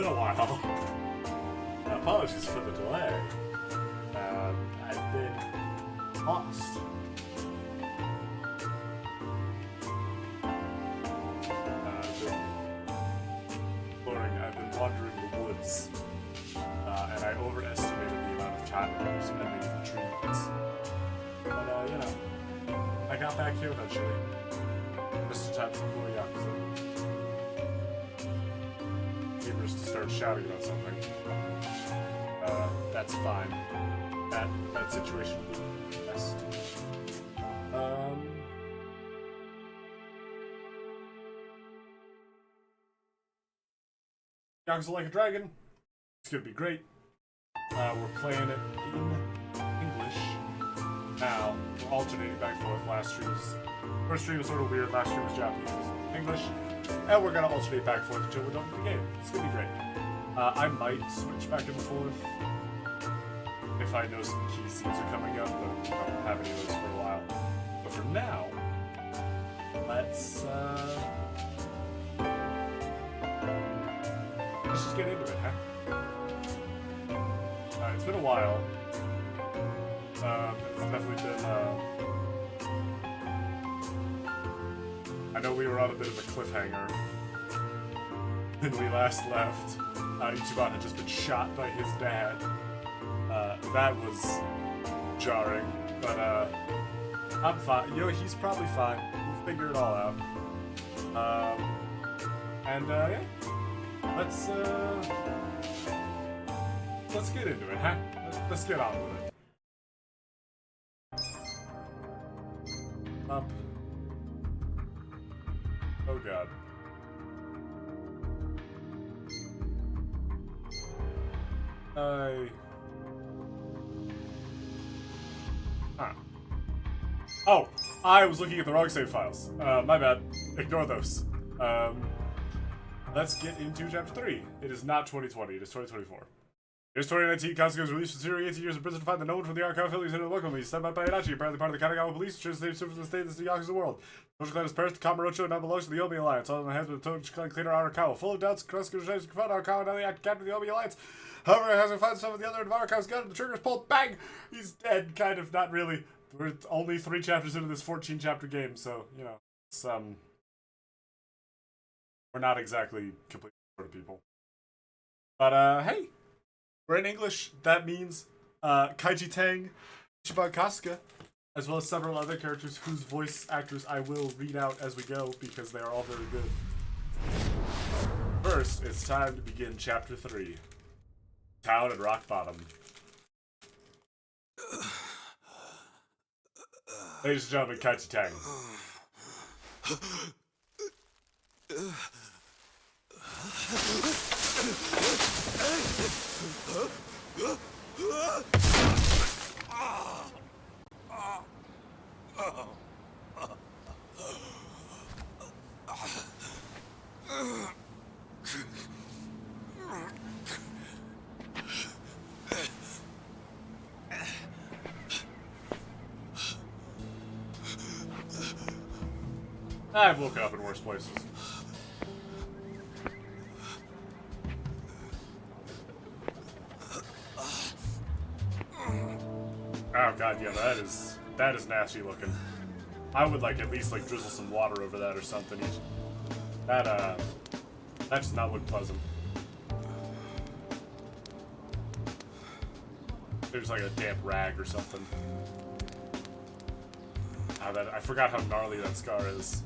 been a while. Apologies for the delay. I've been lost. I've been wandering the woods, and I overestimated the amount of time I was spending in the trees. But, you know, I got back here eventually. Just in time for more Yakuza. Neighbors to start shouting about something. That's fine. That situation will be best. Yakuza Like a Dragon. It's gonna be great. We're playing it in English. Now, we're alternating back and forth. First stream was sort of weird, last stream was Japanese, this is English. And we're gonna alternate back and forth until we're done with the game. It's gonna be great. I might switch back and forth if I know some key scenes are coming up, but I don't have any of those for a while. But for now, let's just get into it, huh? It's been a while. It's definitely been, I know we were on a bit of a cliffhanger when we last left. Ichiban had just been shot by his dad. That was jarring, but, I'm fine. You know, he's probably fine. We'll figure it all out. Yeah. Let's get into it, huh? Let's get on with it. Up. Oh god. Oh, I was looking at the wrong save files. My bad. Ignore those. Let's get into Chapter 3. It is not 2020, it is 2024. It is 2019, Kasuga was released from Syria, 18 years in prison to find that no one from the archive affiliates in the local police, sent by Itachi, apparently part of the Kanagawa police, which is named for the state of the Yakuza world. Social clan is Paris, the Kamurocho, now belongs to the Omi Alliance, all in the hands of the Toge clan cleaner Arakawa. Full of doubts, Kasuga rejects confront Arakawa, now the active captain of the Omi Alliance. However, as he finds himself at the other end of Arakawa's gun, the trigger is pulled, bang! He's dead, kind of, not really. We're only 3 chapters into this 14-chapter game, so, you know, it's, we're not exactly complete sort of people. But, hey! We're in English. That means Kaiji Tang, Ichiban Kasuga, as well as several other characters whose voice actors I will read out as we go because they are all very good. First, it's time to begin Chapter 3. Town at Rock Bottom. Ladies and gentlemen, Kaiji Tang. I've woken up in worse places. Oh god, yeah, that is nasty looking. I would like at least like drizzle some water over that or something. That does not look pleasant. There's like a damp rag or something. I forgot how gnarly that scar is.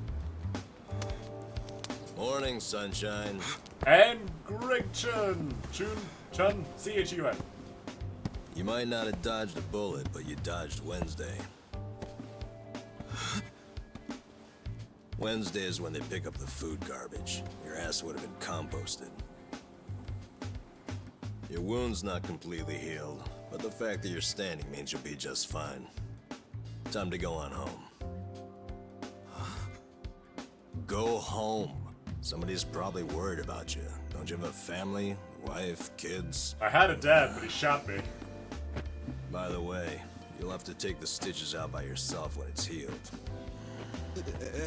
Morning, sunshine. And Greg Chun, C-H-U-N. You might not have dodged a bullet, but you dodged Wednesday. Wednesday is when they pick up the food garbage. Your ass would have been composted. Your wound's not completely healed, but the fact that you're standing means you'll be just fine. Time to go on home. Go home. Somebody's probably worried about you. Don't you have a family, wife, kids? I had a dad, but he shot me. By the way, you'll have to take the stitches out by yourself when it's healed.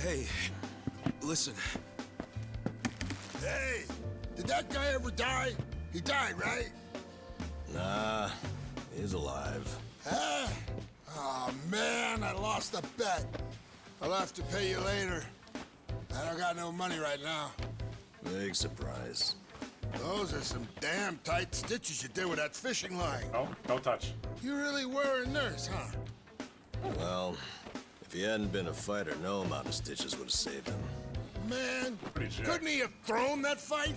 Hey, listen. Hey! Did that guy ever die? He died, right? Nah, he's alive. Huh? Oh, man, I lost a bet. I'll have to pay you later. I don't got no money right now. Big surprise. Those are some damn tight stitches you did with that fishing line. Oh, don't touch. You really were a nurse, huh? Well, if he hadn't been a fighter, no amount of stitches would have saved him. Man, Pretty sure. couldn't he have thrown that fight?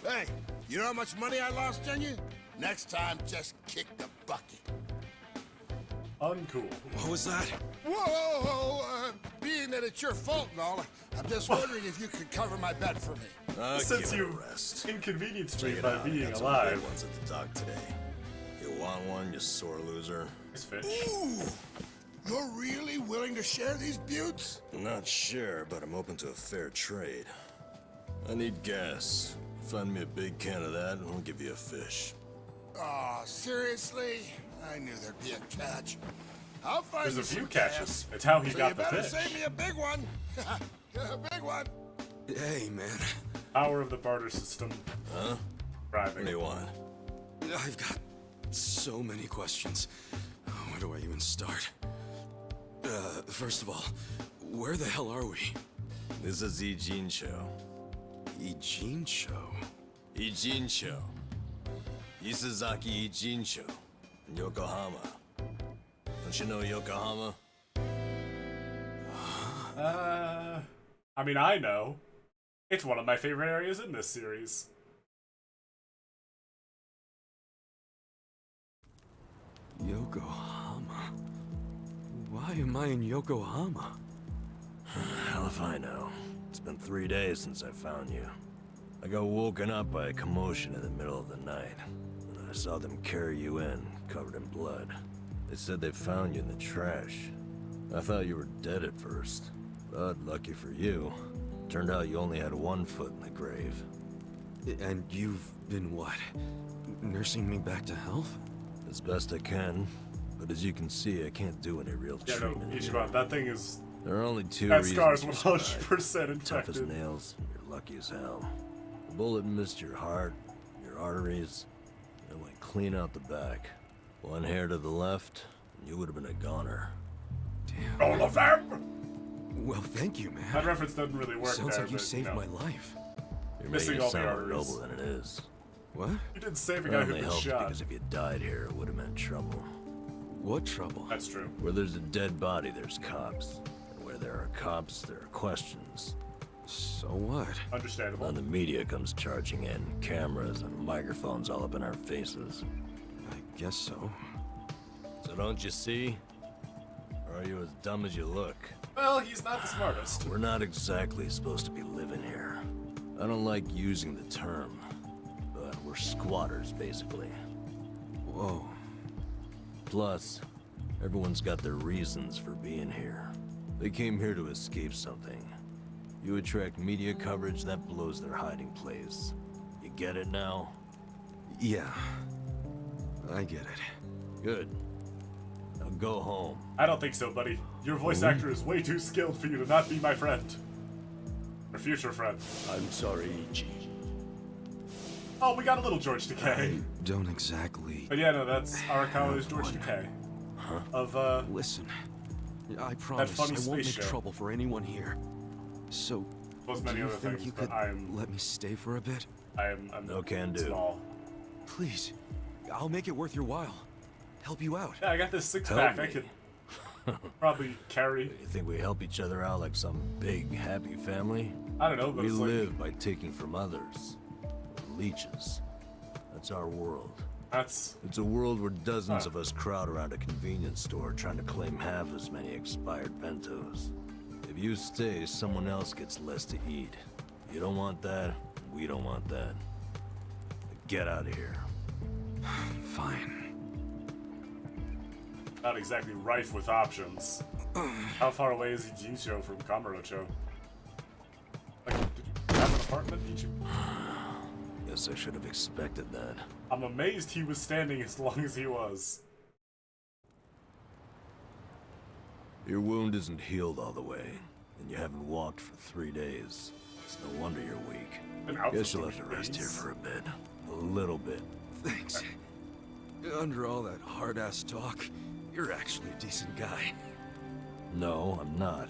Hey, you know how much money I lost on you? Next time, just kick the bucket. Uncool. What was that? Whoa, being that it's your fault and all, I'm just wondering if you could cover my bet for me. Since Give it a you rest. inconvenienced Check me it by out. I being got some alive. big ones at the dock today. You want one, you sore loser? This fish. Ooh, you're really willing to share these buttes? Not sure, but I'm open to a fair trade. I need gas. Find me a big can of that, and I'll give you a fish. Aw, seriously? I knew there'd be a catch. I'll find There's you a few some catches. gas. It's how he So got you the better fish. save me a big one. A big one. Hey, man. Power of the barter system. Huh? Driving. What do you want? I've got so many questions. Where do I even start? First of all, where the hell are we? This is Ijin Show. Eugene show? Ijin Show. Isazaki Ijin Show. In Yokohama. Don't you know Yokohama? I mean, I know. It's one of my favorite areas in this series. Yokohama? Why am I in Yokohama? Hell if I know. It's been 3 days since I found you. I got woken up by a commotion in the middle of the night. And I saw them carry you in, covered in blood. They said they found you in the trash. I thought you were dead at first. But lucky for you, turned out you only had 1 foot in the grave. And you've been what? Nursing me back to health? As best I can. But as you can see, I can't do any real Yeah, no, treatment here. Ichiban, that thing is... There are only 2 That reasons scar's you 100% survived. Tough as infected. nails, you're lucky as hell. The bullet missed your heart, your arteries, and went clean out the back. 1 hair to the left, and you would have been a goner. Damn. All of them! Well, thank you, man. That reference doesn't really work Sounds there, like you but, saved know. my life. You're Missing making all it the sound more arteries. noble than it is. What? You did save a It guy who'd only been helped shot. because if you died here, it would have meant trouble. What trouble? That's true. Where there's a dead body, there's cops. And where there are cops, there are questions. So what? Understandable. Then the media comes charging in, cameras and microphones all up in our faces. I guess so. So don't you see? Or are you as dumb as you look? Well, he's not the smartest. We're not exactly supposed to be living here. I don't like using the term, but we're squatters, basically. Whoa. Plus, everyone's got their reasons for being here. They came here to escape something. You attract media coverage, that blows their hiding place. You get it now? Yeah. I get it. Good. Now go home. I don't think so, buddy. Your voice actor is way too skilled for you to not be my friend. Or future friend. I'm sorry, Ichi. Oh, we got a little George Takei. Don't exactly. But yeah, no, that's Arakawa's George Takei. Of, Listen, I promise funny I won't space make show. trouble for anyone here. So, plus do many you other think things, you but could I'm let me stay for a bit? I'm No can do. small. Please, I'll make it worth your while. Help you out. Yeah, I got this six Help pack. I me. could probably carry. You think we help each other out like some big, happy family? I don't know, but We it's like live by taking from others. Leeches. That's our world. that's It's a world where dozens of us crowd around a convenience store trying to claim half as many expired bentos. If you stay, someone else gets less to eat. You don't want that, we don't want that. Get out of here. Fine. not exactly rife with options. How far away is Ijincho from Kamurocho? Like, did you have an apartment? Did you? Guess I should have expected that. I'm amazed he was standing as long as he was. Your wound isn't healed all the way, and you haven't walked for 3 days. It's no wonder you're weak. Been out Guess for you'll have to 3 rest here days. for a bit. A little bit. Thanks. Under all that hard-ass talk, you're actually a decent guy. No, I'm not.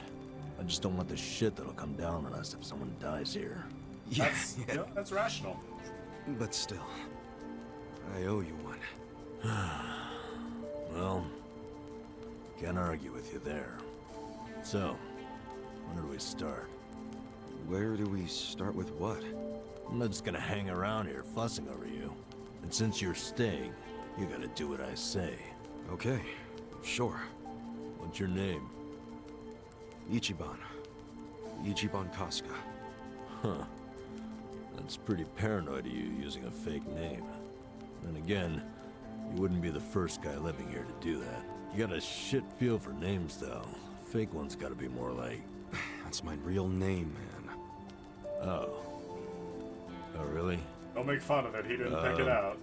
I just don't want the shit that'll come down on us if someone dies here. That's, you know, that's rational. But still, I owe you one. Well, can't argue with you there. So, where do we start? Where do we start with what? I'm not just gonna hang around here fussing over you. And since you're staying, you gotta do what I say. Okay, sure. What's your name? Ichiban. Ichiban Kasuga. Huh. That's pretty paranoid of you using a fake name. Then again, you wouldn't be the first guy living here to do that. You got a shit feel for names, though. Fake ones gotta be more like... That's my real name, man. Oh. Oh, really? Don't make fun of it. He didn't pick it out.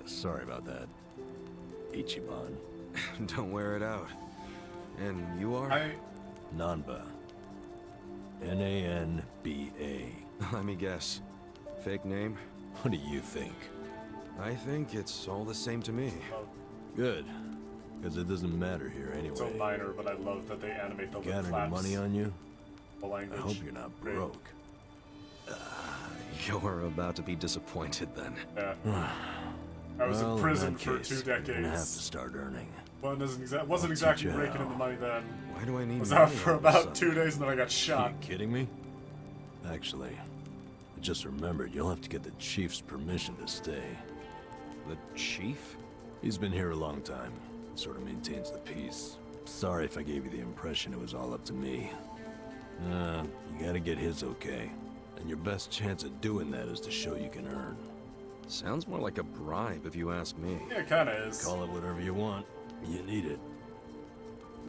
Sorry about that. Ichiban. Don't wear it out. And you are? Nanba. N-A-N-B-A. Let me guess. Fake name? What do you think? I think it's all the same to me. Good. Because it doesn't matter here anyway. So minor, but I love that they animate the lip Got any flaps. money on you? The language. I hope you're not Great. broke. You're about to be disappointed then. Yeah. I was Well, in in prison that for case, 2 you're gonna have to decades. start earning. Well, it wasn't I'll exactly teach you raking in how. the money then. Why do I need I was money out for all of a about sudden? 2 days and then I got Are shot. you kidding me? Actually, I just remembered you'll have to get the chief's permission to stay. The chief? He's been here a long time. Sort of maintains the peace. Sorry if I gave you the impression it was all up to me. You gotta get his okay. And your best chance at doing that is to show you can earn. Sounds more like a bribe if you ask me. Yeah, it kinda is. Call it whatever you want. You need it.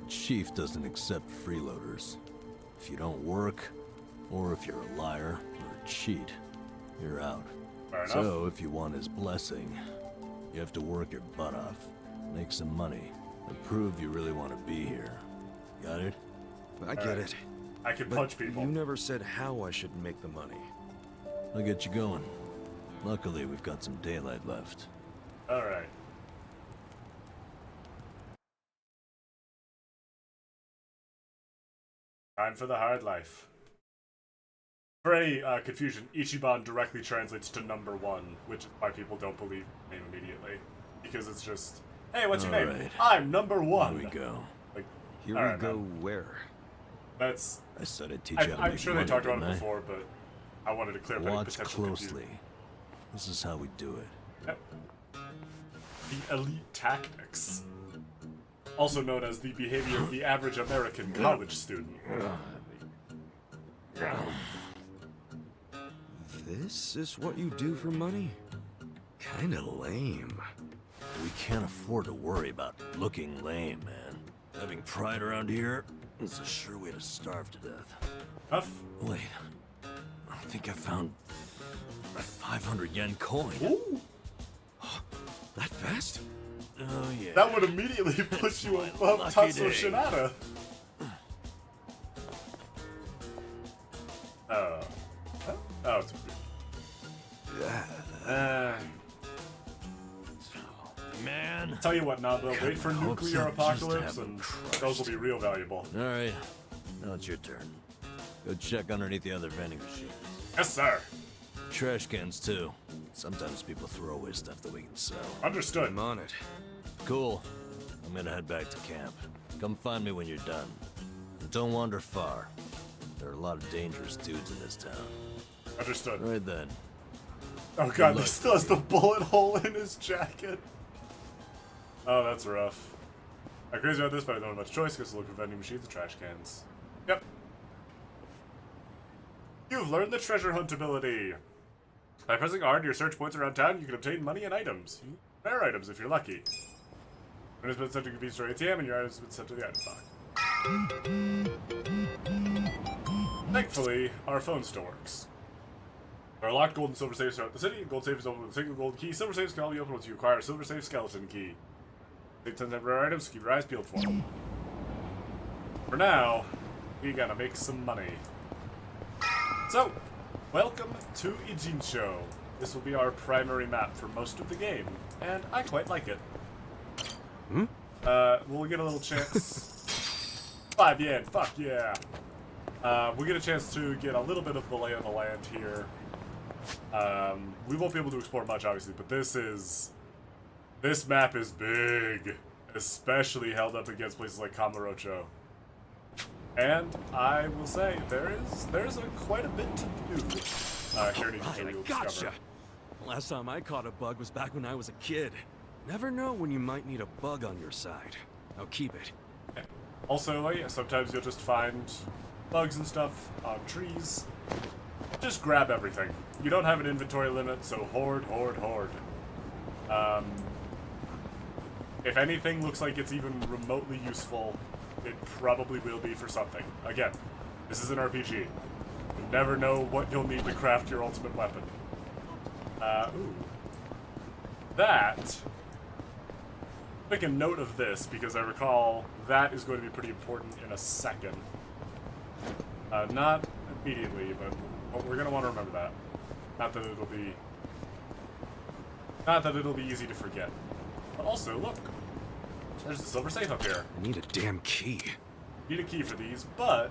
The chief doesn't accept freeloaders. If you don't work, or if you're a liar or a cheat, you're out. Fair enough. So, if you want his blessing, you have to work your butt off, make some money, and prove you really want to be here. Got it? I get it. I can But punch people. you never said how I should make the money. I'll get you going. Luckily, we've got some daylight left. Alright. Time for the hard life. For any confusion, Ichiban directly translates to number 1, which is why people don't believe the name immediately. Because it's just, hey, what's your name? Alright. I'm number 1. Here we go. Like, Here all we right, go man. where? That's. I said I'd teach you how to I'm make sure they money, talked about it didn't I? before, but I wanted to clear up any Watch potential closely. confusion. This is how we do it. Yep. The elite tactics. Also known as the behavior of the average American college student. This is what you do for money? Kinda lame. We can't afford to worry about looking lame, man. Having pride around here is a sure way to starve to death. Enough. Wait, I think I found a 500 yen coin. Ooh, That fast? Oh yeah. that would immediately put you my above lucky Tatsuo day. Shinada. Oh, it's Man. tell you what, Namba, wait for hopes nuclear up just to apocalypse have them and crushed. those will be real valuable. All right, now it's your turn. Go check underneath the other vending machines. Yes, sir. Trash cans too. Sometimes people throw away stuff that we can sell. Understood. I'm on it. Cool. I'm gonna head back to camp. Come find me when you're done. And don't wander far. There are a lot of dangerous dudes in this town. Understood. Right then. Oh god, he luck. still has the bullet hole in his jacket. Oh, that's rough. I'm crazy about this, but I don't have much choice because to look for vending machines and trash cans. Yep. You've learned the treasure hunt ability. By pressing R to your search points around town, you can obtain money and items. Rare items if you're lucky. When it's been sent to a convenience store ATM and your items have been sent to the item box. Thankfully, our phone still works. There are locked gold and silver safes throughout the city. Gold safe is open with a single gold key. Silver safes can only be opened once you acquire a silver safe skeleton key. Take 10 temporary items, keep your eyes peeled for them. For now, we gotta make some money. So, welcome to Ijincho. This will be our primary map for most of the game, and I quite like it. We'll get a little chance. 5 yen, fuck yeah. We'll get a chance to get a little bit of the lay of the land here. We won't be able to explore much, obviously, but this map is big, especially held up against places like Kamurocho. And I will say there's quite a bit to do. Here in Ijincho, you'll discover. Last time I caught a bug was back when I was a kid. Never know when you might need a bug on your side. Now keep it. Also, yeah, sometimes you'll just find bugs and stuff on trees. Just grab everything. You don't have an inventory limit, so hoard, hoard, hoard. If anything looks like it's even remotely useful, it probably will be for something. Again, this is an RPG. You never know what you'll need to craft your ultimate weapon. Ooh. That... Make a note of this, because I recall that is going to be pretty important in a second. Not immediately, but we're going to want to remember that. Not that it'll be easy to forget. But also, look, there's a silver safe up here. I need a damn key. You need a key for these, but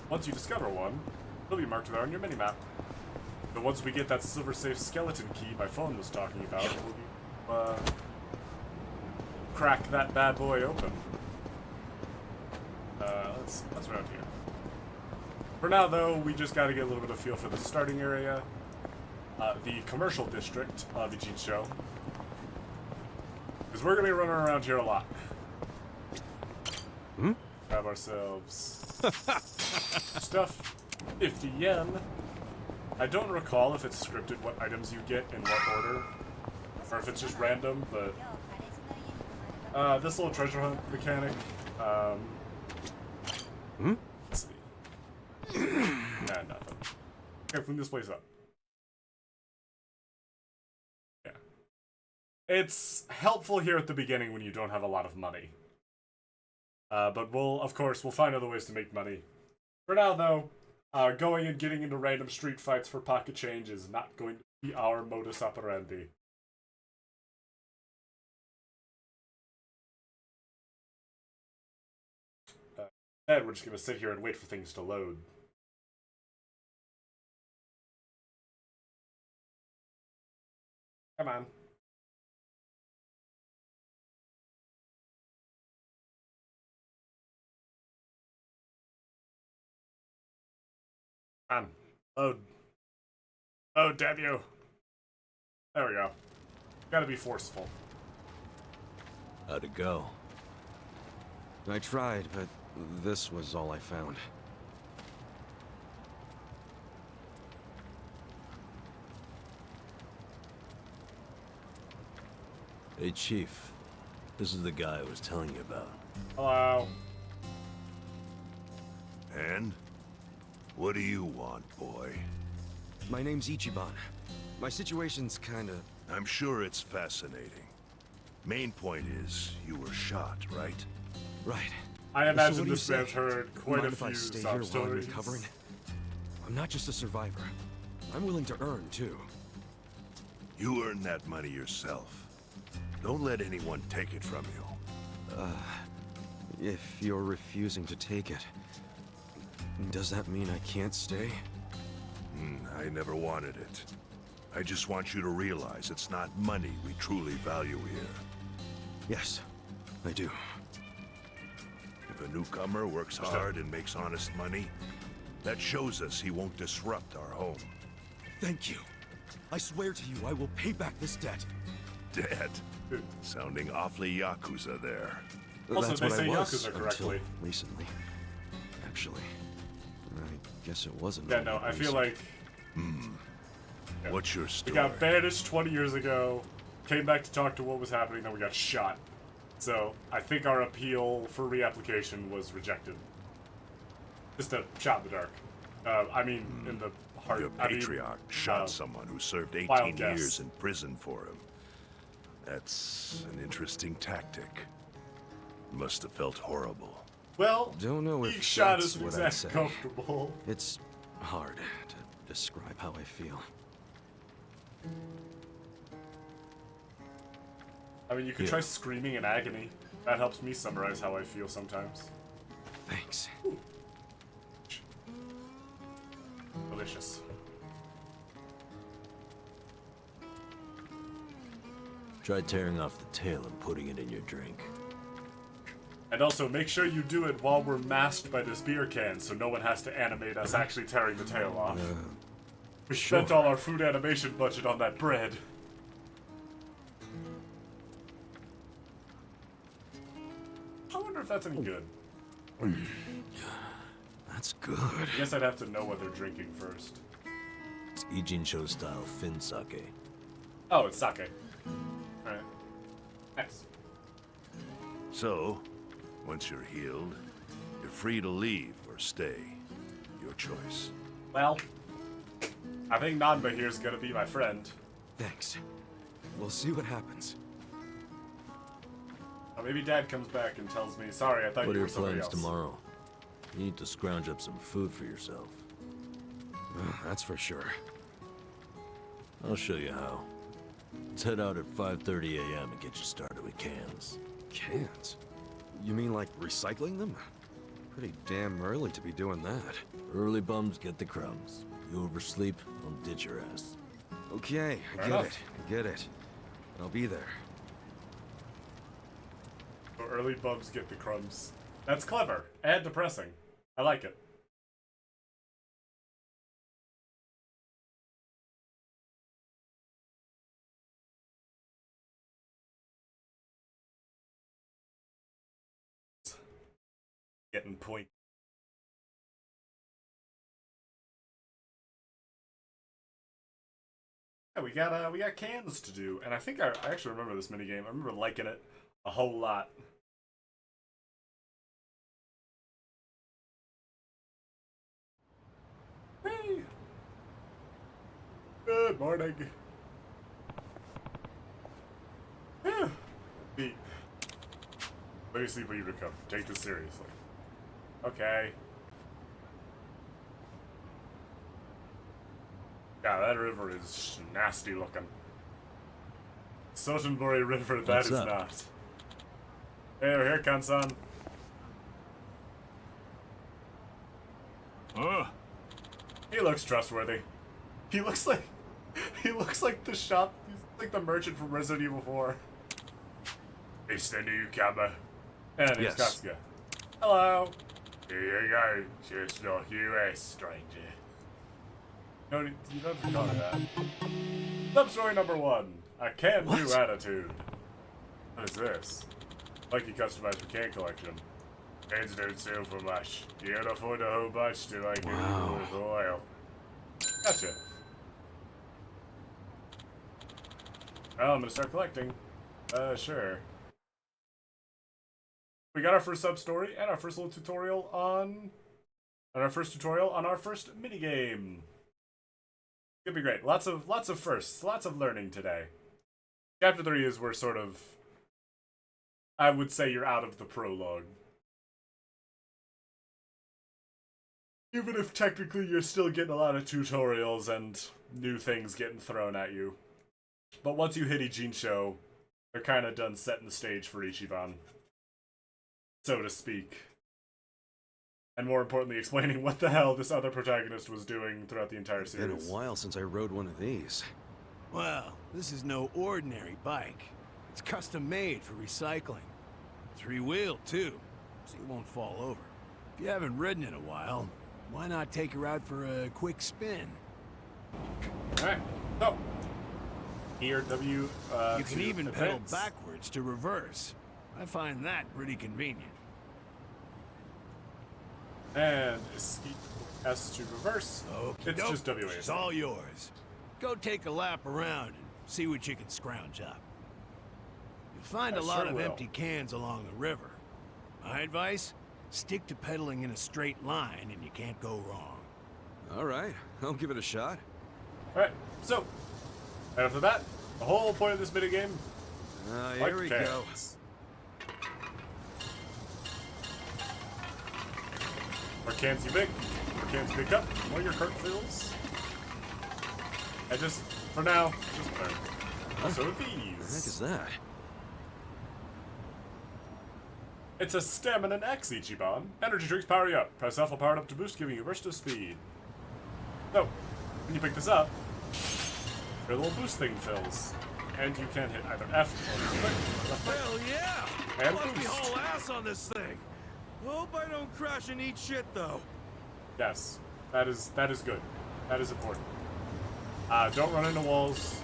once you discover one, it'll be marked there on your minimap. But once we get that silver safe skeleton key my phone was talking about, we'll be, crack that bad boy open. Let's around here. For now, though, we just got to get a little bit of feel for the starting area, the commercial district of Ijincho, because we're gonna be running around here a lot. Grab ourselves stuff. 50 yen. I don't recall if it's scripted what items you get in what order, or if it's just random, but this little treasure hunt mechanic, let's see. Nah, nothing. Okay, clean this place up. Yeah. It's helpful here at the beginning when you don't have a lot of money. But we'll find other ways to make money. For now, though, going and getting into random street fights for pocket change is not going to be our modus operandi. Instead, we're just going to sit here and wait for things to load. Come on. Come on. Load. Oh, damn you. There we go. Gotta be forceful. How'd it go? I tried, but this was all I found. Hey, Chief. This is the guy I was telling you about. Hello. And? What do you want, boy? My name's Ichiban. My situation's kinda... I'm sure it's fascinating. Main point is, you were shot, right? Right. I So imagine what do you this man's say? heard quite a Mind if I few stay sob here while I'm stories. recovering? I'm not just a survivor. I'm willing to earn, too. You earn that money yourself. Don't let anyone take it from you. If you're refusing to take it, does that mean I can't stay? I never wanted it. I just want you to realize it's not money we truly value here. Yes, I do. If a newcomer works hard and makes honest money, that shows us he won't disrupt our home. Thank you. I swear to you, I will pay back this debt. Dead. Sounding awfully Yakuza there. Also, That's they what say I was Yakuza correctly. until recently. Actually, I guess it wasn't. Yeah, no, I feel like What's your we story? got banished 20 years ago, came back to talk to what was happening, then we got shot. So, I think our appeal for reapplication was rejected. Just a shot in the dark. I mean, in the heart. Your I mean, patriarch shot someone who served wild 18 guess. years in prison for him. That's an interesting tactic. Must have felt horrible. Well, Don't know being if shot that's isn't what I'd exactly say. comfortable. It's hard, to describe how I feel. I mean, you could try screaming in agony. That helps me summarize how I feel sometimes. Thanks. Delicious. Try tearing off the tail and putting it in your drink. And also, make sure you do it while we're masked by this beer can, so no one has to animate us actually tearing the tail off. We spent all our food animation budget on that bread. I wonder if that's any good. That's good. I guess I'd have to know what they're drinking first. It's Ijincho style Fin sake. Oh, it's sake. Alright. Nice. So, once you're healed, you're free to leave or stay. Your choice. Well, I think Nanba here's gonna be my friend. Thanks. We'll see what happens. Or maybe Dad comes back and tells me, sorry, I thought What are you your were somebody plans else. tomorrow? You need to scrounge up some food for yourself. That's for sure. I'll show you how. Let's head out at 5:30 a.m. and get you started with cans. Cans? You mean like recycling them? Pretty damn early to be doing that. Early bums get the crumbs. You oversleep, I'll ditch your ass. Okay, Fair I enough. get it. I'll be there. So early bubs get the crumbs. That's clever and depressing. I like it. Getting point. Yeah, we got cans to do, and I think I actually remember this minigame. I remember liking it a whole lot. Hey. Good morning. Yeah. Beat. Let me sleep when you recover. Take this seriously. Okay. Yeah, that river is nasty looking. Sotenbori River, that What's is up? not. Here, Kansan. He looks trustworthy. He looks like the shop. He's like the merchant from Resident Evil 4. It's the newcomer. And it's Yes. Kasuga. Hello. Here you go. Just like you, stranger. No, you don't have to call me that. Sub-story number 1. A can-do attitude. What is this? Lucky customized for can collection. Cans don't sell for much. You can't afford a whole bunch to like it with oil. Gotcha. Well, I'm gonna start collecting. Sure. We got our first sub-story and our first little tutorial on... And our first tutorial on our first minigame. Could be great. Lots of firsts. Lots of learning today. Chapter 3 is where sort of... I would say you're out of the prologue. Even if technically you're still getting a lot of tutorials and new things getting thrown at you. But once you hit Ijincho, they're kind of done setting the stage for Ichiban. So to speak. And more importantly, explaining what the hell this other protagonist was doing throughout the entire It's been series. a while since I rode one of these. Well, this is no ordinary bike. It's custom made for recycling. 3-wheeled, too, so you won't fall over. If you haven't ridden in a while, why not take her out for a quick spin? Alright, so. Here, W, You can to even pedal events. backwards to reverse. I find that pretty convenient. And S to reverse. It's Okey-doke. just WASD. It's all yours. Go take a lap around and see what you can scrounge up. You'll find I a lot sure of will. empty cans along the river. My advice? Stick to pedaling in a straight line and you can't go wrong. All right, I'll give it a shot. Alright, so. Right off the bat, the whole point of this minigame, Here we go. Or cans you pick, or cans you pick up, what your cart fills. And just, for now, just burn. Also What the heck is these. that? It's a Stamina X Ichiban. Energy drinks power you up. Press F will power it up to boost, giving you burst of speed. So, when you pick this up, your little boost thing fills. And you can hit either F or left click. Hell yeah! And Left me boost. whole ass on this thing. Hope I don't crash and eat shit though. Yes, that is good. That is important. Don't run into walls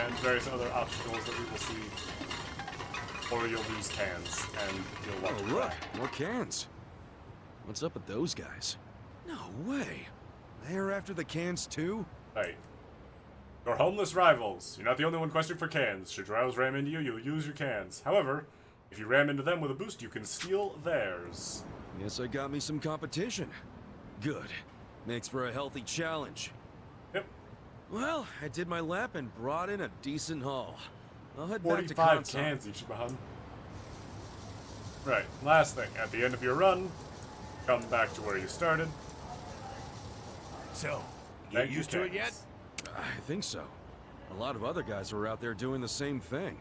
and various other obstacles that we will see, or you'll lose cans and you'll want to Oh look, cry. more cans. What's up with those guys? No way. They're after the cans too? Right. Your homeless rivals. You're not the only one questing for cans. Should your rivals ram into you, you'll use your cans. However, if you ram into them with a boost, you can steal theirs. Guess I got me some competition. Good. Makes for a healthy challenge. Yep. Well, I did my lap and brought in a decent haul. I'll head back to 45 console. cans each, Bahan. Right. Last thing. At the end of your run, come back to where you started. So, you Thank get you, used to it yet? cans. I think so. A lot of other guys were out there doing the same thing.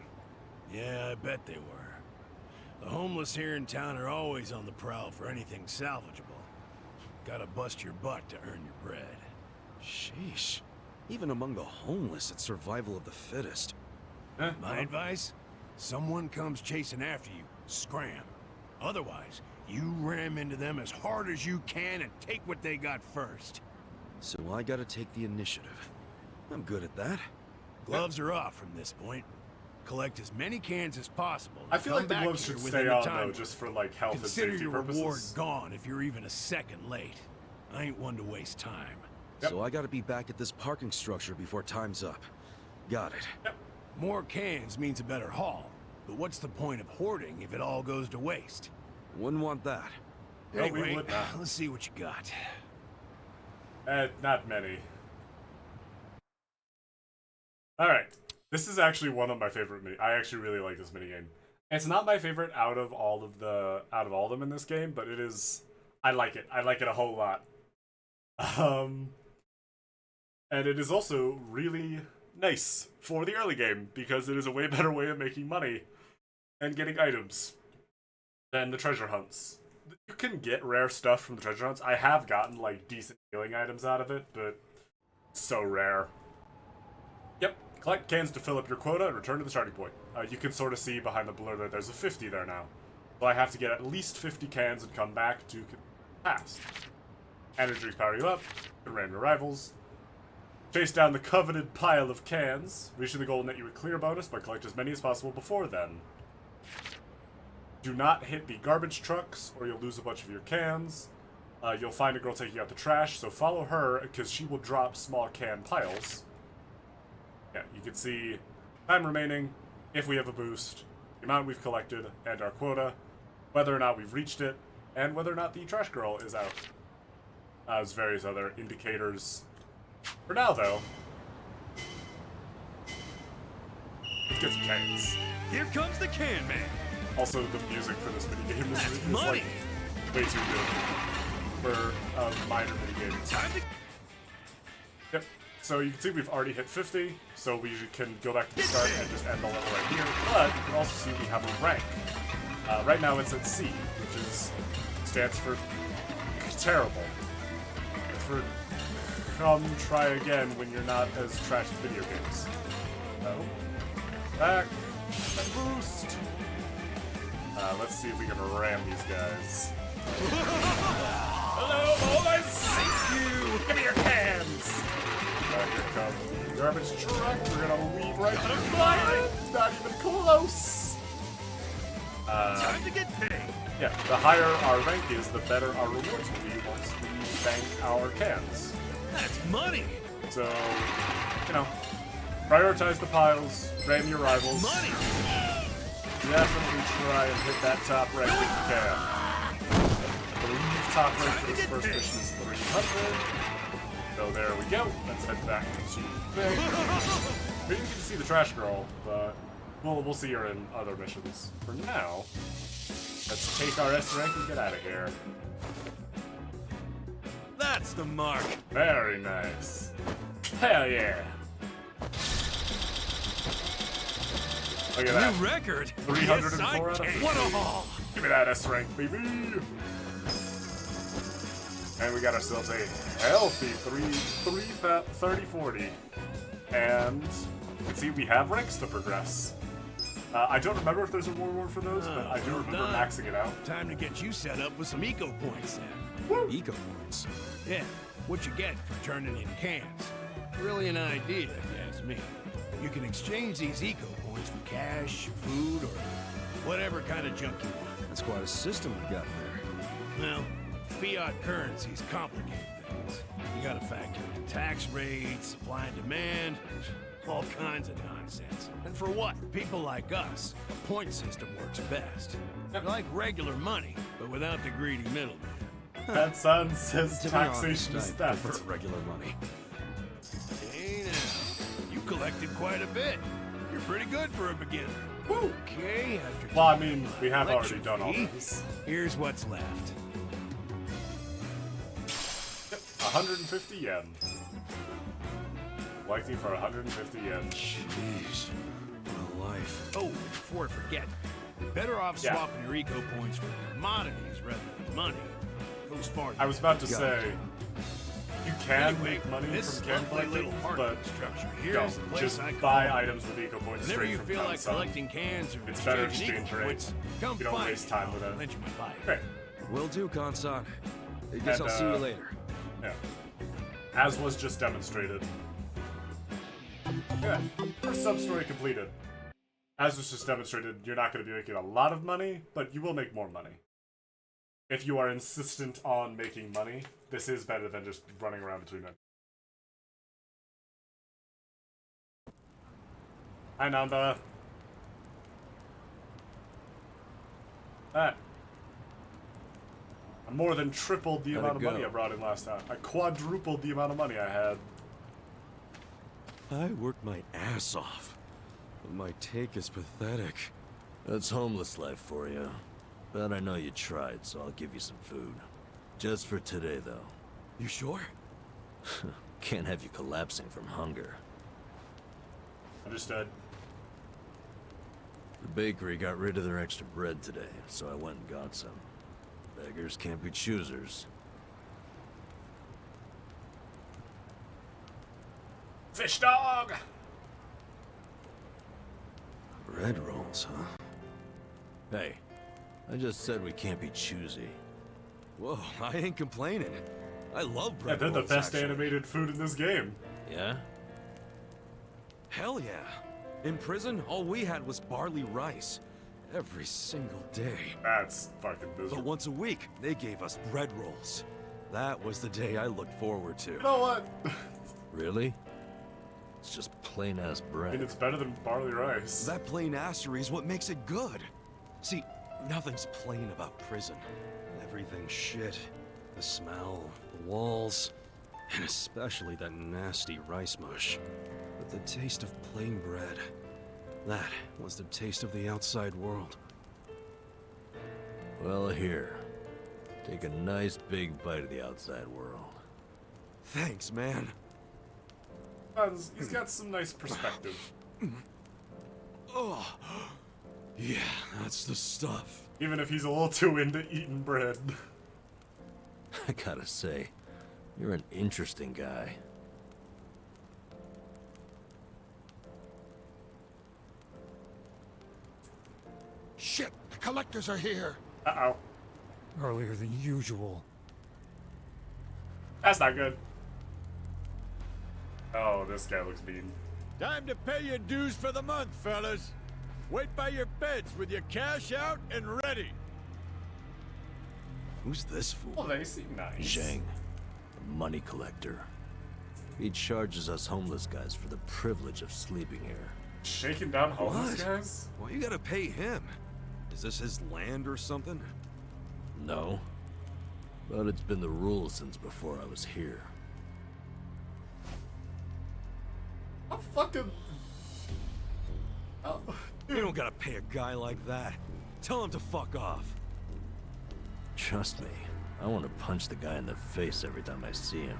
Yeah, I bet they were. The homeless here in town are always on the prowl for anything salvageable. Gotta bust your butt to earn your bread. Sheesh. Even among the homeless, it's survival of the fittest. My advice? Someone comes chasing after you, scram. Otherwise, you ram into them as hard as you can and take what they got first. So I gotta take the initiative. I'm good at that. Gloves are off from this point. Collect as many cans as possible. I feel Come like the back gloves here should within stay the on, time though, just for, like, health and Consider safety your purposes. reward gone if you're even a second late. I ain't one to waste time. Yep. So I gotta be back at this parking structure before time's up. Got it. More cans means a better haul. But what's the point of hoarding if it all goes to waste? Wouldn't want that. No, we Anyway, would not. let's see what you got. Not many. Alright. This is actually one of my favorite I actually really like this minigame. It's not my favorite out of all of them in this game, but it is. I like it. I like it a whole lot. And it is also really nice for the early game because it is a way better way of making money and getting items than the treasure hunts. You can get rare stuff from the treasure hunts. I have gotten like decent healing items out of it, but it's so rare. Yep, collect cans to fill up your quota and return to the starting point. You can sort of see behind the blur that there's a 50 there now. So I have to get at least 50 cans and come back to pass. Energy drinks power you up, and ram your rivals. Chase down the coveted pile of cans. Reaching the goal will net you a clear bonus, but collect as many as possible before then. Do not hit the garbage trucks, or you'll lose a bunch of your cans. You'll find a girl taking out the trash, so follow her, because she will drop small can piles. Yeah, you can see time remaining, if we have a boost, the amount we've collected, and our quota, whether or not we've reached it, and whether or not the trash girl is out. As various other indicators. For now, though, let's get some cans. Here comes the can man. Also, the music for this minigame is money. like way too good for a minor minigame. Time to Yep. So you can see we've already hit 50, so we can go back to the start and just end the level right here. But you can also see we have a rank. Right now it's at C, which stands for terrible. It's for come try again when you're not as trash at video games. So, back, and boost. Let's see if we can ram these guys. Hello, boys! Thank you! Give me your cans! Here comes the garbage truck. We're gonna weave right by it. Not even close. time to get paid. Yeah, the higher our rank is, the better our rewards will be once we bank our cans. That's money. So, you know, prioritize the piles, ram your rivals. Money. Definitely try and hit that top rank if you can. I believe top rank for this first mission is 300. So there we go. Let's head back to the thing. We didn't get to see the trash girl, but we'll see her in other missions. For now, let's take our S rank and get out of here. That's the mark. Very nice. Hell yeah. Look at that. New record. 304 out of 50. What a haul. Give me that S rank, baby. And we got ourselves a healthy 30-40. And let's see, we have ranks to progress. I don't remember if there's a reward for those, but I do well remember done. maxing it out. Time to get you set up with some eco points then. Woo. Eco points? Yeah, what you get for turning in cans. Really an idea, if you ask me. You can exchange these eco points for cash, food, or whatever kind of junk you want. That's quite a system we got there. Well, fiat currencies complicate things. You gotta factor in tax rates, supply and demand, all kinds of nonsense. And for what? People like us, a point system works best. Like regular money, but without the greedy middleman. That son says To be taxation honest, is I theft. prefer regular money. Hey now, you collected quite a bit. You're pretty good for a beginner. Woo. Okay, after Well, I mean, we have collection already done all fee, this. here's what's left. 150 yen. Likely for 150 yen. Jeez, what a life. Oh, before I forget, you're better off Yeah. swapping your eco points for commodities rather than money. Goes far. I was about to say, you can Anyway, make money this from can lovely little collecting, market but structure here is the don't. place Just I call buy home. items with eco points Whenever straight you from feel like Sun. collecting cans or It's better exchanging exchange eco rate. points, come You don't find waste me. time with I'll it. lend you my bike. Great. Will do, Kansan. I And, guess I'll see you later. Yeah. As was just demonstrated. Yeah. First sub-story completed. As was just demonstrated, you're not going to be making a lot of money, but you will make more money. If you are insistent on making money, this is better than just running around between them. Hi, Nanda. That. I more than tripled the How'd amount of it money go? I brought in last time. I quadrupled the amount of money I had. I worked my ass off, but my take is pathetic. That's homeless life for you. But I know you tried, so I'll give you some food. Just for today, though. You sure? Can't have you collapsing from hunger. Understood. The bakery got rid of their extra bread today, so I went and got some. Beggars can't be choosers. Fish dog! Bread rolls, huh? Hey, I just said we can't be choosy. Whoa, I ain't complaining. I love Yeah, bread they're the rolls, best actually. animated food in this game. Yeah? Hell yeah. In prison, all we had was barley rice. Every single day. That's fucking But miserable. once a week, they gave us bread rolls. That was the day I looked forward to. You know what? Really? It's just plain-ass I bread. mean, it's better than barley rice. That plain assery is what makes it good. See, nothing's plain about prison. Everything's shit. The smell, the walls, and especially that nasty rice mush. But the taste of plain bread, that was the taste of the outside world. Well, here. Take a nice big bite of the outside world. Thanks, man. He's got some nice perspective. Oh, yeah, that's the stuff. Even if he's a little too into eating bread. I gotta say, you're an interesting guy. Shit, the collectors are here. Uh-oh. Earlier than usual. That's not good. Oh, this guy looks mean. Time to pay your dues for the month, fellas. Wait by your beds with your cash out and ready. Who's this fool? Oh, they seem nice. Zhang, the money collector. He charges us homeless guys for the privilege of sleeping here. Shaking down homeless What? guys? Why you gotta pay him? Is this his land or something? No. But it's been the rule since before I was here. How fucking... Oh, You don't gotta pay a guy like that. Tell him to fuck off. Trust me, I want to punch the guy in the face every time I see him.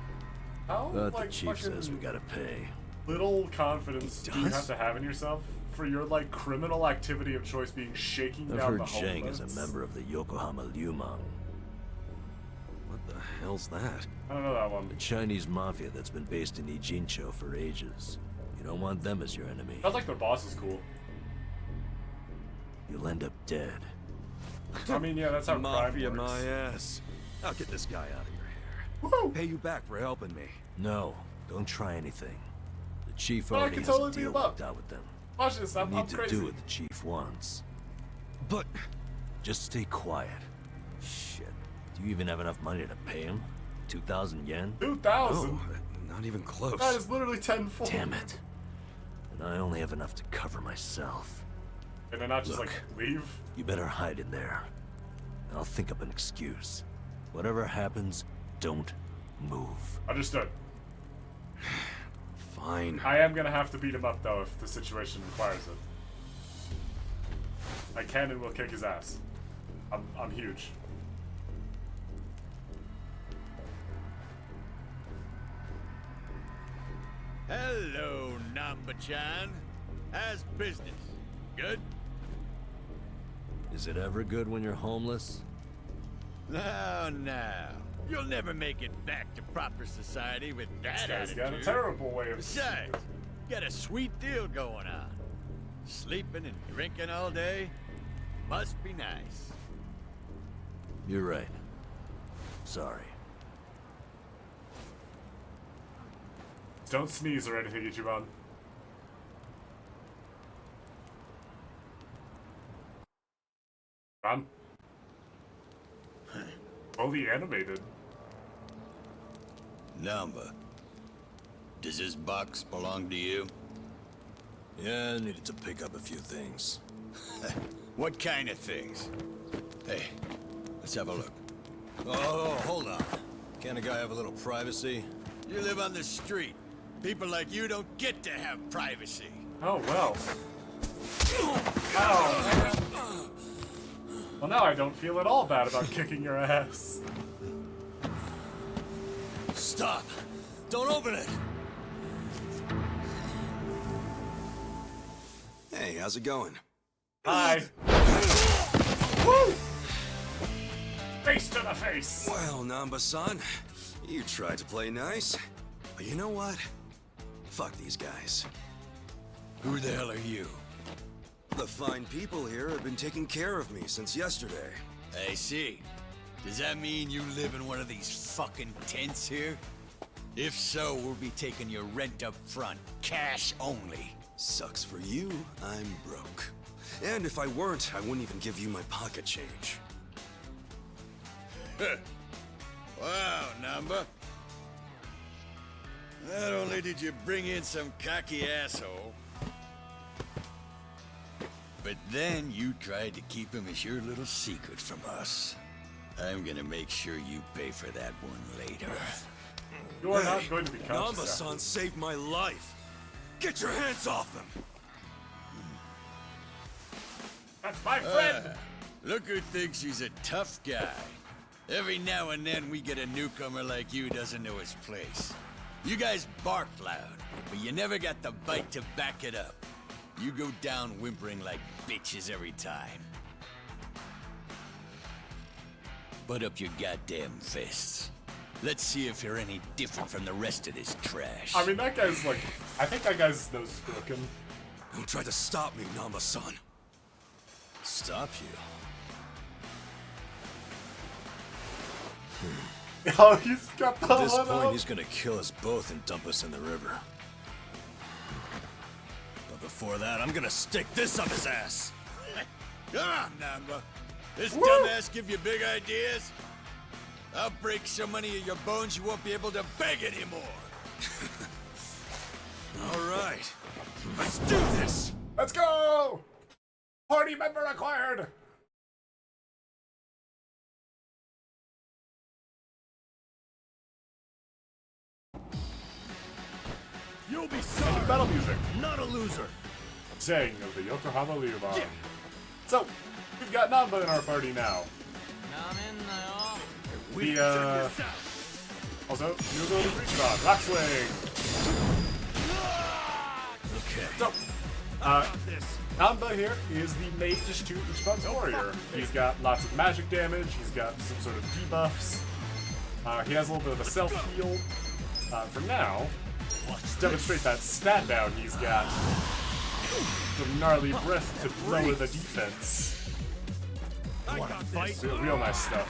how, But like, the chief fucking says we gotta pay. little confidence do you does? have to have in yourself for your like criminal activity of choice being shaking I've down heard the Zhang is a homeless. member of the Yokohama Liumang, What the hell's that? I don't know that one. the Chinese mafia that's been based in Ijincho for ages. You don't want them as your enemy. Sounds like their boss is cool. You'll end up dead. I mean, yeah, that's how Mafia crime works. my ass. I'll get this guy out of your hair. Woo! Pay you back for helping me. No, don't try anything. The chief But I already can has totally a beat deal him up. worked out with them. Watch this, You I'm need to crazy. do what the chief wants. But Just stay quiet. Shit. Do you even have enough money to pay him? 2,000 yen? 2,000? no, not even close. That is literally 10 full. Damn it. And I only have enough to cover myself. Can I not just Look. like leave? You better hide in there. I'll think up an excuse. Whatever happens, don't move. Understood. Fine. I am gonna have to beat him up though if the situation requires it. I can and will kick his ass. I'm huge. Hello, Namba-chan. How's business? Good? Is it ever good when you're homeless? No, no. You'll never make it back to proper society with that This guy's got a attitude. terrible way of. Besides, got a sweet deal going on. Sleeping and drinking all day must be nice. You're right. Sorry. Don't sneeze or anything, Ichiban. Run. Fully animated. Namba, does this box belong to you? Yeah, I needed to pick up a few things. What kind of things? Hey, let's have a look. Oh, hold on. Can't a guy have a little privacy? You live on the street. People like you don't get to have privacy. Oh, well. Oh. Well, now I don't feel at all bad about kicking your ass. Stop! Don't open it! Hey, how's it going? Hi. Woo! Face to the face. Well, Namba-san, you tried to play nice. But you know what? Fuck these guys. Who the hell are you? The fine people here have been taking care of me since yesterday. I see. Does that mean you live in one of these fucking tents here? If so, we'll be taking your rent up front, cash only. Sucks for you, I'm broke. And if I weren't, I wouldn't even give you my pocket change. Wow, Namba. Not only did you bring in some cocky asshole, but then you tried to keep him as your little secret from us. I'm gonna make sure you pay for that one later. You are not going to be conscious. Namba-san saved my life. Get your hands off him! That's my friend. Look who thinks he's a tough guy. Every now and then we get a newcomer like you who doesn't know his place. You guys bark loud, but you never got the bite to back it up. You go down whimpering like bitches every time. Put up your goddamn fists. Let's see if you're any different from the rest of this trash. I mean, that guy's like, I think that guy's nose is broken. Don't try to stop me, Namba-san. Stop you. Oh, he's got the At this one point, up. he's gonna kill us both and dump us in the river. But before that, I'm gonna stick this up his ass. Come on, Namba. This Woo! dumbass give you big ideas? I'll break so many of your bones you won't be able to beg anymore. All right, let's do this! Let's go! Party member acquired! You'll be Any battle music. Not a loser. Zhang of the Yokohama Liumang. So, we've got Namba in our party now. The, also, new ability for Ichiban, Rock Swing. Okay. So, Namba here is the mage to Ichiban's warrior. He's got lots of magic damage, he's got some sort of debuffs. He has a little bit of a self-heal. For now, to demonstrate that stat down he's got some gnarly breath to lower the defense. Real nice stuff.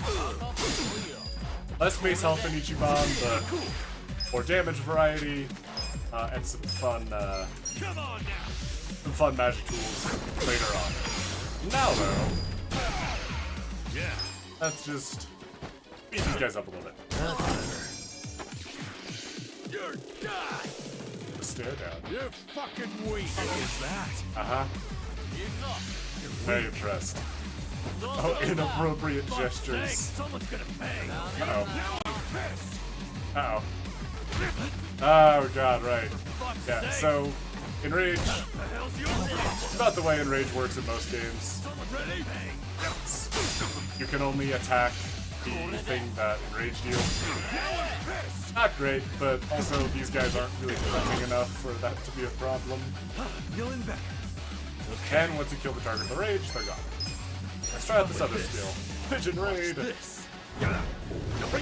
Less base health in Ichiban, but more damage variety, and some fun magic tools later on. Now though, let's just beat these guys up a little bit. You're done! Stare down. You're fucking weak. What is that? Uh-huh. Very impressed. Oh, inappropriate gestures. Someone's gonna pay. Uh-oh. Uh-oh. Oh god, right. Yeah, so Enrage, it's about the way Enrage works in most games. You can only attack the thing that Enrage deals. Not great, but also these guys aren't really threatening enough for that to be a problem. And once you kill the target with the Rage, they're gone. Let's try out this other skill. Pigeon Raid! Bring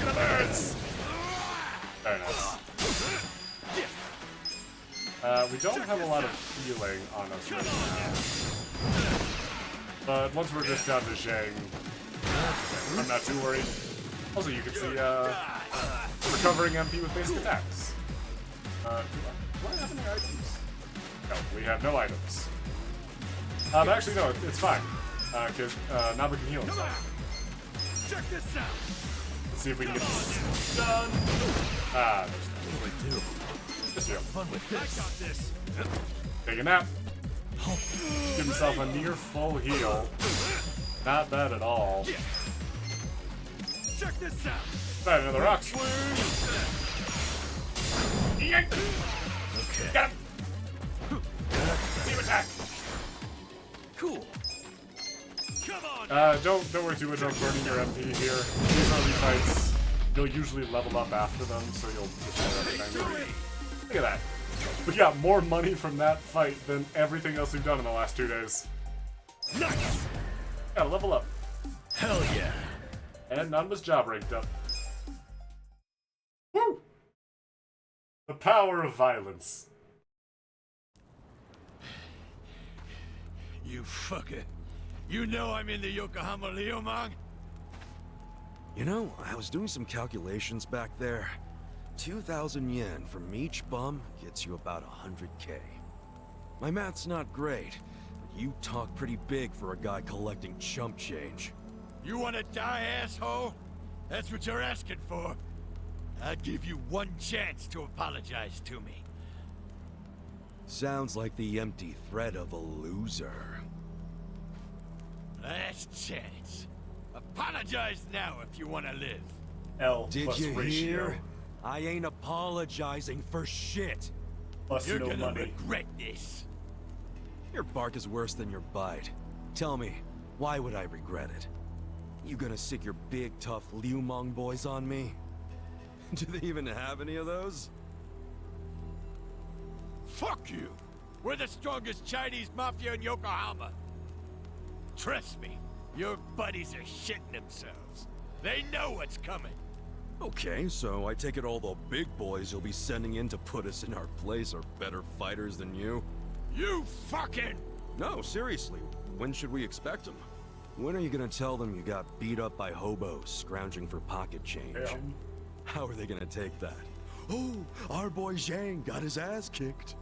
it up, birds! Very nice. We don't have a lot of healing on us right now. But once we're just down to Zhang, I'm not too worried. Also, you can see recovering MP with basic attacks. Do I have any items? No, we have no items. Actually, no, it's fine. Because Naba can heal himself. Check this out. Let's see if we can get this done. Ah, there's nothing. Just heal. Fun with this. I got this. Take a nap. Give himself a near full heal. Not bad at all. Check this out. Try another rock swing. Yank. Okay. Got him. Team attack. Cool. Come on. Don't worry too much about burning your MP here. These early fights, you'll usually level up after them, so you'll destroy everything. Look at that. We got more money from that fight than everything else we've done in the last 2 days. Nice. Gotta level up. Hell yeah. And Nanba's job ranked up. Woo! The power of violence. You fucker. You know I'm in the Yokohama Liumang? You know, I was doing some calculations back there. 2,000 yen from each bum gets you about 100K. My math's not great, but you talk pretty big for a guy collecting chump change. You wanna die, asshole? That's what you're asking for. I'll give you one chance to apologize to me. Sounds like the empty threat of a loser. Last chance. Apologize now if you wanna live. L Did plus you ratio. hear? I ain't apologizing for shit. Plus You're no gonna money. regret this. Your bark is worse than your bite. Tell me, why would I regret it? You gonna sick your big, tough Liumang boys on me? Do they even have any of those? Fuck you! We're the strongest Chinese mafia in Yokohama. Trust me, your buddies are shitting themselves. They know what's coming. Okay, so I take it all the big boys you'll be sending in to put us in our place are better fighters than you? You fucking... No, seriously, when should we expect them? When are you gonna tell them you got beat up by hobos scrounging for pocket change? Yeah. How are they gonna take that? Oh, our boy Zhang got his ass kicked.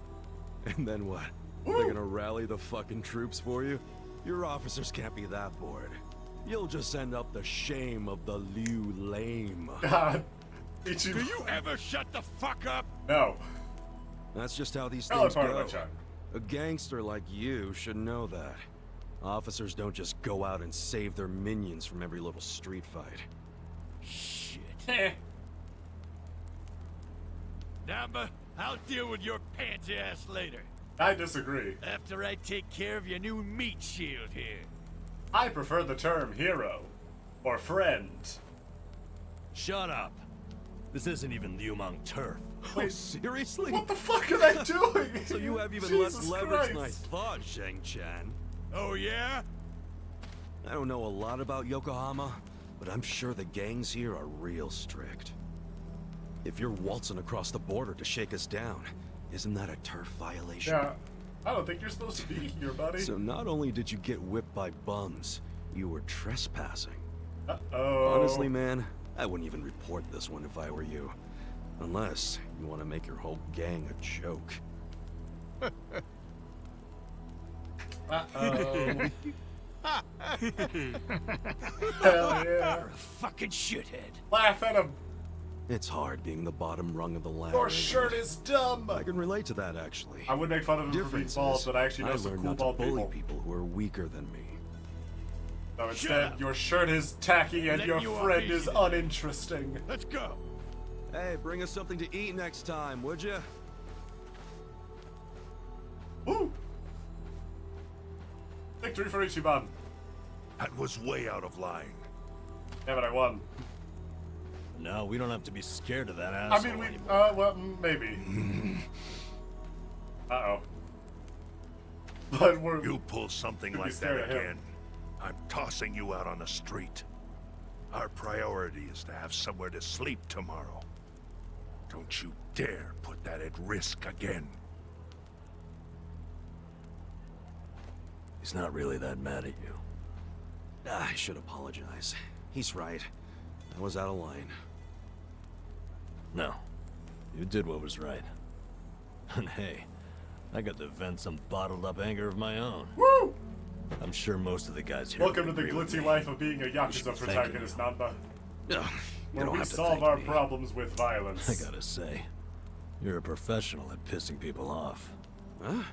And then what? They're gonna rally the fucking troops for you? Your officers can't be that bored. You'll just end up the shame of the Liu lame. God. Do you ever shut the fuck up? No. That's just how these Valid things part of go. my charm. A gangster like you should know that. Officers don't just go out and save their minions from every little street fight. Shit. Eh. Namba, I'll deal with your pansy ass later. I disagree. After I take care of your new meat shield here. I prefer the term hero or friend. Shut up. This isn't even Liumang turf. Oh, seriously? What the fuck are they doing? So you have even Jesus less leverage than I Christ. thought, Zheng-Chan. Oh, yeah? I don't know a lot about Yokohama, but I'm sure the gangs here are real strict. If you're waltzing across the border to shake us down, isn't that a turf violation? Yeah, I don't think you're supposed to be here, buddy. So not only did you get whipped by bums, you were trespassing. Uh-oh. Honestly, man, I wouldn't even report this one if I were you. Unless you want to make your whole gang a joke. Uh-oh. Hell yeah. You're a fucking shithead. Laugh at him. It's hard being the bottom rung of the ladder. Your isn't shirt it? is dumb. I can relate to that, actually. I would make fun of him for being Difference bald, is, but I actually know I some learned cool not to bald bully people. people who are weaker than me. No, instead, your shirt is tacky and your friend is uninteresting. Let's go. Hey, bring us something to eat next time, would you? Woo! Victory for Ichiban. That was way out of line. Yeah, but I won. No, we don't have to be scared of that I asshole mean, we, anymore. well, maybe. Uh-oh. But we're... You pull something Could be like scared that of him. again, I'm tossing you out on the street. Our priority is to have somewhere to sleep tomorrow. Don't you dare put that at risk again. He's not really that mad at you. I should apologize. He's right. I was out of line. No. You did what was right. And hey, I got to vent some bottled up anger of my own. Woo! I'm sure most of the guys here Welcome to would the agree with glitzy me. life of being a should Yakuza be thanking protagonist, you. Namba. Ugh, you Where don't we have to solve thank our me. problems with violence. I gotta say, you're a professional at pissing people off. Huh?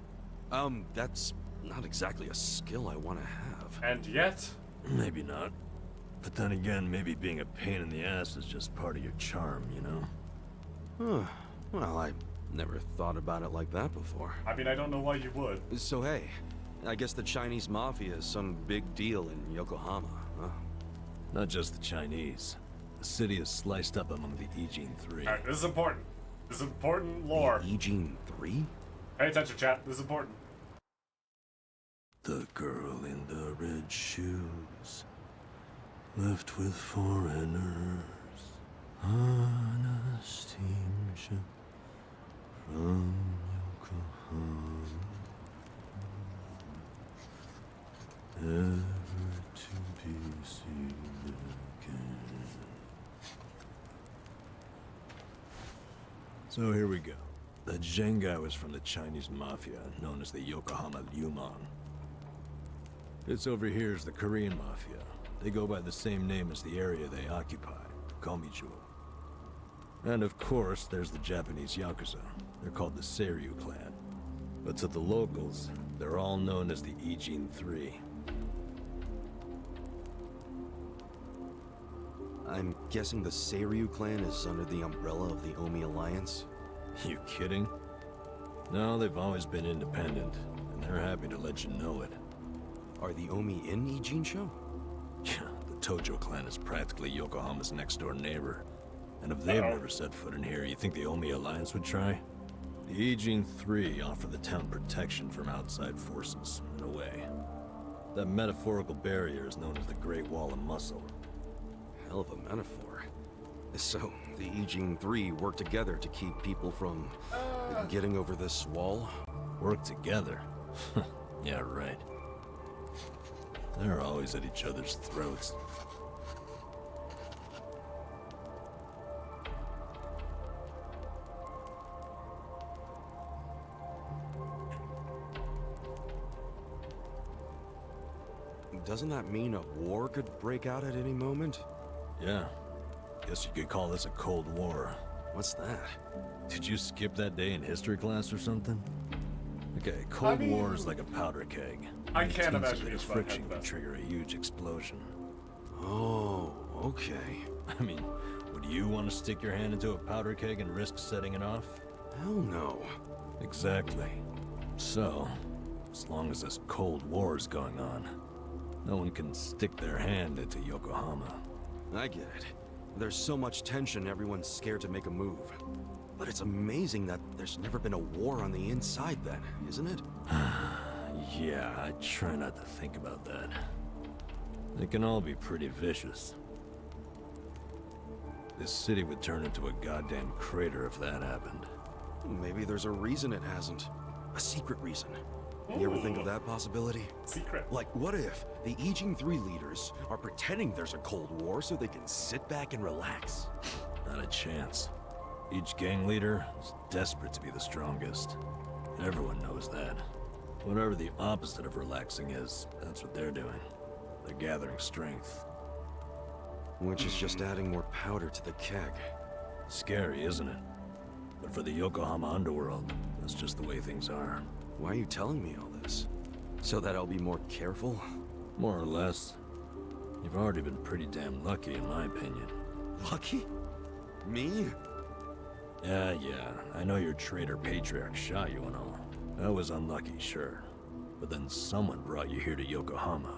That's not exactly a skill I want to have. And yet... Maybe not. But then again, maybe being a pain in the ass is just part of your charm, you know? Huh. Well, I never thought about it like that before. I mean, I don't know why you would. So hey, I guess the Chinese mafia is some big deal in Yokohama, huh? Not just the Chinese. The city is sliced up among the Ijin Three. Alright, this is important. This is important lore. Ijin 3? Pay attention, chat. This is important. The girl in the red shoes, left with foreigners, on a steamship from Yokohama, never to be seen again. So here we go. That Zheng guy was from the Chinese mafia, known as the Yokohama Liumang. This over here is the Korean mafia. They go by the same name as the area they occupy, Komichu. And of course, there's the Japanese Yakuza. They're called the Seiryu clan. But to the locals, they're all known as the Ijin Three. I'm guessing the Seiryu clan is under the umbrella of the Omi Alliance? You kidding? No, they've always been independent, and they're happy to let you know it. Are the Omi in Ijin-sho? Yeah, the Tojo clan is practically Yokohama's next-door neighbor. And if they've never set foot in here, you think the Omi Alliance would try? The Ijin Three offer the town protection from outside forces, in a way. That metaphorical barrier is known as the Great Wall of Muscle. Hell of a metaphor. So, the Ijin 3 work together to keep people from getting over this wall? Work together? Yeah, right. They're always at each other's throats. Doesn't that mean a war could break out at any moment? Yeah. Guess you could call this a Cold War. What's that? Did you skip that day in history class or something? Okay, Cold War is like a powder keg. I can't A teensy imagine bit of each one had friction can that. trigger a huge explosion. Oh, okay. I mean, would you want to stick your hand into a powder keg and risk setting it off? Hell no. Exactly. So, as long as this Cold War is going on, no one can stick their hand into Yokohama. I get it. There's so much tension, everyone's scared to make a move. But it's amazing that there's never been a war on the inside then, isn't it? Yeah, I try not to think about that. They can all be pretty vicious. This city would turn into a goddamn crater if that happened. Maybe there's a reason it hasn't. A secret reason. You ever think of that possibility? Secret. Like, what if the Aging 3 leaders are pretending there's a Cold War so they can sit back and relax? Not a chance. Each gang leader is desperate to be the strongest. Everyone knows that. Whatever the opposite of relaxing is, that's what they're doing. They're gathering strength. Which is just adding more powder to the keg. Scary, isn't it? But for the Yokohama underworld, that's just the way things are. Why are you telling me all this? So that I'll be more careful? More or less. You've already been pretty damn lucky, in my opinion. Lucky? Me? Yeah, I know your traitor patriarch shot you and all. That was unlucky, sure. But then someone brought you here to Yokohama.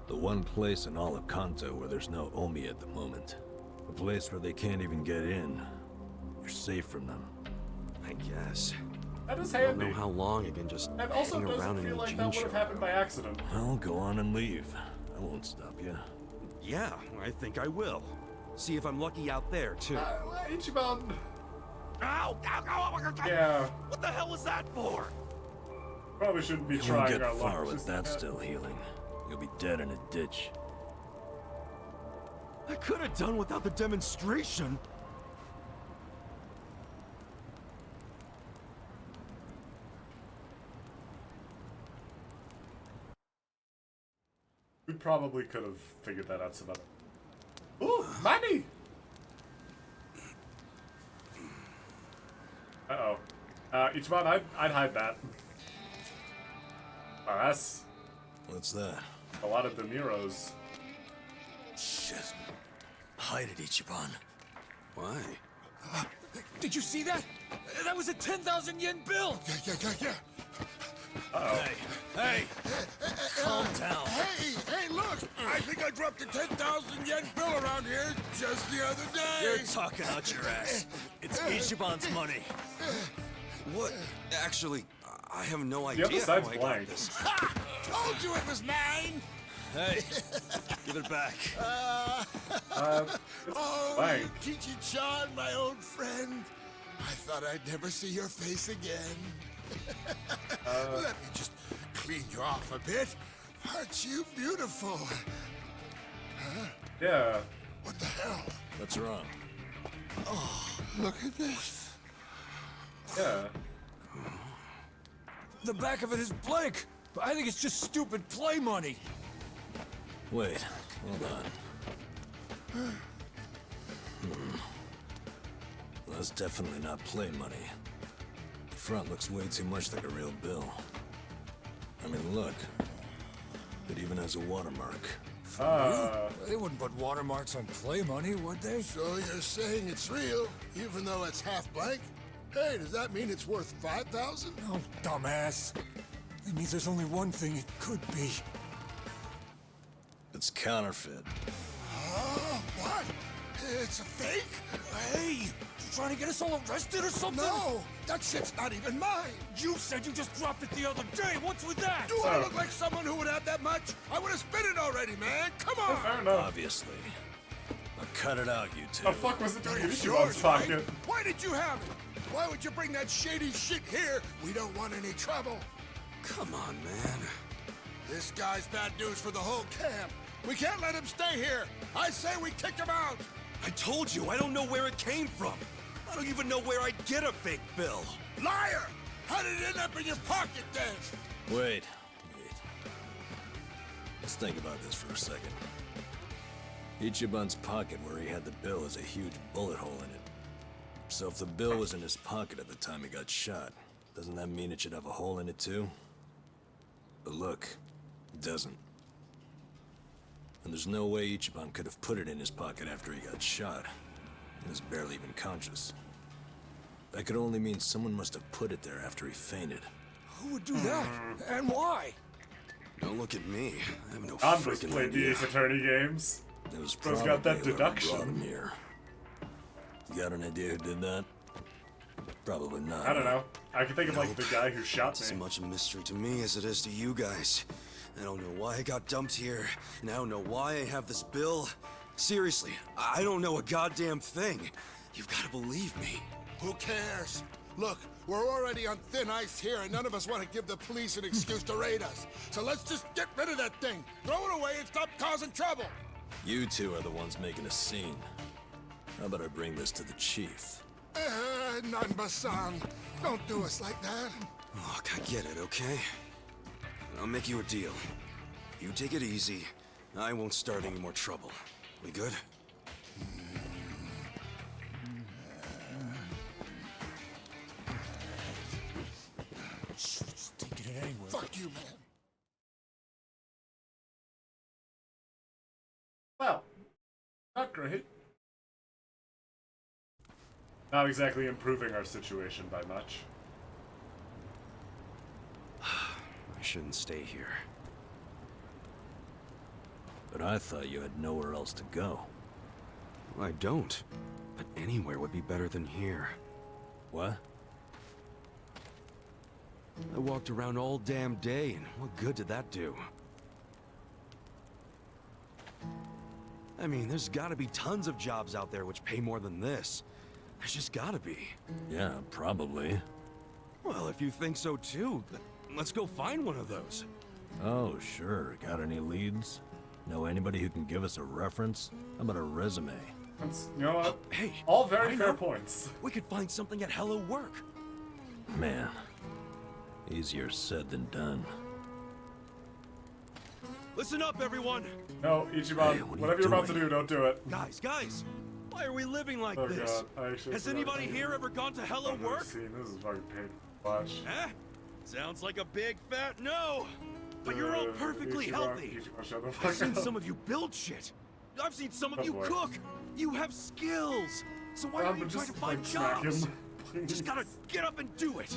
The one place in all of Kanto where there's no Omi at the moment. A place where they can't even get in. You're safe from them. I guess. That is I don't handy. know how long I can just And also hang around doesn't in feel a like jean that would have shop. happened by accident. Well, go on and leave. I won't stop you. Yeah, I think I will. See if I'm lucky out there, too. Ichiban. Ow! Yeah. What the hell was that for? Probably shouldn't be You won't trying get our far luck. with just that yet. still healing. You'll be dead in a ditch. I could have done without the demonstration. We probably could have figured that out some other. Ooh, money! Uh-oh. Ichiban, I'd hide that. Oh, that's What's that? a lot of De Niro's. Shit. Hide it, Ichiban. Why? Did you see that? That was a 10,000 yen bill! Yeah. Hey, calm down. Hey, look! I think I dropped a 10,000 yen bill around here just the other day. You're talking out your ass. It's Ichiban's money. What? Actually, I have no The idea other how side's I blank. got this. Ha! Told you it was mine! Hey, give it back. Oh, blank. Kichi-chan, my old friend. I thought I'd never see your face again. Let me just clean you off a bit. Aren't you beautiful? Yeah. What the hell? What's wrong? Look at this. Yeah. The back of it is blank, but I think it's just stupid play money. Wait, hold on. Well, that's definitely not play money. The front looks way too much like a real bill. I mean, look. It even has a watermark. They wouldn't put watermarks on play money, would they? So you're saying it's real, even though it's half blank? Hey, does that mean it's worth 5,000? Oh, dumbass. It means there's only one thing it could be. It's counterfeit. What? It's a fake? Hey, you trying to get us all arrested or something? No, that shit's not even mine. You said you just dropped it the other day. What's with that? Do I look like someone who would have that much? I would have spent it already, man. Come on. Fair enough. Obviously. Now cut it out, you two. The fuck was it doing in It's Ichiban's yours, right? pocket? Why did you have it? Why would you bring that shady shit here? We don't want any trouble. Come on, man. This guy's bad news for the whole camp. We can't let him stay here. I say we kick him out. I told you, I don't know where it came from. I don't even know where I'd get a fake bill. Liar! How did it end up in your pocket then? Wait. Let's think about this for a second. Ichiban's pocket where he had the bill has a huge bullet hole in it. So if the bill was in his pocket at the time he got shot, doesn't that mean it should have a hole in it too? But look, it doesn't. And there's no way Ichiban could have put it in his pocket after he got shot. He was barely even conscious. That could only mean someone must have put it there after he fainted. Who would do that? And why? Don't look at me. I have no Converse freaking played the idea. Ace Attorney games. It was Bro's probably got that whoever deduction. brought him here. You got an idea who did that? Probably not. I don't know. I can think of like the guy who shot It's as me. much a mystery to me as it is to you guys. I don't know why I got dumped here, and I don't know why I have this bill. Seriously, I don't know a goddamn thing. You've got to believe me. Who cares? Look, we're already on thin ice here, and none of us want to give the police an excuse to raid us. So let's just get rid of that thing. Throw it away and stop causing trouble. You two are the ones making a scene. How about I bring this to the chief? Nanba-san, don't do us like that. Look, I get it, okay? I'll make you a deal. You take it easy. I won't start any more trouble. We good? Just taking it anyway. Fuck you, man. Well, not great. Not exactly improving our situation by much. I shouldn't stay here. But I thought you had nowhere else to go. I don't. But anywhere would be better than here. What? I walked around all damn day, and what good did that do? I mean, there's gotta be tons of jobs out there which pay more than this. There's just gotta be. Yeah, probably. Well, if you think so too, let's go find one of those. Oh, sure. Got any leads? Know anybody who can give us a reference? How about a resume? That's, you know what? Hey, All very I fair know. points. We could find something at Hello Work. Man, easier said than done. Listen up, everyone! No, Ichiban, Hey, what are you whatever you're about to doing? do, don't do it. Guys, why are we living like Oh this? god, I actually Has forgot anybody about here that. ever gone to Hello I've never Work? seen this is fucking painful to watch. Eh? Sounds like a big fat no. But you're all perfectly Ichiban, healthy. Ichiban, shut the I've fuck seen up. some of you build shit. I've seen some of Oh, you boy. cook. You have skills. So why I'm are you trying just, to find like, smack jobs? him, please. Just gotta get up and do it.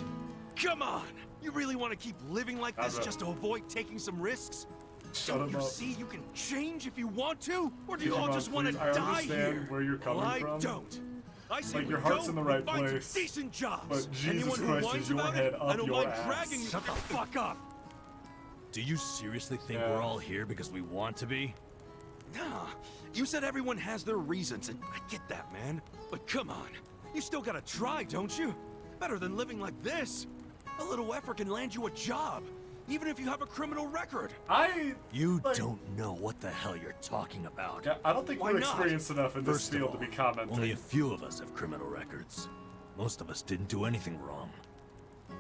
Come on. You really want to keep living like this I'm a- just to avoid taking some risks? Shut Don't him you up. see you can change if you want to? Or do you all Ichiban, just want to please, I die understand here? where you're coming well, I from. don't. I say Like, we your heart's go in the and right find place, some decent jobs. but Jesus Anyone who Christ, whines is your about head it, up I don't your mind ass. dragging you. Shut the fuck up. Do you seriously think Yeah. we're all here because we want to be? Nah, you said everyone has their reasons, and I get that, man. But come on, you still gotta try, don't you? Better than living like this. A little effort can land you a job, even if you have a criminal record. You like, don't know what the hell you're talking about. Yeah, I don't think Why we're not? experienced enough in this First of field to all, be commenting. only a few of us have criminal records. Most of us didn't do anything wrong.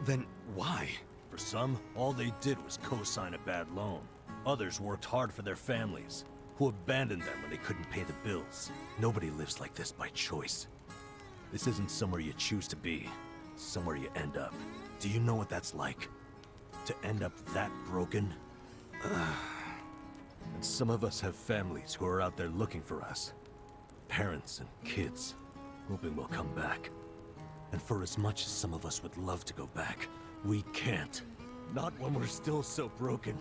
Then why? For some, all they did was co-sign a bad loan. Others worked hard for their families, who abandoned them when they couldn't pay the bills. Nobody lives like this by choice. This isn't somewhere you choose to be. It's somewhere you end up. Do you know what that's like? To end up that broken? And some of us have families who are out there looking for us. Parents and kids, hoping we'll come back. And for as much as some of us would love to go back, we can't. Not when we're still so broken.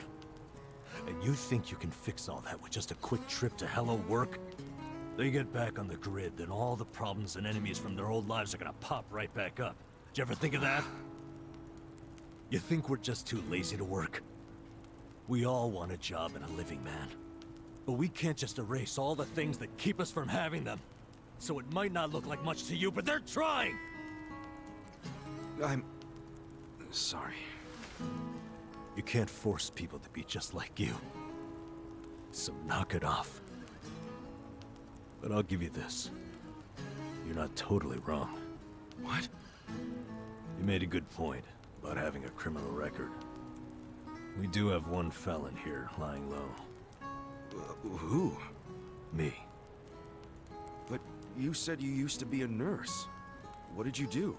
And you think you can fix all that with just a quick trip to Hello Work? They get back on the grid, then all the problems and enemies from their old lives are gonna pop right back up. Did you ever think of that? You think we're just too lazy to work? We all want a job and a living, man. But we can't just erase all the things that keep us from having them. So it might not look like much to you, but they're trying! I'm sorry. You can't force people to be just like you. So knock it off. But I'll give you this. You're not totally wrong. What? You made a good point about having a criminal record. We do have one felon here lying low. Who? Me. But you said you used to be a nurse. What did you do?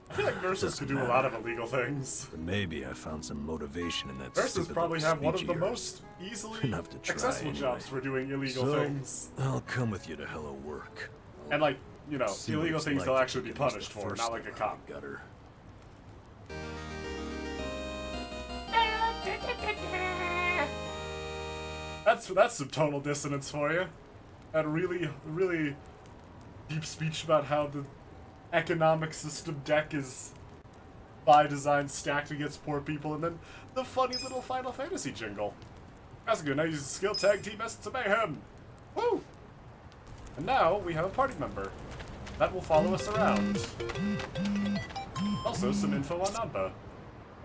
I feel like nurses could do a lot of illegal things. But maybe I found some motivation in that Nurses stupid probably little have one of speech the of yours. most easily Enough to try accessible anyway. jobs for doing illegal So, things. I'll come with you to Hello Work. And like, you know, See what illegal it's things like they'll to actually be get into punished the for, first not like a step cop. of the gutter. That's some tonal dissonance for you. That really deep speech about how the economic system deck is by design stacked against poor people, and then the funny little Final Fantasy jingle. That's good. Now use the skill tag team essence of mayhem. Woo! And now we have a party member that will follow us around. Also, some info on Namba.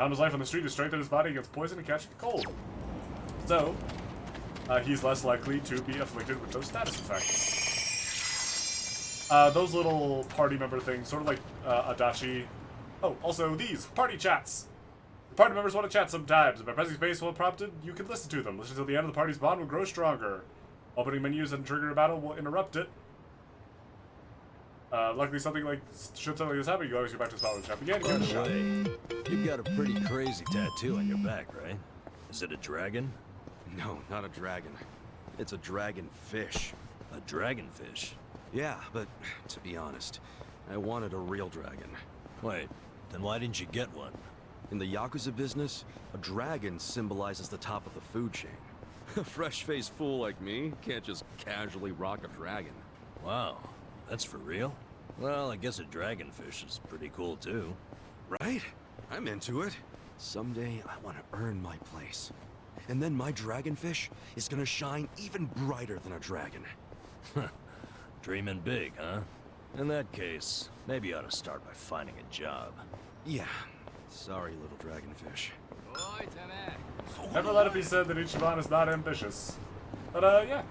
Namba's life on the street has strengthened his body against poison and catching a cold. So, he's less likely to be afflicted with those status effects. Those little party member things, sort of like Adachi. Oh, also these party chats. The party members want to chat sometimes, and by pressing space while prompted, you can listen to them. Listen till the end of the party's bond will grow stronger. Opening menus and triggering a battle will interrupt it. Luckily, something like this happen, you can always go back to the spot where the chat began. By the way, you've got a pretty crazy tattoo on your back, right? Is it a dragon? No, not a dragon. It's a dragonfish. A dragonfish? Yeah, but to be honest, I wanted a real dragon. Wait, then why didn't you get one? In the Yakuza business, a dragon symbolizes the top of the food chain. A fresh-faced fool like me can't just casually rock a dragon. Wow, that's for real? Well, I guess a dragonfish is pretty cool too. Right? I'm into it. Someday I want to earn my place. And then my dragonfish is gonna shine even brighter than a dragon. Dreaming big, huh? In that case, maybe you ought to start by finding a job. Yeah. Sorry, little dragonfish. Never let it be said that Ichiban is not ambitious. But, yeah.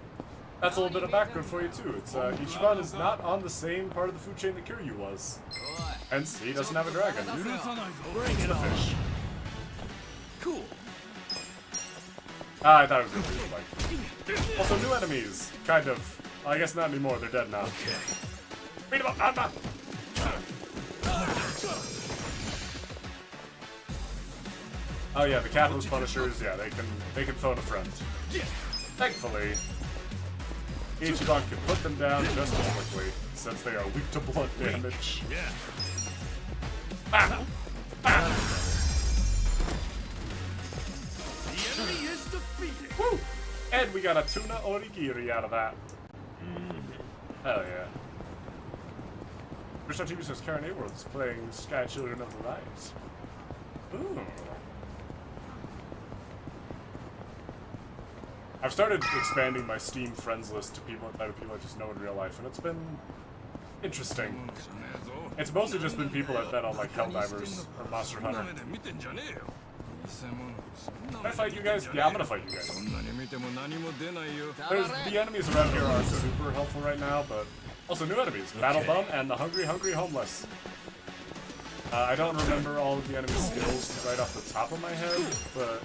That's a little bit of background for you, too. It's, Ichiban is not on the same part of the food chain that Kiryu was. Hence, he doesn't have a dragon. It's the fish. Cool. I thought it was gonna be like. Also, new enemies. Kind of. I guess not anymore. They're dead now. Okay. Beat him up, Anma! Oh yeah, the capitalist punishers. Yeah, they can phone a friend. Thankfully, Ichiban can put them down just as quickly, since they are weak to blood damage. Ah! Ah! Woo! And we got a tuna origiri out of that. Hell yeah. First on TV says Karen Aworth is playing Sky Children of the Light. Ooh. I've started expanding my Steam friends list to people outside of people I just know in real life, and it's been interesting. It's mostly just been people I've met on like Helldivers or Monster Hunter. Can I fight you guys? Yeah, I'm gonna fight you guys. The enemies around here are super helpful right now, but also new enemies. Battle Bum and the Hungry Homeless. I don't remember all of the enemy skills right off the top of my head, but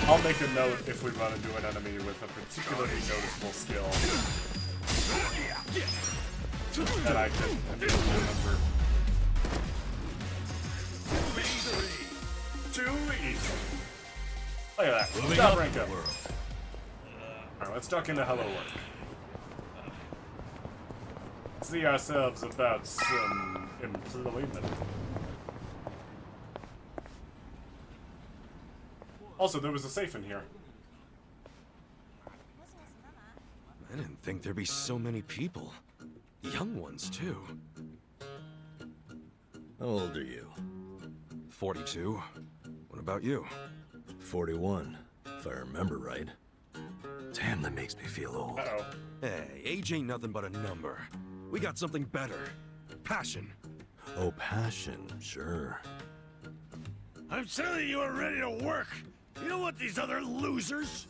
I'll make a note if we run into an enemy with a particularly noticeable skill that I can immediately remember. Too easy. Look at that. Stop rank up. Alright, let's duck into Hello Work. See ourselves about some employment. Also, there was a safe in here. I didn't think there'd be so many people. Young ones, too. How old are you? 42. What about you? 41, if I remember right. Damn, that makes me feel old. Uh-oh. Hey, age ain't nothing but a number. We got something better. Passion. Oh, passion, sure. I'm telling you, we're ready to work. You don't want these other losers.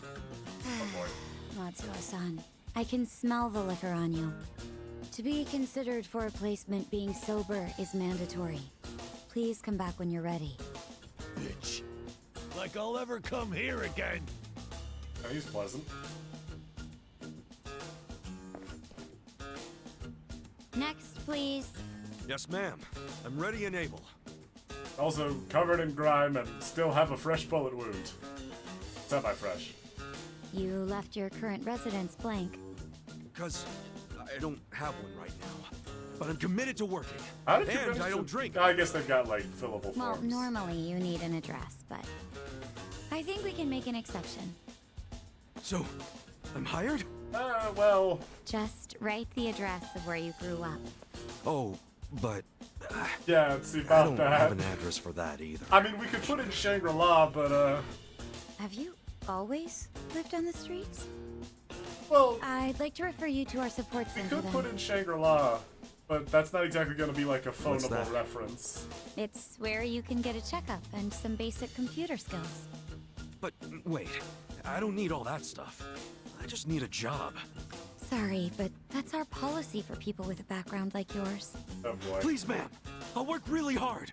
Matsuo-san, I can smell the liquor on you. To be considered for a placement, being sober is mandatory. Please come back when you're ready. Bitch. Like I'll ever come here again. Oh, he's pleasant. Next, please. Yes, ma'am. I'm ready and able. Also, covered in grime and still have a fresh bullet wound. Semi-fresh. You left your current residence blank. Because I don't have one right now. But I'm committed to working. How did you and I don't drink. I guess they've got, like, fillable Well, forms. normally you need an address, but I think we can make an exception. So, I'm hired? Well... Just write the address of where you grew up. Oh, but Yeah, see I about don't that. have an address for that either. I mean, we could put in Shangri-La, but, Have you always lived on the streets? well, I'd like to refer you to our support we center could then. put in Shangri-La, but that's not exactly going to be like a What's phoneable that? reference. It's where you can get a checkup and some basic computer skills. But wait, I don't need all that stuff. I just need a job. Sorry, but that's our policy for people with a background like yours. Oh boy. Please, ma'am. I'll work really hard.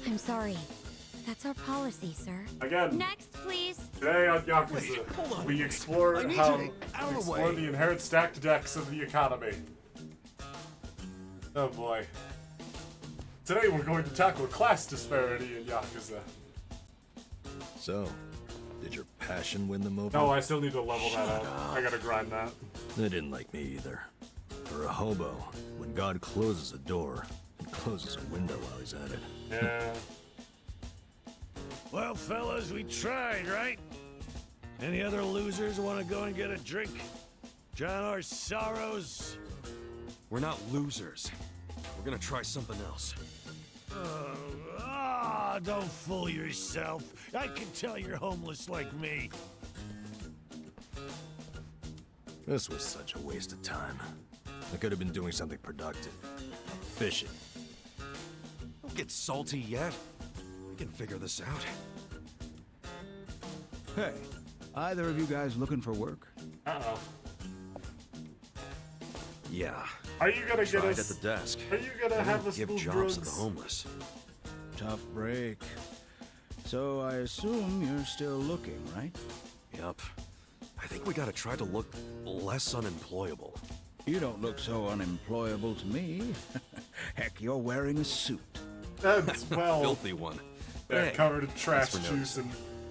I'm sorry. That's our policy, sir. Again, Next, please. today on Yakuza, Wait, hold on. we explore I need how you to- out we of the explore way. the inherent stacked decks of the economy. Oh boy. Today we're going to tackle class disparity in Yakuza. So, did your passion win them over? No, I still need to level that up. I gotta grind that. They didn't like me either. For a hobo, when God closes a door, he closes a window while he's at it. Yeah. Well, fellas, we tried, right? Any other losers want to go and get a drink? Drown our sorrows? We're not losers. We're gonna try something else. Don't fool yourself. I can tell you're homeless like me. This was such a waste of time. I could have been doing something productive. Fishing. Don't get salty yet. We can figure this out. Hey, either of you guys looking for work? Uh-oh. Yeah. Are you gonna get Tried us... at the desk. Are you gonna They have don't us give move jobs to the drugs? homeless. Tough break. So I assume you're still looking, right? Yep. I think we gotta try to look less unemployable. You don't look so unemployable to me. Heck, you're wearing a suit. That's, well... Filthy one. Yeah, Hey, covered in trash thanks for juice and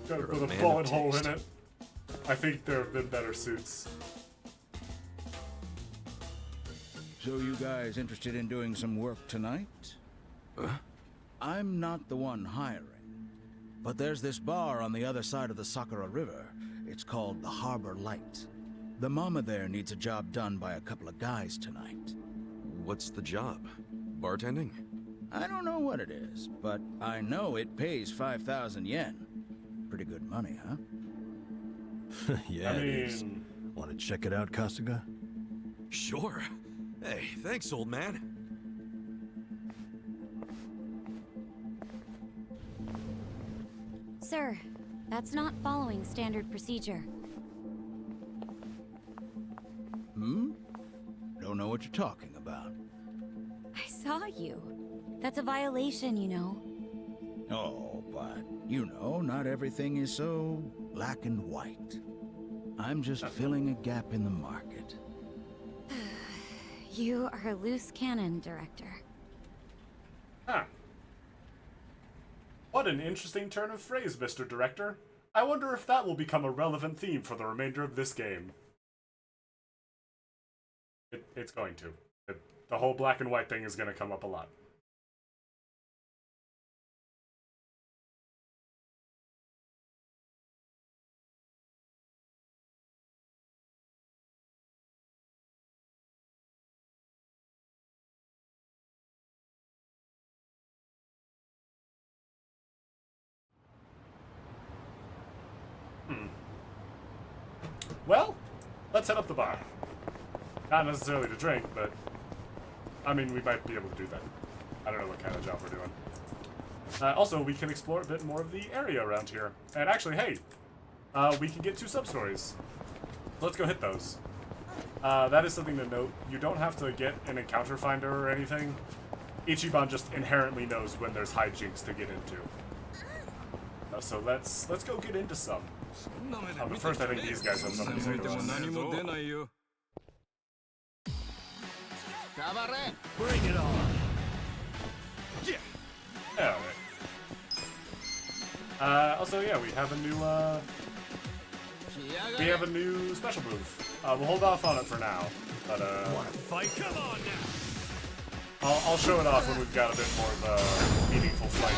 got You're a with a man bullet of hole in taste. it. I think there have been better suits. So you guys interested in doing some work tonight? Huh? I'm not the one hiring. But there's this bar on the other side of the Sakura River. It's called the Harbor Light. The mama there needs a job done by a couple of guys tonight. What's the job? Bartending? I don't know what it is, but I know it pays 5,000 yen. Pretty good money, huh? Yeah, I it is. mean... Want to check it out, Kasuga? Sure. Hey, thanks, old man. Sir, that's not following standard procedure. Don't know what you're talking about. I saw you. That's a violation, you know. Oh, but, you know, not everything is so black and white. I'm just filling a gap in the market. You are a loose cannon, Director. Huh. What an interesting turn of phrase, Mr. Director. I wonder if that will become a relevant theme for the remainder of this game. It's going to. The whole black and white thing is going to come up a lot. Well, let's head up the bar. Not necessarily to drink, but I mean, we might be able to do that. I don't know what kind of job we're doing. Also, we can explore a bit more of the area around here. And actually, hey, we can get 2 sub-stories. Let's go hit those. That is something to note. You don't have to get an encounter finder or anything. Ichiban just inherently knows when there's hijinks to get into. So let's go get into some. But first, I think these guys have something to say to us. Bring it on. Yeah, alright. Also, yeah, we have a new special move. We'll hold off on it for now, but Wanna fight? Come on now. I'll show it off when we've got a bit more of a meaningful fight.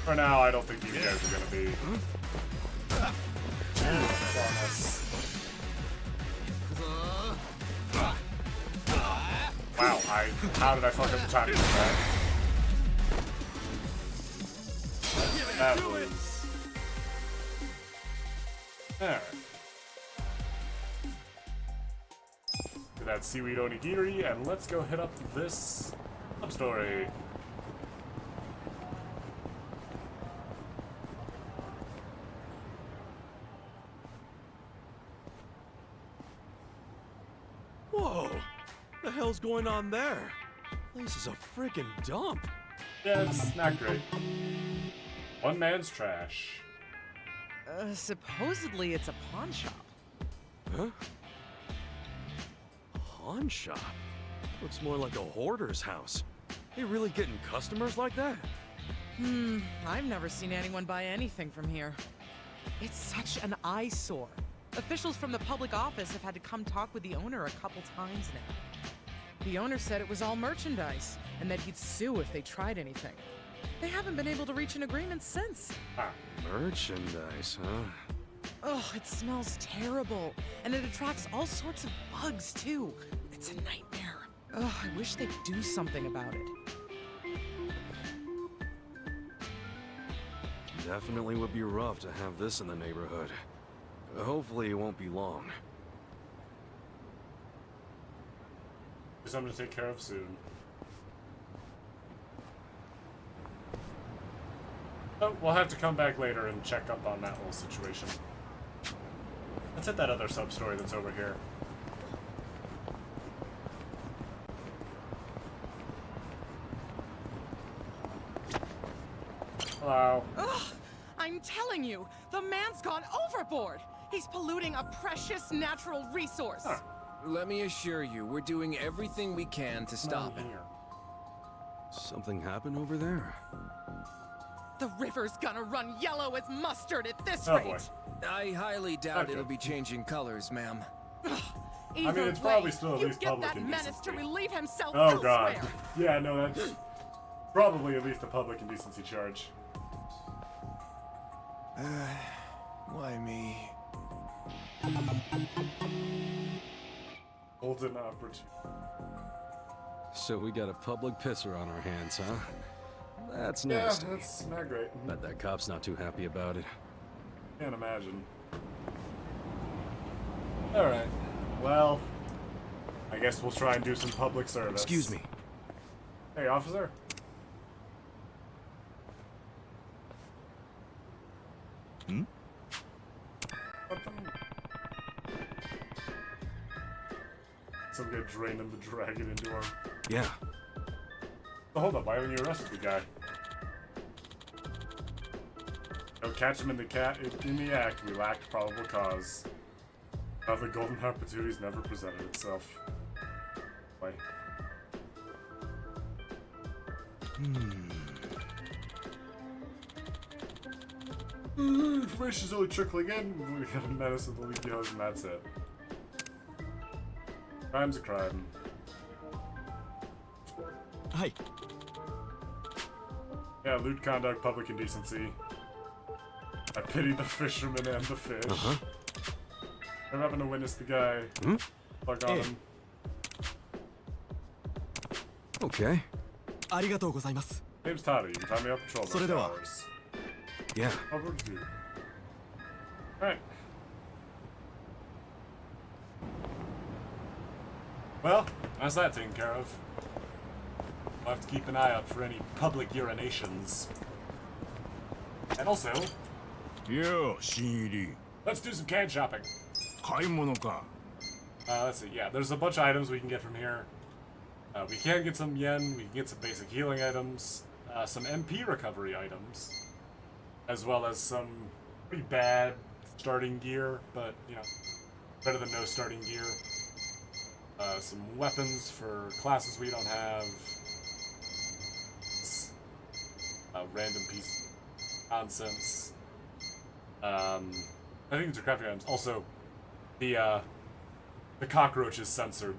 For now, I don't think these guys are gonna be on us. How did I fuck up the timing of that? That was... Alright. Get that seaweed onigiri, and let's go hit up this sub-story. Whoa! The hell's going on there? Place is a freaking dump. Yeah, it's not great. One man's trash. Supposedly it's a pawn shop. Huh? Pawn shop? Looks more like a hoarder's house. They really getting customers like that? I've never seen anyone buy anything from here. It's such an eyesore. Officials from the public office have had to come talk with the owner a couple times now. The owner said it was all merchandise, and that he'd sue if they tried anything. They haven't been able to reach an agreement since. Merchandise, huh? Oh, it smells terrible, and it attracts all sorts of bugs, too. It's a nightmare. Oh, I wish they'd do something about it. Definitely would be rough to have this in the neighborhood. Hopefully it won't be long. Something to take care of soon. Oh, we'll have to come back later and check up on that whole situation. Let's hit that other sub-story that's over here. Hello. Ugh, I'm telling you, the man's gone overboard. He's polluting a precious natural resource. Huh. Let me assure you, we're doing everything we can to stop it. Something happened over there? The river's gonna run yellow as mustard at this Oh, rate. boy. I highly doubt Okay. it'll be changing colors, ma'am. Either it's probably way, still at you least get public that menace to indecency. relieve himself Oh elsewhere. god. Yeah, no, that's probably at least a public indecency charge. Why me? Golden opportunity. So we got a public pisser on our hands, huh? That's Yeah, nasty. that's not great. Bet that cop's not too happy about it. Can't imagine. Alright. Well, I guess we'll try and do some public service. Excuse me. Hey, officer. Something? Some guy draining the dragon into him. Yeah. So hold up, why haven't you arrested the guy? No, catch him in the act. We lacked probable cause. The golden opportunity's never presented itself. Why? Information's only trickling in. We got a menace of the leaky hose, and that's it. Crime's a crime. Hi. Yeah, lewd conduct, public indecency. I pity the fisherman and the fish. I'm having to witness the guy. Plug on him. Okay. Name's Toddy. You can find me on patrol most hours. Yeah. Over to you. Alright. Well, that's that taken care of. I'll have to keep an eye out for any public urinations. And also, let's do some can shopping. Let's see, yeah, there's a bunch of items we can get from here. We can get some yen, we can get some basic healing items, some MP recovery items, as well as some pretty bad starting gear, but, you know, better than no starting gear. Some weapons for classes we don't have. Random piece of nonsense. I think these are crafting items. Also, the cockroach is censored.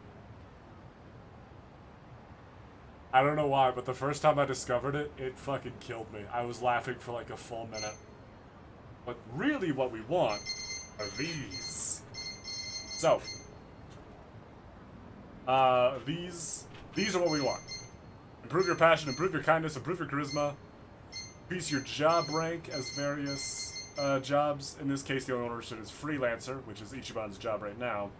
I don't know why, but the first time I discovered it, it fucking killed me. I was laughing for like a full minute. But really what we want are these. So, these These are what we want. Improve your passion, improve your kindness, improve your charisma. Increase your job rank as various jobs. In this case, the only one listed is freelancer, which is Ichiban's job right now.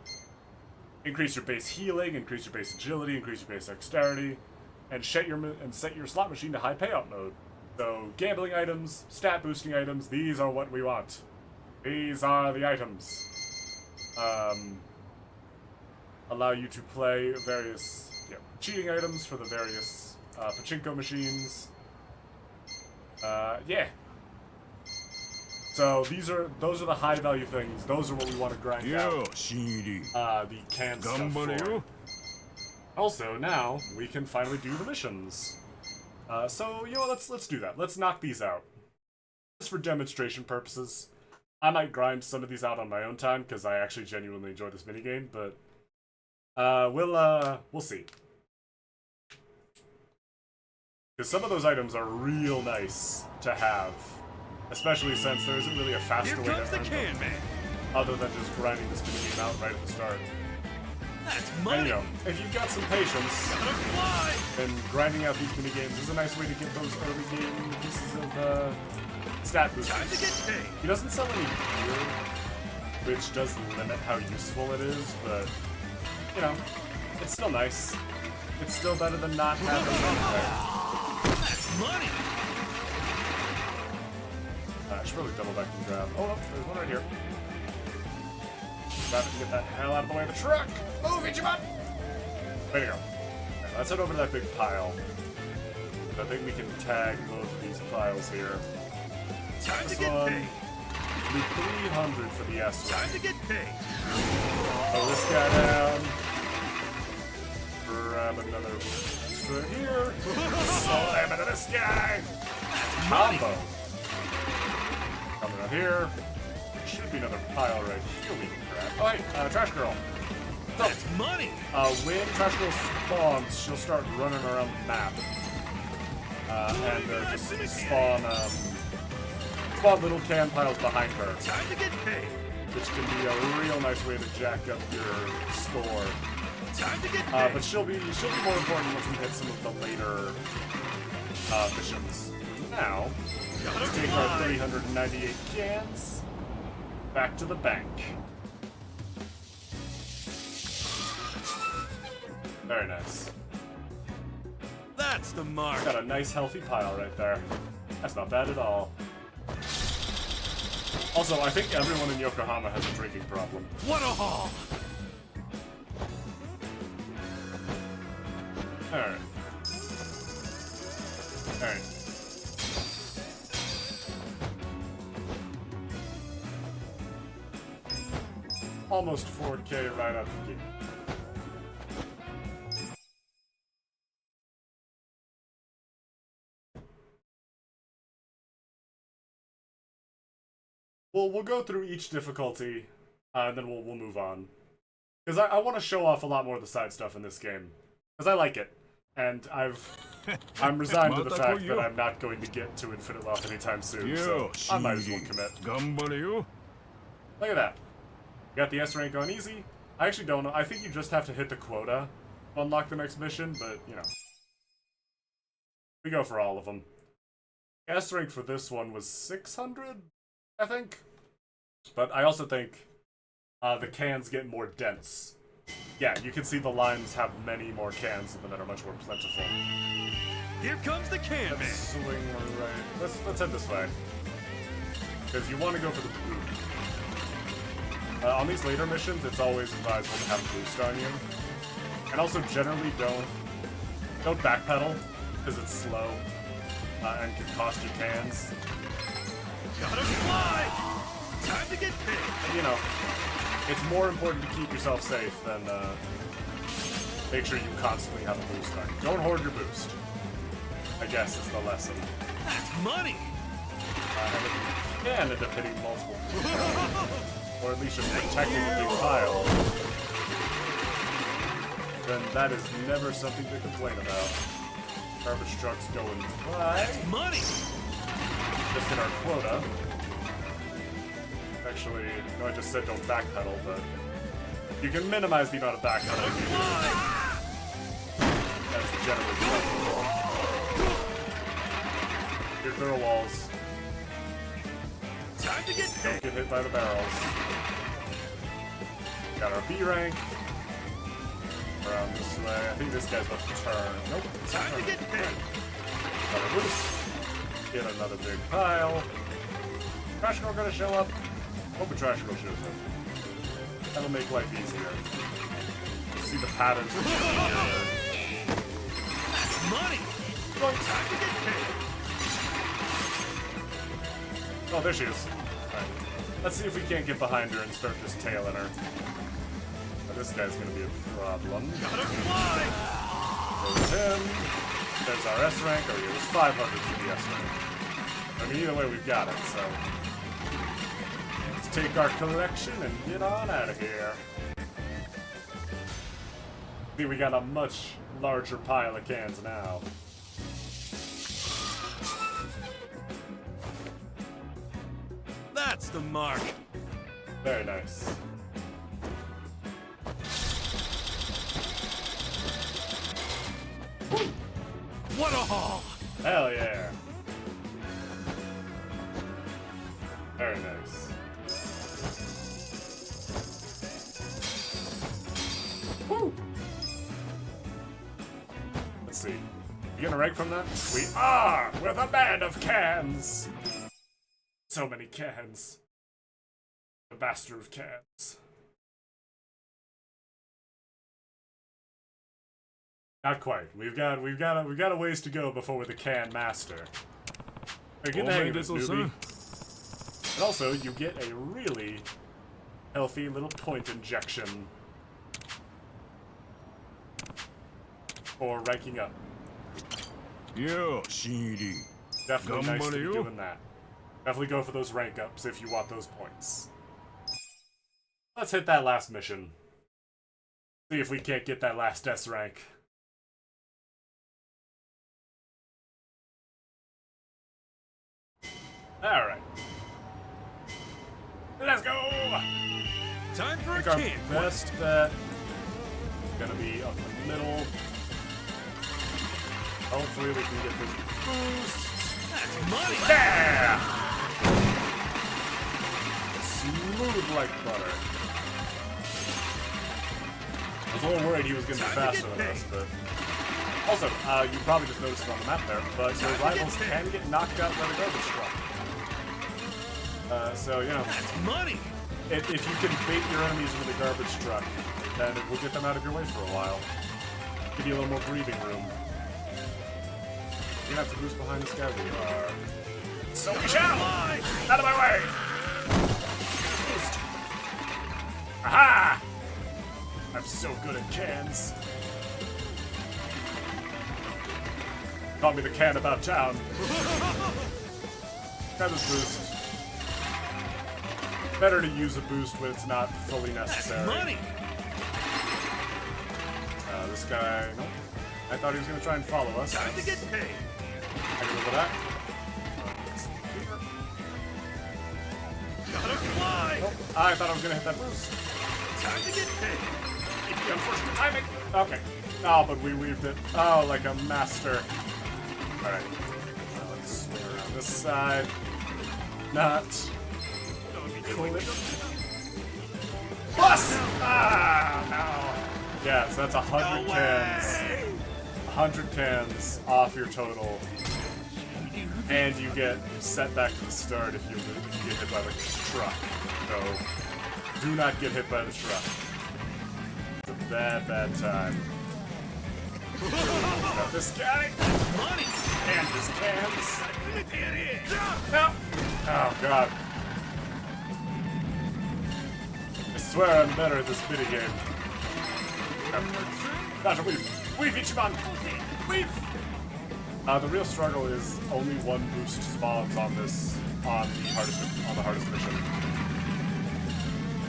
Increase your base healing, increase your base agility, increase your base dexterity, and set your slot machine to high payout mode. So, gambling items, stat boosting items, these are what we want. These are the items. Allow you to play various cheating items for the various pachinko machines. Yeah. So those are the high value things. Those are what we want to grind out. The canned stuff for. Also, now we can finally do the missions. So you know, let's do that. Let's knock these out. Just for demonstration purposes. I might grind some of these out on my own time because I actually genuinely enjoy this minigame, but we'll see. Because some of those items are real nice to have, especially since there isn't really a faster way to earn them, other than just grinding this minigame out right at the start. That's money. And, you know, if you've got some patience, then grinding out these minigames is a nice way to get those early game pieces of stat boosters. Time to get paid. He doesn't sell any gear, which does limit how useful it is, but you know, it's still nice. It's still better than not having anything. That's money. I should probably double back and grab. Oh no, there's one right here. Grab it and get that hell out of the way of the truck. Move, Ichiban! There you go. Right, let's head over to that big pile. I think we can tag both of these piles here. Time this to get one, paid. do 300 for the S one. Time to get paid. Throw this guy down. Grab another extra here. Slam into this guy. Combo. Coming out here. There should be another pile right here we can grab. Oh, hey, Trash Girl. So, that's money. When Trash Girl spawns, she'll start running around the map. And just spawn little can piles behind her. Time to get paid. Which can be a real nice way to jack up your score. Time to get paid. But she'll be more important once we hit some of the later missions. Now, let's take our 398 cans back to the bank. Very nice. That's the mark. Got a nice healthy pile right there. That's not bad at all. Also, I think everyone in Yokohama has a drinking problem. What a haul! Alright. Alright. Almost 4K right out the gate. We'll go through each difficulty, and then we'll move on. Because I want to show off a lot more of the side stuff in this game. Because I like it. And I'm resigned to the fact that I'm not going to get to Infinite Wealth anytime soon, so I might as well commit. Look at that. You got the S rank on easy. I actually don't know. I think you just have to hit the quota to unlock the next mission, but, you know. We go for all of them. S rank for this one was 600, I think. But I also think the cans get more dense. Yeah, you can see the lines have many more cans in them that are much more plentiful. Here comes the can man. Swing right. Let's head this way. Because you want to go for the boost. On these later missions, it's always advisable to have a boost on you. And also, generally, don't backpedal, because it's slow and can cost you cans. Gotta fly! Time to get paid. You know, it's more important to keep yourself safe than make sure you constantly have a boost on you. Don't hoard your boost, I guess is the lesson. That's money! And if you can end up hitting multiple or at least just protecting a big pile, then that is never something to complain about. Garbage trucks going by. That's money! Just hit our quota. Actually, no, I just said don't backpedal, but you can minimize the amount of backpedaling. generally flexible. Here there are walls. Time to get Don't get hit by the barrels. Got our B rank. Around this way. I think this guy's about to turn. Nope. Time to get hit. Another boost. Get another big pile. Trash girl gonna show up. Hope a trash girl shows up. That'll make life easier. See the patterns. That's money. Time to get hit. Oh, there she is. Alright. Let's see if we can't get behind her and start just tailing her. Now, this guy's gonna be a problem. Gotta fly. There's him. There's our S rank. Oh, yeah, there's 500 for the S rank. I mean, either way, we've got it, so. Let's take our collection and get on out of here. See, we got a much larger pile of cans now. That's the mark. Very nice. What a haul! Hell yeah. Very nice. Woo! Let's see. You gonna rank from that? We are with a band of cans! So many cans. The master of cans. Not quite. We've got a ways to go before we're the can master. Hey, get the hang of this, newbie. And also, you get a really healthy little point injection for ranking up. Yo, Shinji. Definitely nice to be doing that. Definitely go for those rank ups if you want those points. Let's hit that last mission. See if we can't get that last S rank. Alright. Let's go! Time for I a think our can. best bet gonna be up the middle. Hopefully we can get this boost. That's money. Yeah! Smooth like butter. I was a little worried he was gonna be faster than us, but... Also, you probably just noticed it on the map there, but your rivals can get knocked out by the garbage truck. So, you know... That's money! If you can bait your enemies with a garbage truck, then it will get them out of your way for a while. Give you a little more breathing room. You're gonna have to boost behind this guy. We are. So we shall! Out of my way! Boost! Aha! I'm so good at cans. Call me the can about town. Grab this boost. Better to use a boost when it's not fully necessary. That's money! This guy... Nope. I thought he was going to try and follow us. Time to get paid. I can live with that. Gotta fly. Oh, I thought I was going to hit that boost. Time to get paid. Unfortunate timing. Okay. Oh, but we weaved it. Oh, like a master. Alright. Let's swing around this side. Not. Plus! Ah, no. Yeah, so that's 100 cans. 100 cans off your total. And you get set back to the start if you get hit by the truck. So, do not get hit by the truck. It's a bad, bad time. Got this guy. Money! And his cans. No! Oh, God. I swear I'm better at this minigame. Dr. Weave! Weave, Ichiban! Weave! The real struggle is only one boost spawns on the hardest mission.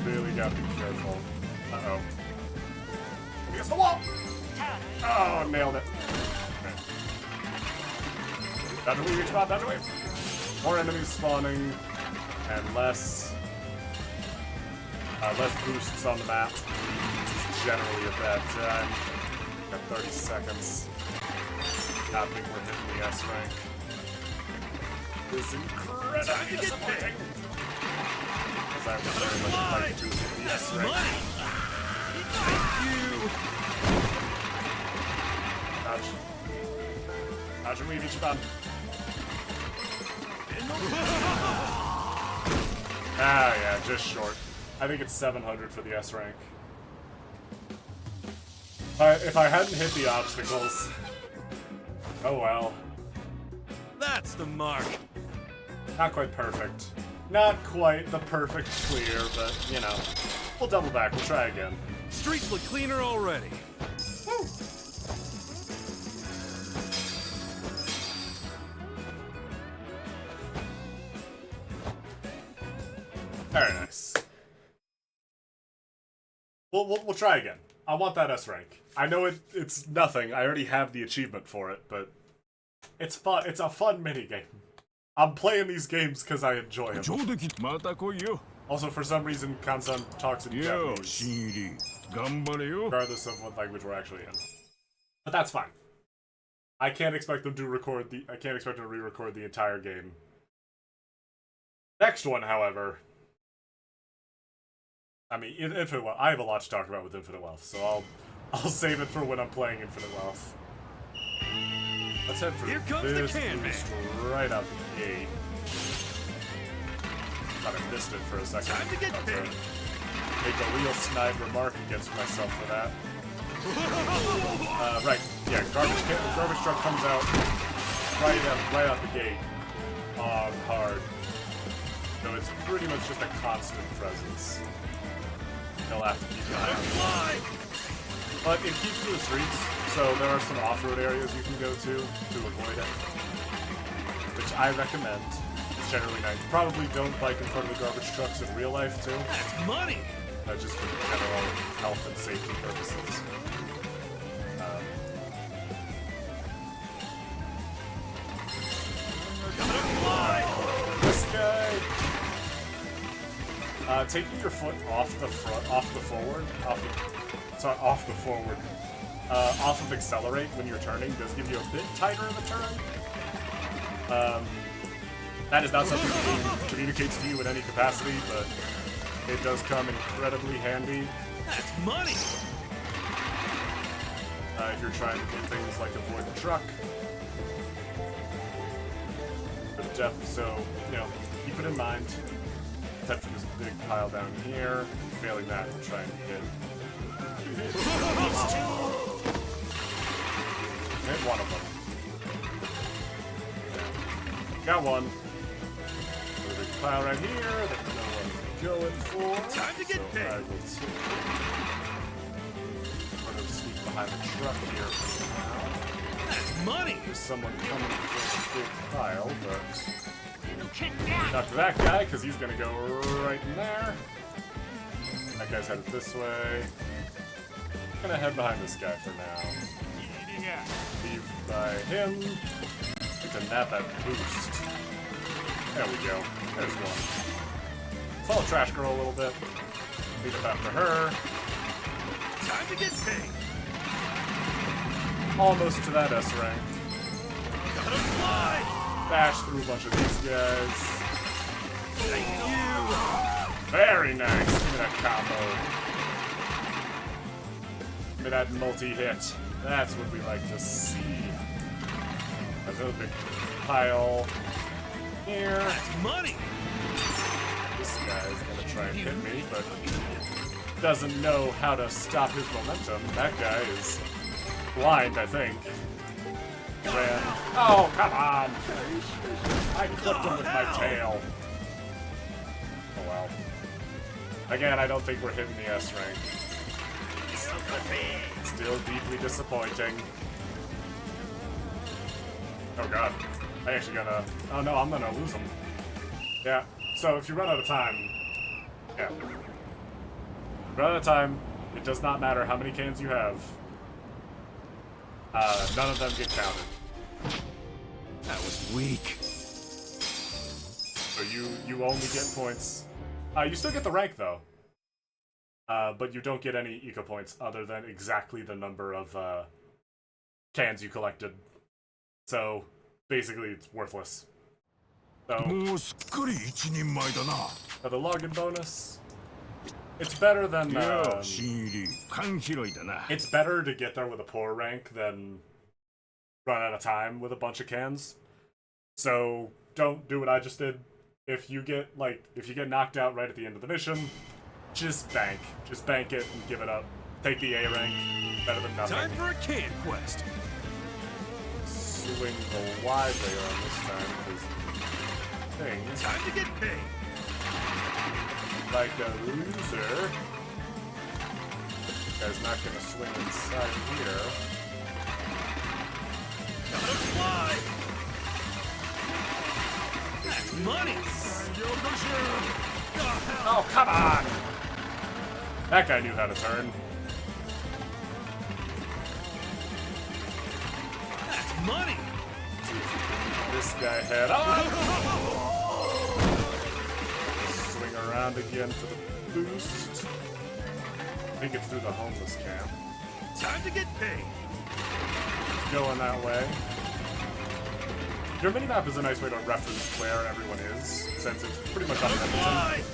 Really gotta be careful. Uh-oh. Against the wall! Oh, nailed it. Okay. Dr. Weave, Ichiban, Dr. Weave! More enemies spawning, and less boosts on the map. Which is generally a bad time. Got 30 seconds. not think we're hitting the S rank. Is incredibly disappointing. Because I would very much like to hit the S rank. Dodge. Dodge and weave each other. Ah, yeah, just short. I think it's 700 for the S rank. If I hadn't hit the obstacles... Oh well. That's the mark. Not quite perfect. Not quite the perfect clear, but, you know. We'll double back, we'll try again. Streets look cleaner already. Woo! Very nice. We'll try again. I want that S rank. I know it's nothing. I already have the achievement for it, but it's fun. It's a fun minigame. I'm playing these games because I enjoy them. Also, for some reason, Kansan talks in Japanese, regardless of what language we're actually in. But that's fine. I can't expect them to record the. I can't expect them to re-record the entire game. Next one, however. I mean, Infinite Wealth. I have a lot to talk about with Infinite Wealth, so I'll save it for when I'm playing Infinite Wealth. Let's head for Here comes this the can boost right out the gate. Thought I missed it for a second. Time to get big. Make a real snide remark against myself for that. Right. Yeah, garbage truck comes out right out the gate. Hard. So it's pretty much just a constant presence. They'll have to keep an eye on it. But it keeps to the streets, so there are some off-road areas you can go to avoid it. Which I recommend. It's generally nice. Probably don't bike in front of the garbage trucks in real life, too. That's money! Just for general health and safety purposes. This guy... taking your foot off the forward, off of accelerate when you're turning does give you a bit tighter of a turn. That is not something the game communicates to you in any capacity, but it does come incredibly handy. That's money! If you're trying to do things like avoid the truck. So, you know, keep it in mind. Except for this big pile down here. Failing that, we'll try and hit. Hit one of them. Got one. There's a big pile right here that no one's going for. Time to get big. I will sort of sneak behind the truck here for now. That's money! There's someone coming for a big pile, but not to that guy, because he's gonna go right in there. That guy's headed this way. I'm gonna head behind this guy for now. Leave by him. Need to nap that boost. There we go. There's one. Follow Trash Girl a little bit. Leave it after her. Time to get big! Almost to that S rank. Gotta fly! Bash through a bunch of these guys. Thank you! Very nice. Give me that combo. Give me that multi-hit. That's what we like to see. Another big pile here. That's money! This guy's gonna try and hit me, but doesn't know how to stop his momentum. That guy is blind, I think. Ran. Oh, come on! I clipped him with my tail. Oh well. Again, I don't think we're hitting the S rank. Still deeply disappointing. Oh god. I actually gotta... Oh no, I'm gonna lose him. Yeah, so if you run out of time... Yeah. Run out of time, it does not matter how many cans you have. None of them get counted. That was weak. So you only get points. You still get the rank though. But you don't get any eco points other than exactly the number of cans you collected. So basically, it's worthless. So the login bonus, it's better than it's better to get there with a poor rank than run out of time with a bunch of cans. So don't do what I just did. If you get knocked out right at the end of the mission, just bank it and give it up. Take the A rank, better than nothing. Time for a can quest. Swing the wide layer on this time, because things Time to get paid. like a loser. This guy's not gonna swing inside here. Gotta fly. That's money. Oh, come on! That guy knew how to turn. That's money. This guy head on. Swing around again for the boost. I think it's through the homeless camp. Time to get paid. Going that way. Your minimap is a nice way to reference where everyone is, since it's pretty much unlimited.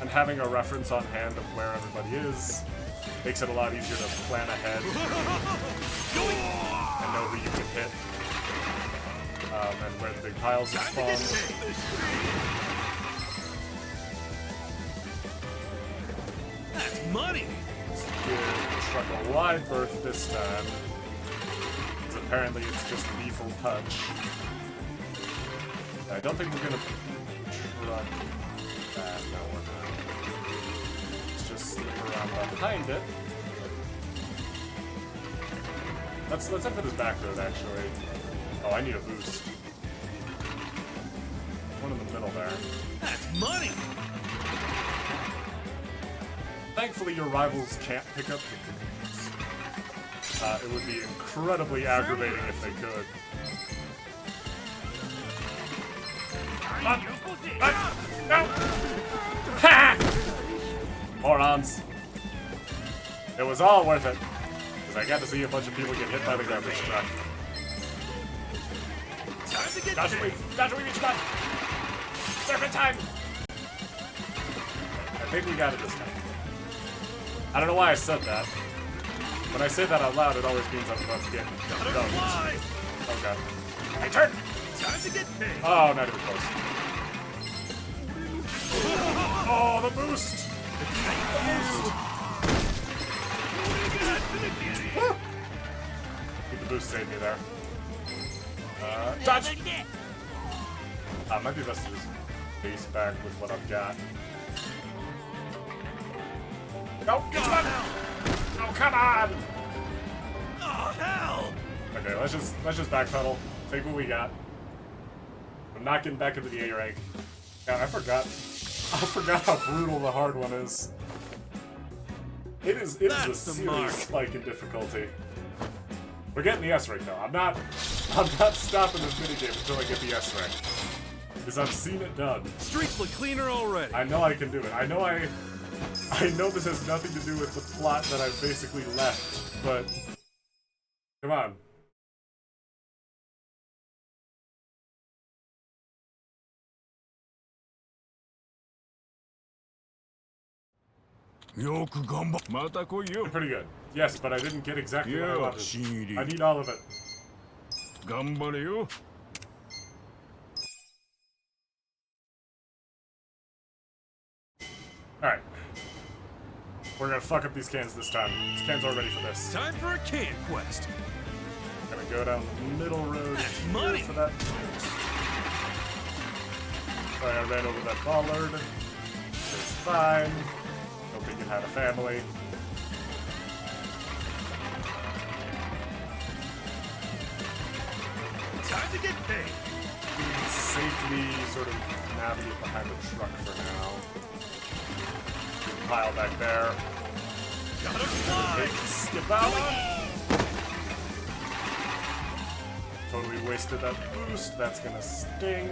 And having a reference on hand of where everybody is makes it a lot easier to plan ahead and know who you can hit, and where the big piles spawn. That's money. Let's give Truck a wide berth this time. Apparently it's just lethal touch. I don't think we're gonna truck that. No, we're not. Let's just slip around behind it. Let's head for this back road, actually. Oh, I need a boost. One in the middle there. That's money. Thankfully, your rivals can't pick up the it would be incredibly aggravating if they could. No! Ha! Morons! It was all worth it, because I got to see a bunch of people get hit by the garbage truck. Joshua, we shot! Serpent time! I think we got it this time. I don't know why I said that. When I say that out loud, it always means I'm about to get dunked. Oh god. I turn! Time to get paid. Oh, not even close. Oh, the boost! The boost! Woo! Keep the boost saved me there. Dodge! Might be best to just base back with what I've got. No, come on! Oh, come on! Oh, hell! Okay, let's just backpedal. Take what we got. I'm not getting back into the A rank. God, I forgot how brutal the hard one is. It is a serious spike in difficulty. We're getting the S rank though. I'm not stopping this minigame until I get the S rank. Because I've seen it done. Streets look cleaner already. I know I can do it. I know this has nothing to do with the plot that I've basically left, but come on. You're pretty good. Yes, but I didn't get exactly what I wanted. I need all of it. Alright. We're gonna fuck up these cans this time. These cans are ready for this. Time for a can quest. Gonna go down the middle road money for that. Sorry, I ran over that bollard. It's fine. Don't think it had a family. Time to get paid. Safely sort of navigate behind the truck for now. Pile back there. Gotta fly. Skip out. Totally wasted that boost. That's gonna sting.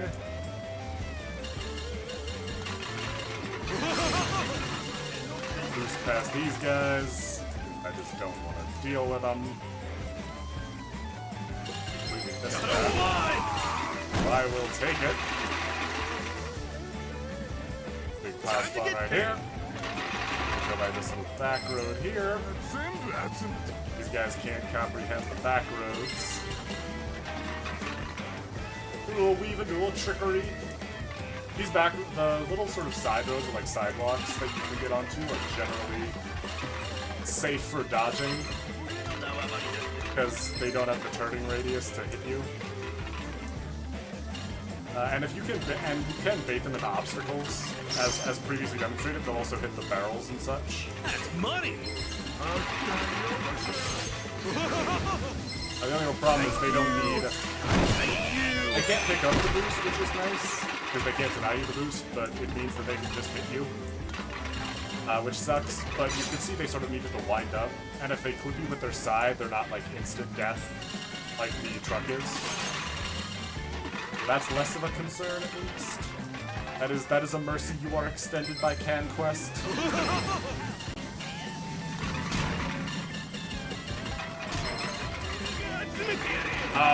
Boost past these guys. I just don't want to deal with them. this I will take it. Big pile spawn right here. Go by this little back road here. These guys can't comprehend the back roads. A little weaving, a little trickery. The little sort of side roads or like sidewalks that you can get onto are generally safe for dodging because they don't have the turning radius to hit you. And if you can, bait them into obstacles, as previously demonstrated, they'll also hit the barrels and such. That's money! The only real problem is they don't need... They can't pick up the boost, which is nice, because they can't deny you the boost, but it means that they can just hit you. Which sucks, but you can see they sort of need it to wind up, and if they clip you with their side, they're not like instant death like the truck is. That's less of a concern, at least. That is a mercy you are extended by CanQuest.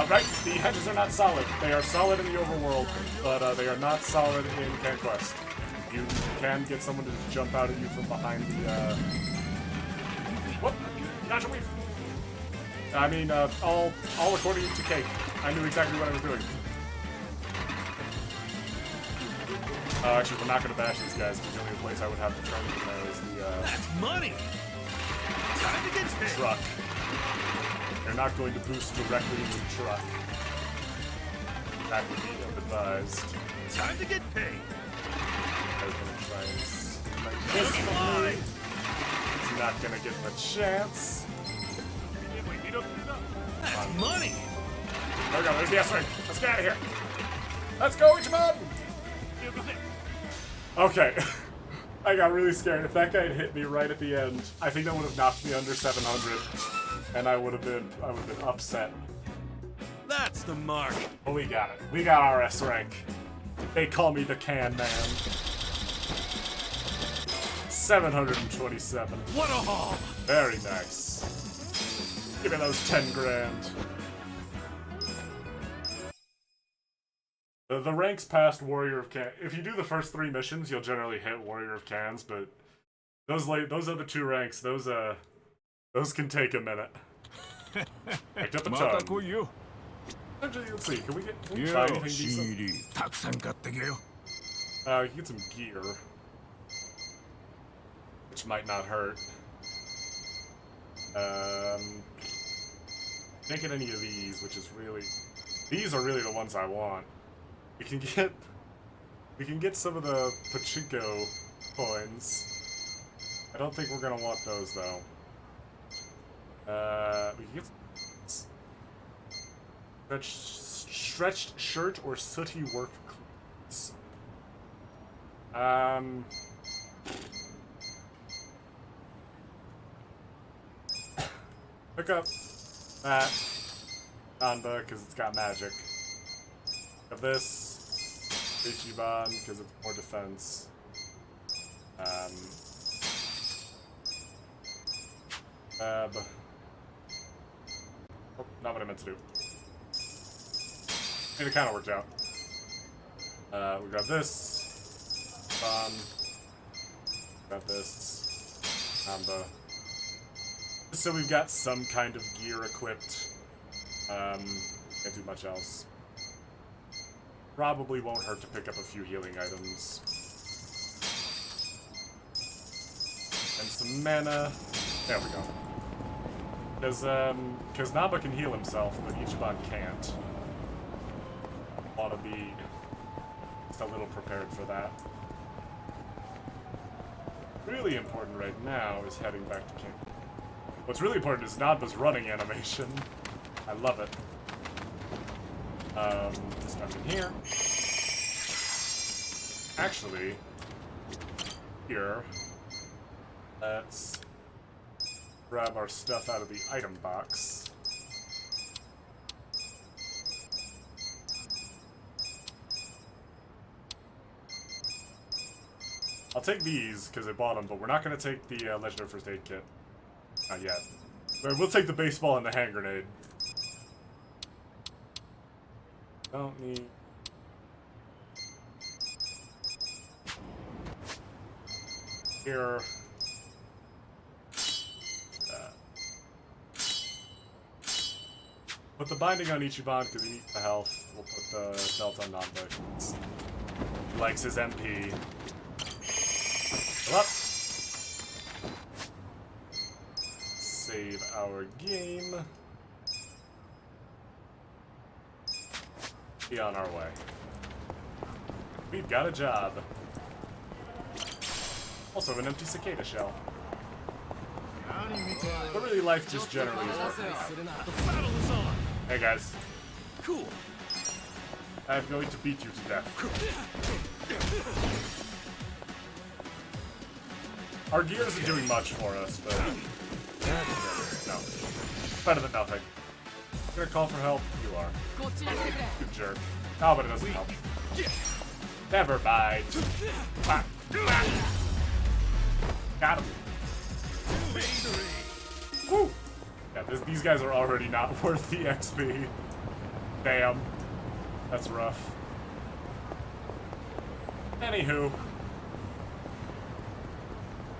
Right, the hedges are not solid. They are solid in the overworld, but they are not solid in CanQuest. You can get someone to jump out at you from behind the, Whoop! Gotcha weave! I mean, all according to Cake. I knew exactly what I was doing. Actually, we're not gonna bash these guys, because the only place I would have to turn from there is the, That's money! Time to get paid! Truck. They're not going to boost directly into the truck. That would be ill-advised. Time to get paid! I was gonna try and snipe this one. He's not gonna get the chance. That's money! There we go, there's the S-ring. Let's get out of here. Let's go, Ichiban! Okay. I got really scared. If that guy had hit me right at the end, I think that would have knocked me under 700. And I would have been upset. That's the mark. But we got it. We got our S rank. They call me the Can Man. 727. What a haul! Very nice. Give me those 10 grand. The ranks past Warrior of Can. If you do the first 3 missions, you'll generally hit Warrior of Cans, but those other 2 ranks, those can take a minute. Picked up a ton. Actually, let's see. Can we buy anything decent? You can get some gear, which might not hurt. Can't get any of these, which is really. These are really the ones I want. We can get some of the pachinko coins. I don't think we're gonna want those though. We can get stretched shirt or sooty work clothes. Pick up that Nanda because it's got magic. Of this Ichiban because it's more defense. Oh, not what I meant to do. It kind of worked out. We got this. Got this. Just so we've got some kind of gear equipped. Can't do much else. Probably won't hurt to pick up a few healing items. And some mana. There we go. Because Naba can heal himself, but Ichiban can't. Ought to be just a little prepared for that. Really important right now is heading back to camp. What's really important is Naba's running animation. I love it. Stuff in here. Actually, here, let's grab our stuff out of the item box. I'll take these, because I bought them, but we're not going to take the Legendary First Aid Kit. Not yet. But we'll take the baseball and the hand grenade. Don't need... Here. Put the binding on Ichiban because he needs the health. We'll put the belt on Nanba. He likes his MP. Well, save our game. Be on our way. We've got a job. Also, an empty cicada shell. But really, life just generally is working out. Hey guys. Cool. I'm going to beat you to death. Our gear isn't doing much for us, but... No. Better than nothing. I'm gonna call for help. You are. You jerk. Oh, but it doesn't help. Never mind. Got him. Woo! Yeah, these guys are already not worth the XP. Damn. That's rough. Anywho.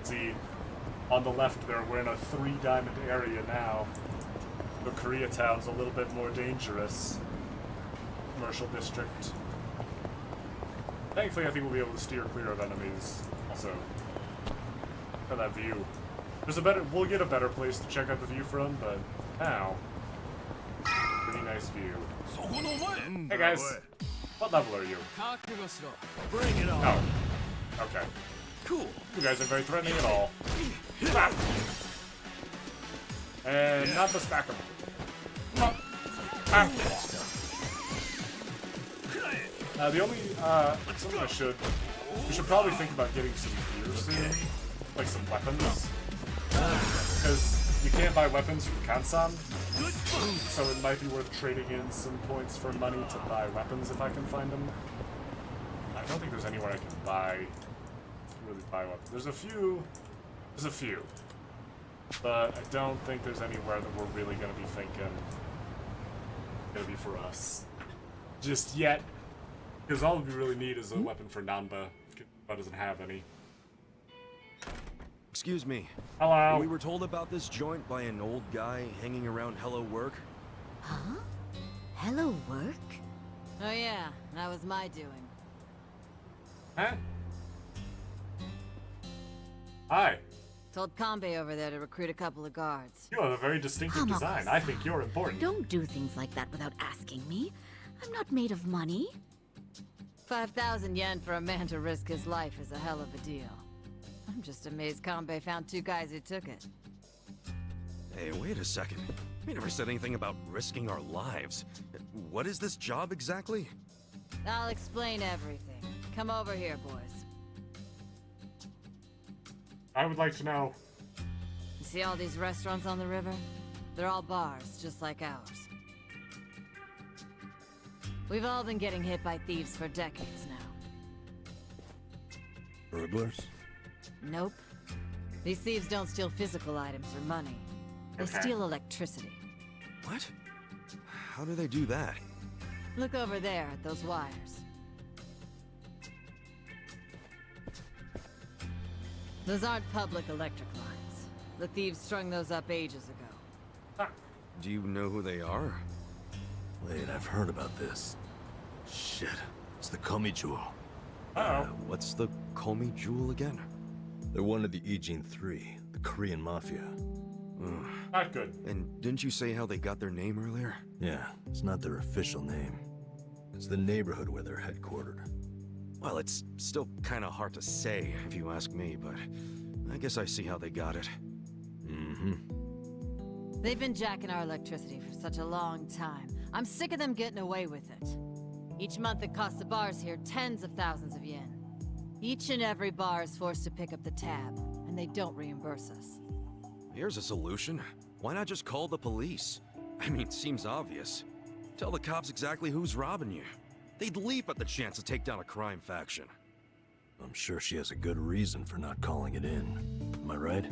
See, on the left there, we're in a 3-diamond area now. The Koreatown's a little bit more dangerous. Commercial district. Thankfully, I think we'll be able to steer clear of enemies. Also, for that view. We'll get a better place to check out the view from, but now, pretty nice view. Hey guys, what level are you? Bring it on. Oh, okay. Cool. You guys are very threatening at all. And not the stack 'em. The only something we should probably think about getting some gear soon, like some weapons, because you can't buy weapons from Kansan, so it might be worth trading in some points for money to buy weapons if I can find them. I don't think there's anywhere I can really buy weapons. There's a few, but I don't think there's anywhere that we're really gonna be thinking gonna be for us just yet. Because all we really need is a weapon for Nanba. Nanba doesn't have any. Excuse me. Hello. We were told about this joint by an old guy hanging around Hello Work. Huh? Hello, work? Oh yeah, that was my doing. Huh? Hi. Told Kambe over there to recruit a couple of guards. You have a very distinctive design. I think you're important. Don't do things like that without asking me. I'm not made of money. 5,000 yen for a man to risk his life is a hell of a deal. I'm just amazed Kambe found 2 guys who took it. Hey, wait a second. We never said anything about risking our lives. What is this job exactly? I'll explain everything. Come over here, boys. I would like to know. You see all these restaurants on the river? They're all bars, just like ours. We've all been getting hit by thieves for decades now. Burglars? Nope. These thieves don't steal physical items or money. They steal electricity. What? How do they do that? Look over there at those wires. Those aren't public electric lines. The thieves strung those up ages ago. Do you know who they are? Wait, I've heard about this. Shit, it's the Komi Jewel. What's the Komi Jewel again? They're one of the Ijin 3, the Korean Mafia. Not good. And didn't you say how they got their name earlier? Yeah, it's not their official name. It's the neighborhood where they're headquartered. Well, it's still kind of hard to say, if you ask me, but I guess I see how they got it. They've been jacking our electricity for such a long time. I'm sick of them getting away with it. Each month it costs the bars here tens of thousands of yen. Each and every bar is forced to pick up the tab, and they don't reimburse us. Here's a solution. Why not just call the police? I mean, seems obvious. Tell the cops exactly who's robbing you. They'd leap at the chance to take down a crime faction. I'm sure she has a good reason for not calling it in. Am I right?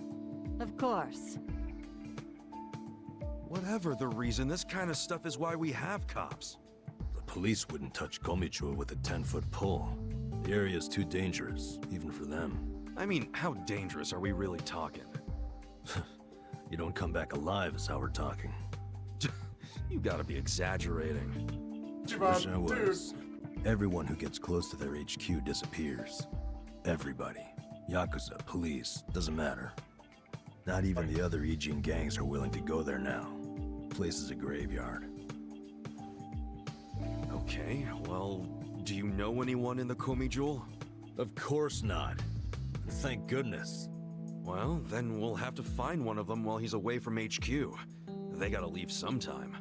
Of course. Whatever the reason, this kind of stuff is why we have cops. The police wouldn't touch Komichua with a 10-foot pole. The area's too dangerous, even for them. I mean, how dangerous are we really talking? You don't come back alive is how we're talking. You gotta be exaggerating. Wish I was. Everyone who gets close to their HQ disappears. Everybody. Yakuza, police, doesn't matter. Not even the other Ijin gangs are willing to go there now. Place is a graveyard. Okay, well, do you know anyone in the Komi Jewel? Of course not. Thank goodness. Well, then we'll have to find one of them while he's away from HQ. They gotta leave sometime.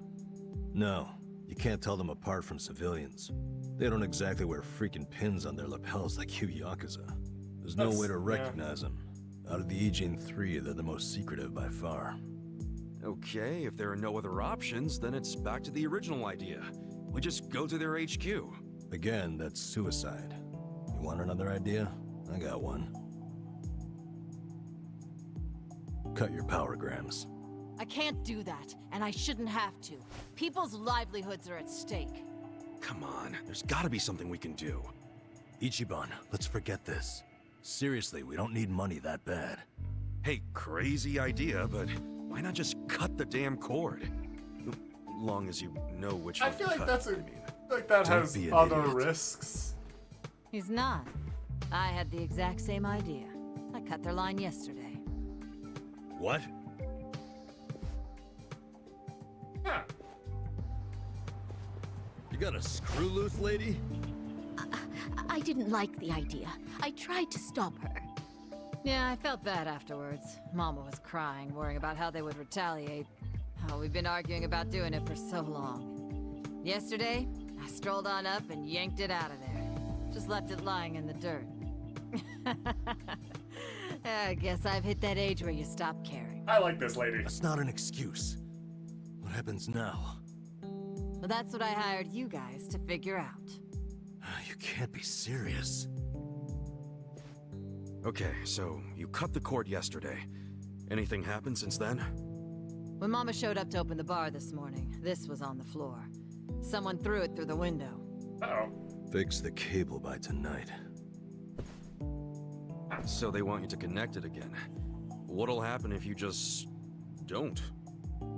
No, you can't tell them apart from civilians. They don't exactly wear freaking pins on their lapels like you Yakuza. There's no way to recognize them. Out of the Ijin 3, they're the most secretive by far. Okay, if there are no other options, then it's back to the original idea. We just go to their HQ. Again, that's suicide. You want another idea? I got one. Cut your power grams. I can't do that, and I shouldn't have to. People's livelihoods are at stake. Come on, there's gotta be something we can do. Ichiban, let's forget this. Seriously, we don't need money that bad. Hey, crazy idea, but why not just cut the damn cord? Long as you know which one I feel to like cut, that's a, I mean. like that Don't has be an other idiot. risks. He's not. I had the exact same idea. I cut their line yesterday. What? Huh. You got a screw loose, lady? I didn't like the idea. I tried to stop her. Yeah, I felt bad afterwards. Mama was crying, worrying about how they would retaliate. Oh, we've been arguing about doing it for so long. Yesterday, I strolled on up and yanked it out of there. Just left it lying in the dirt. I guess I've hit that age where you stop caring. I like this lady. That's not an excuse. What happens now? Well, that's what I hired you guys to figure out. You can't be serious. Okay, so you cut the cord yesterday. Anything happened since then? When Mama showed up to open the bar this morning, this was on the floor. Someone threw it through the window. Uh-oh. Fix the cable by tonight. So they want you to connect it again. What'll happen if you just don't?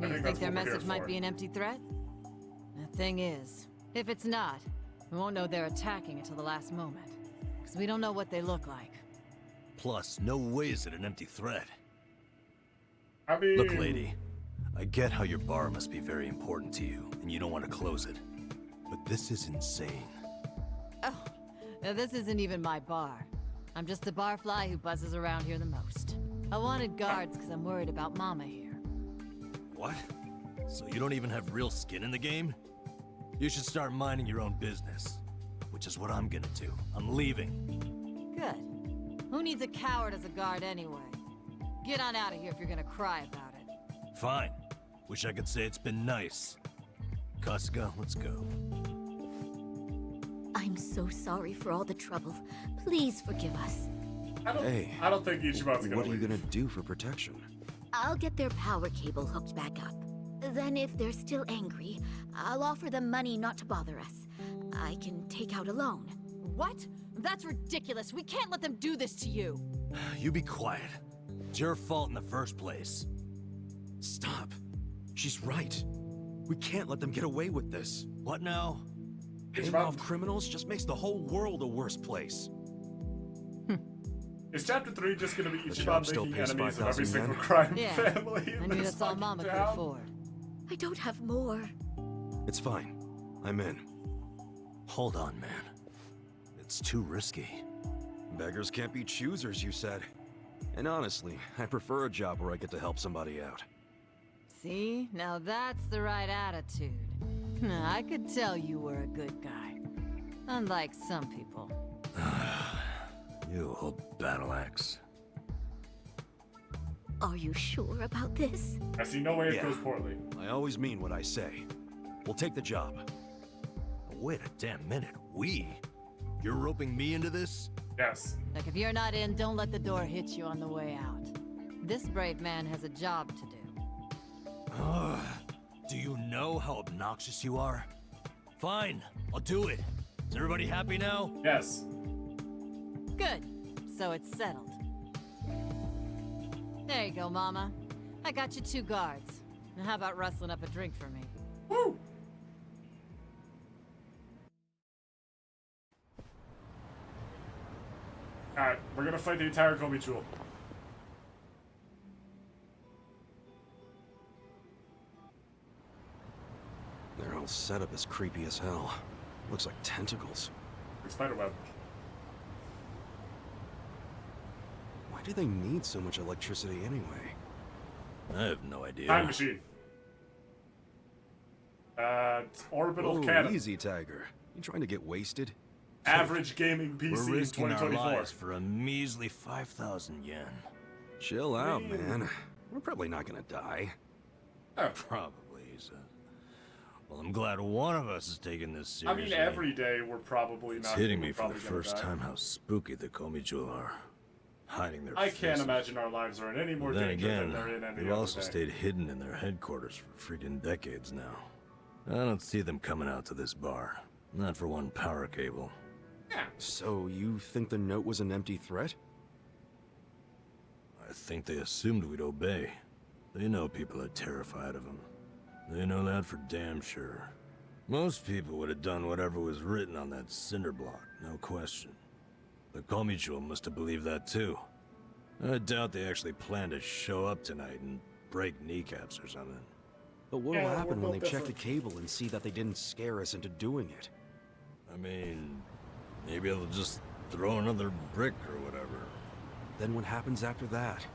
You think their message might be an empty threat? The thing is, if it's not, we won't know they're attacking until the last moment. Because we don't know what they look like. Plus, no way is it an empty threat. I mean... Look, lady, I get how your bar must be very important to you, and you don't want to close it. But this is insane. Oh, now this isn't even my bar. I'm just the barfly who buzzes around here the most. I wanted guards because I'm worried about Mama here. What? So you don't even have real skin in the game? You should start minding your own business. Which is what I'm gonna do. I'm leaving. Good. Who needs a coward as a guard anyway? Get on out of here if you're gonna cry about it. Fine. Wish I could say it's been nice. Kasuga, let's go. I'm so sorry for all the trouble. Please forgive us. I don't think Ichiban's gonna What are you leave. gonna do for protection? I'll get their power cable hooked back up. Then if they're still angry, I'll offer them money not to bother us. I can take out a loan. What? That's ridiculous. We can't let them do this to you. You be quiet. It's your fault in the first place. Stop. She's right. We can't let them get away with this. What now? Paying off criminals just makes the whole world a worse place. Is Chapter 3 just gonna be The job Ichiban still making pays enemies of every 5,000 single yen? crime Yeah, family I in knew this that's all fucking Mama could town? afford. I don't have more. It's fine. I'm in. Hold on, man. It's too risky. Beggars can't be choosers, you said. And honestly, I prefer a job where I get to help somebody out. See? Now that's the right attitude. I could tell you were a good guy. Unlike some people. You old battle axe. Are you sure about this? I see no way it Yeah. goes poorly. I always mean what I say. We'll take the job. Wait a damn minute. We? You're roping me into this? Yes. Look, if you're not in, don't let the door hit you on the way out. This brave man has a job to do. Do you know how obnoxious you are? Fine, I'll do it. Is everybody happy now? Yes. Good. So it's settled. There you go, Mama. I got you 2 guards. Now how about rustling up a drink for me? Woo! Alright, we're gonna fight the entire Komi Jewel. Their whole setup is creepy as hell. Looks like tentacles. Like spiderweb. Why do they need so much electricity anyway? I have no idea. Time machine. Orbital cannon. Easy, Tiger. You trying to get wasted? Average gaming PC We're in risking our 2024. lives for a measly 5,000 yen. Chill out, man. We're probably not gonna die. Oh. Probably, he said. Well, I'm glad one of us is taking this I seriously. mean, every day we're probably It's not. hitting we're me for the probably gonna first die. time how spooky the Komi Jewel are. Hiding their I can't faces. imagine our lives are in any more Then danger again, than they're in any they've other also day. stayed hidden in their headquarters for freaking decades now. I don't see them coming out to this bar. Not for one power cable. So you think the note was an empty threat? I think they assumed we'd obey. They know people are terrified of them. They know that for damn sure. Most people would have done whatever was written on that cinder block, no question. The Komi Jewel must have believed that too. I doubt they actually planned to show up tonight and break kneecaps or something. But what'll happen when they check the cable and see that they didn't scare us into doing it? I mean, maybe they'll just throw another brick or whatever. Then what happens after that?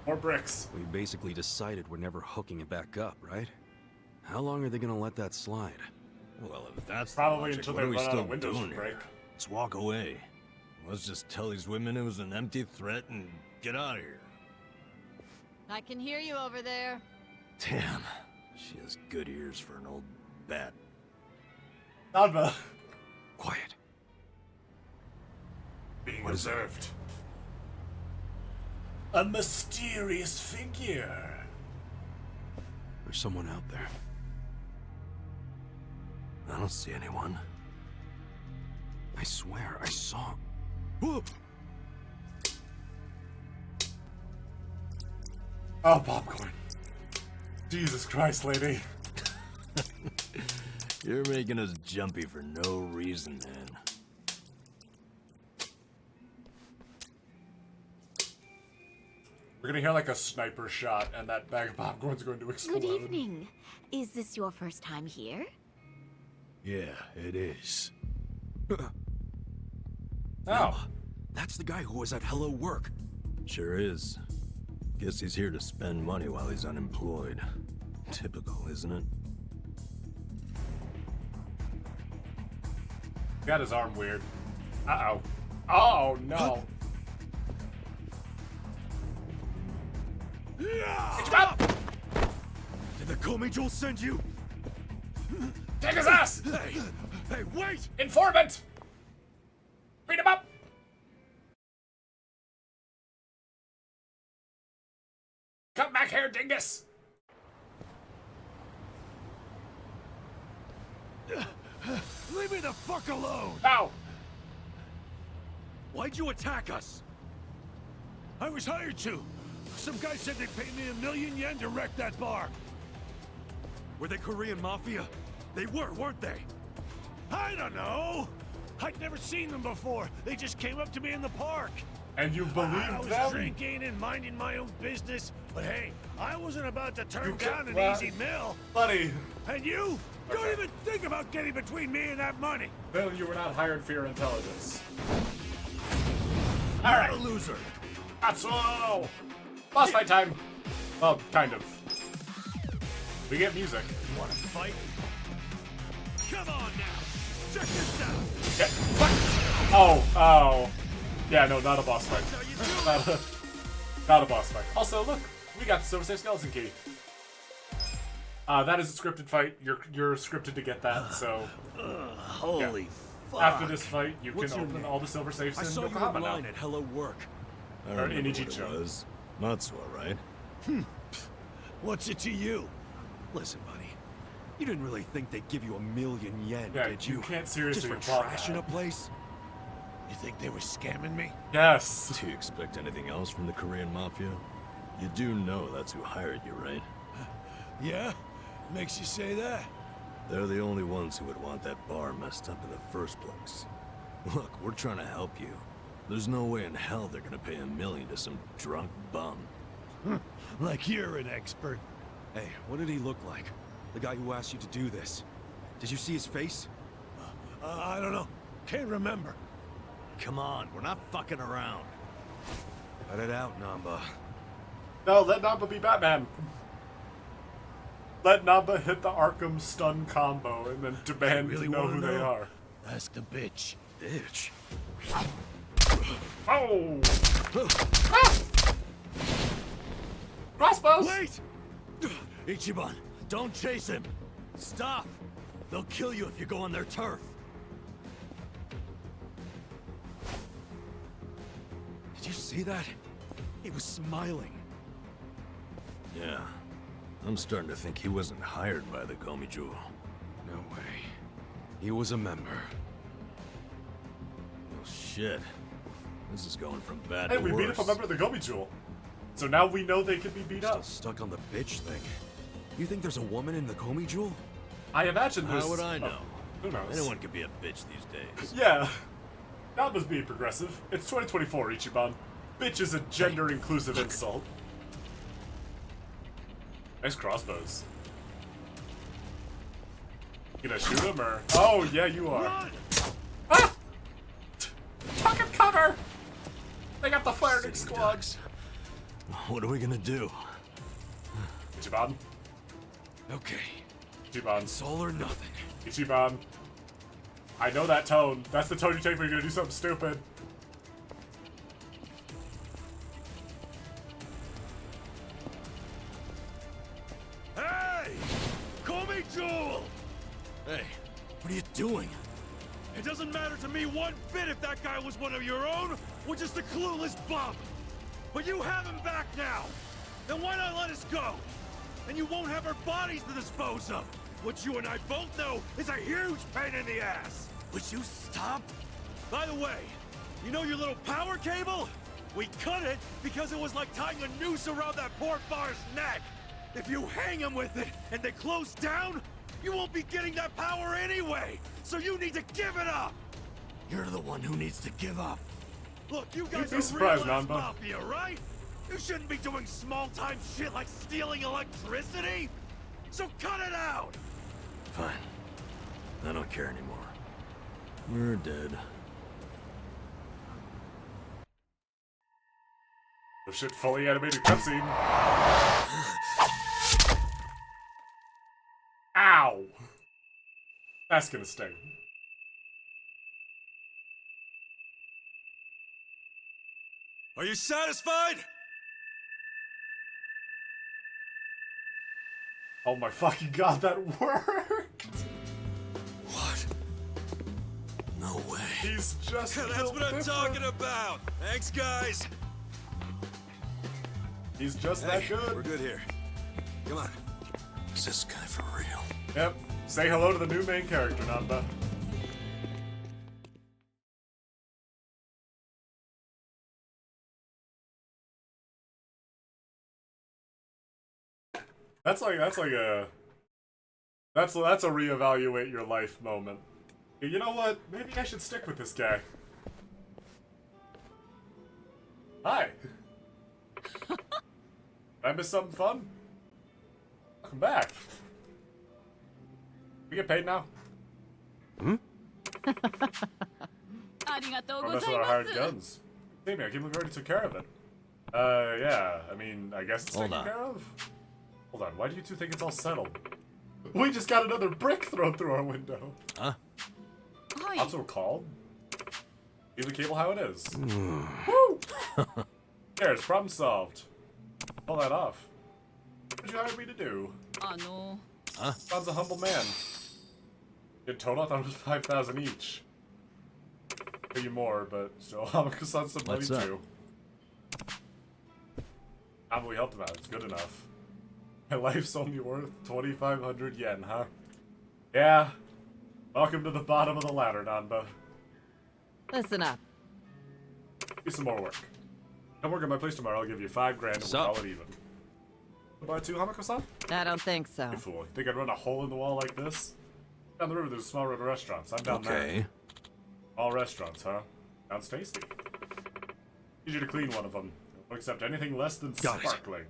More bricks. We basically decided we're never hooking it back up, right? How long are they gonna let that slide? Well, if that's Probably the logic, until what they are we run out still of windows doing to here? break. Let's walk away. Let's just tell these women it was an empty threat and get out of here. I can hear you over there. Damn, she has good ears for an old bat. Nadva. Quiet. Being observed. A mysterious figure. There's someone out there. I don't see anyone. I swear, I saw. Whoa! Oh, popcorn. Jesus Christ, lady. You're making us jumpy for no reason, man. We're gonna hear like a sniper shot, and that bag of popcorn's going to explode. Good evening. Is this your first time here? Yeah, it is. Oh. That's the guy who was at Hello Work. Sure is. Guess he's here to spend money while he's unemployed. Typical, isn't it? Got his arm weird. Uh-oh. Oh, no. Stop! Did the Komi Jewel send you? Take his ass! Hey, wait! Informant! Beat him up! Come back here, dingus! Leave me the fuck alone! Now! Why'd you attack us? I was hired to. Some guy said they'd pay me 1,000,000 yen to wreck that bar. Were they Korean Mafia? They were, weren't they? I don't know. I'd never seen them before. They just came up to me in the park. And you believed I was them? drinking and minding my own business, but hey, I wasn't about to turn You down an well, easy mill. Buddy. And you? Don't even think about getting between me and that money. Bill, you were not hired for your intelligence. You're Alright. a loser. Atsuo! Boss fight time! Well, kind of. We get music. Want to fight? Come on now. Check this out. Yeah, fuck! Oh. Yeah, no, not a boss fight. Not a boss fight. Also, look, we got the Silver Safe Skeleton Key. That is a scripted fight. You're scripted to get that, so... Holy fuck. After this fight, you What's can your open name? all the silver safes I in saw you Yokohama now. online at Hello Work. I Or remember in what Ichicho. it was. Matsuo, right? What's it to you? Listen, buddy. You didn't really think they'd give you $1,000,000 yen, Yeah, did you? you can't seriously Just for apply trashing that. a place? You think they were scamming me? Yes. Do you expect anything else from the Korean Mafia? You do know that's who hired you, right? Yeah? Makes you say that? They're the only ones who would want that bar messed up in the first place. Look, we're trying to help you. There's no way in hell they're gonna pay $1,000,000 to some drunk bum. Like you're an expert. Hey, what did he look like? The guy who asked you to do this. Did you see his face? I don't know. Can't remember. Come on, we're not fucking around. Cut it out, Namba. No, let Namba be Batman. Let Namba hit the Arkham stun combo and then demand Really to know wanna who they know? are. Ask the bitch. Bitch? Oh! Ah! Crossbows! Wait! Ichiban, don't chase him! Stop! They'll kill you if you go on their turf. Did you see that? He was smiling. Yeah. I'm starting to think he wasn't hired by the Gomiju. No way. He was a member. Well, shit. This is going from bad Hey, to we worse. beat up a member of the Gomi Jewel. So now we know they can be beat Still up. stuck on the bitch thing. You think there's a woman in the Komi Jewel? I imagine there's... How would I know? Who knows? Anyone can be a bitch these days. Yeah. Namba's being progressive. It's 2024, Ichiban. Bitch is a gender-inclusive insult. Nice crossbows. You gonna shoot him, or... Oh, yeah, you are. Run! Ah! Pocket cover! They got the firing squad. What are we gonna do? Ichiban. Okay. Ichiban. It's all or nothing. Ichiban. I know that tone. That's the tone you take when you're gonna do something stupid. Hey! Call me Jewel! Hey, what are you doing? It doesn't matter to me one bit if that guy was one of your own or just a clueless bum. But you have him back now. Then why not let us go? And you won't have our bodies to dispose of. What you and I both know is a huge pain in the ass. Would you stop? By the way, you know your little power cable? We cut it because it was like tying a noose around that poor bar's neck. If you hang him with it and they close down, you won't be getting that power anyway. So you need to give it up. You're the one who needs to give up. Look, you You'd guys be are surprised, real-ass Namba. mafia, right? You shouldn't be doing small-time shit like stealing electricity. So cut it out. Fine. I don't care anymore. We're dead. Oh shit, fully animated cutscene. Ow! That's gonna sting. Are you satisfied? Oh my fucking god, that worked! What? No way. He's just That's what I'm talking about. Thanks, guys. He's just Hey, that good. we're good here. Come on. Is this guy for real? Yep. Say hello to the new main character, Namba. That's a reevaluate your life moment. You know what? Maybe I should stick with this guy. Hi. Did I miss something fun? Welcome back. We get paid now? Oh, that's what I hired guns. Hey man, I can't believe we already took care of it. Yeah, I mean, I guess it's Hold taken on. care of. Hold on, why do you two think it's all settled? We just got another brick thrown through our window. Huh? That's what we're called. Leave the cable how it is. Woo! There's problem solved. Pull that off. What did you hire me to do? Huh? Sounds a humble man. In total, I thought it was 5,000 each. Pay you more, but still, Hamako-san some money What's up? too. We helped him out. It's good enough. My life's only worth 2,500 yen, huh? Yeah. Welcome to the bottom of the ladder, Nanba. Listen up. Do some more work. Come work at my place tomorrow, I'll give you $5 grand and we'll call it even. Buy 2 Hamako-san? I don't think so. You fool. Think I'd run a hole in the wall like this? Down the river, there's a small road of restaurants. I'm down there. All restaurants, huh? Sounds tasty. Need you to clean one of them. Don't accept anything less than sparkling.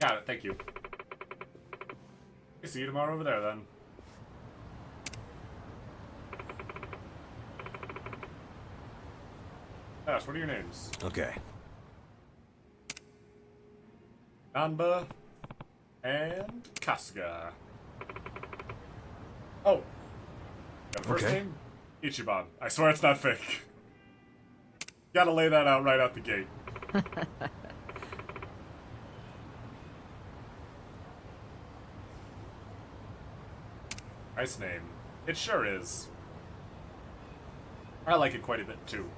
Got it, thank you. See you tomorrow over there, then. Ash, what are your names? Okay. Nanba and Kasuga. Oh. Got a first name? Ichiban. I swear it's not fake. Gotta lay that out right out the gate. Nice name. It sure is. I like it quite a bit, too.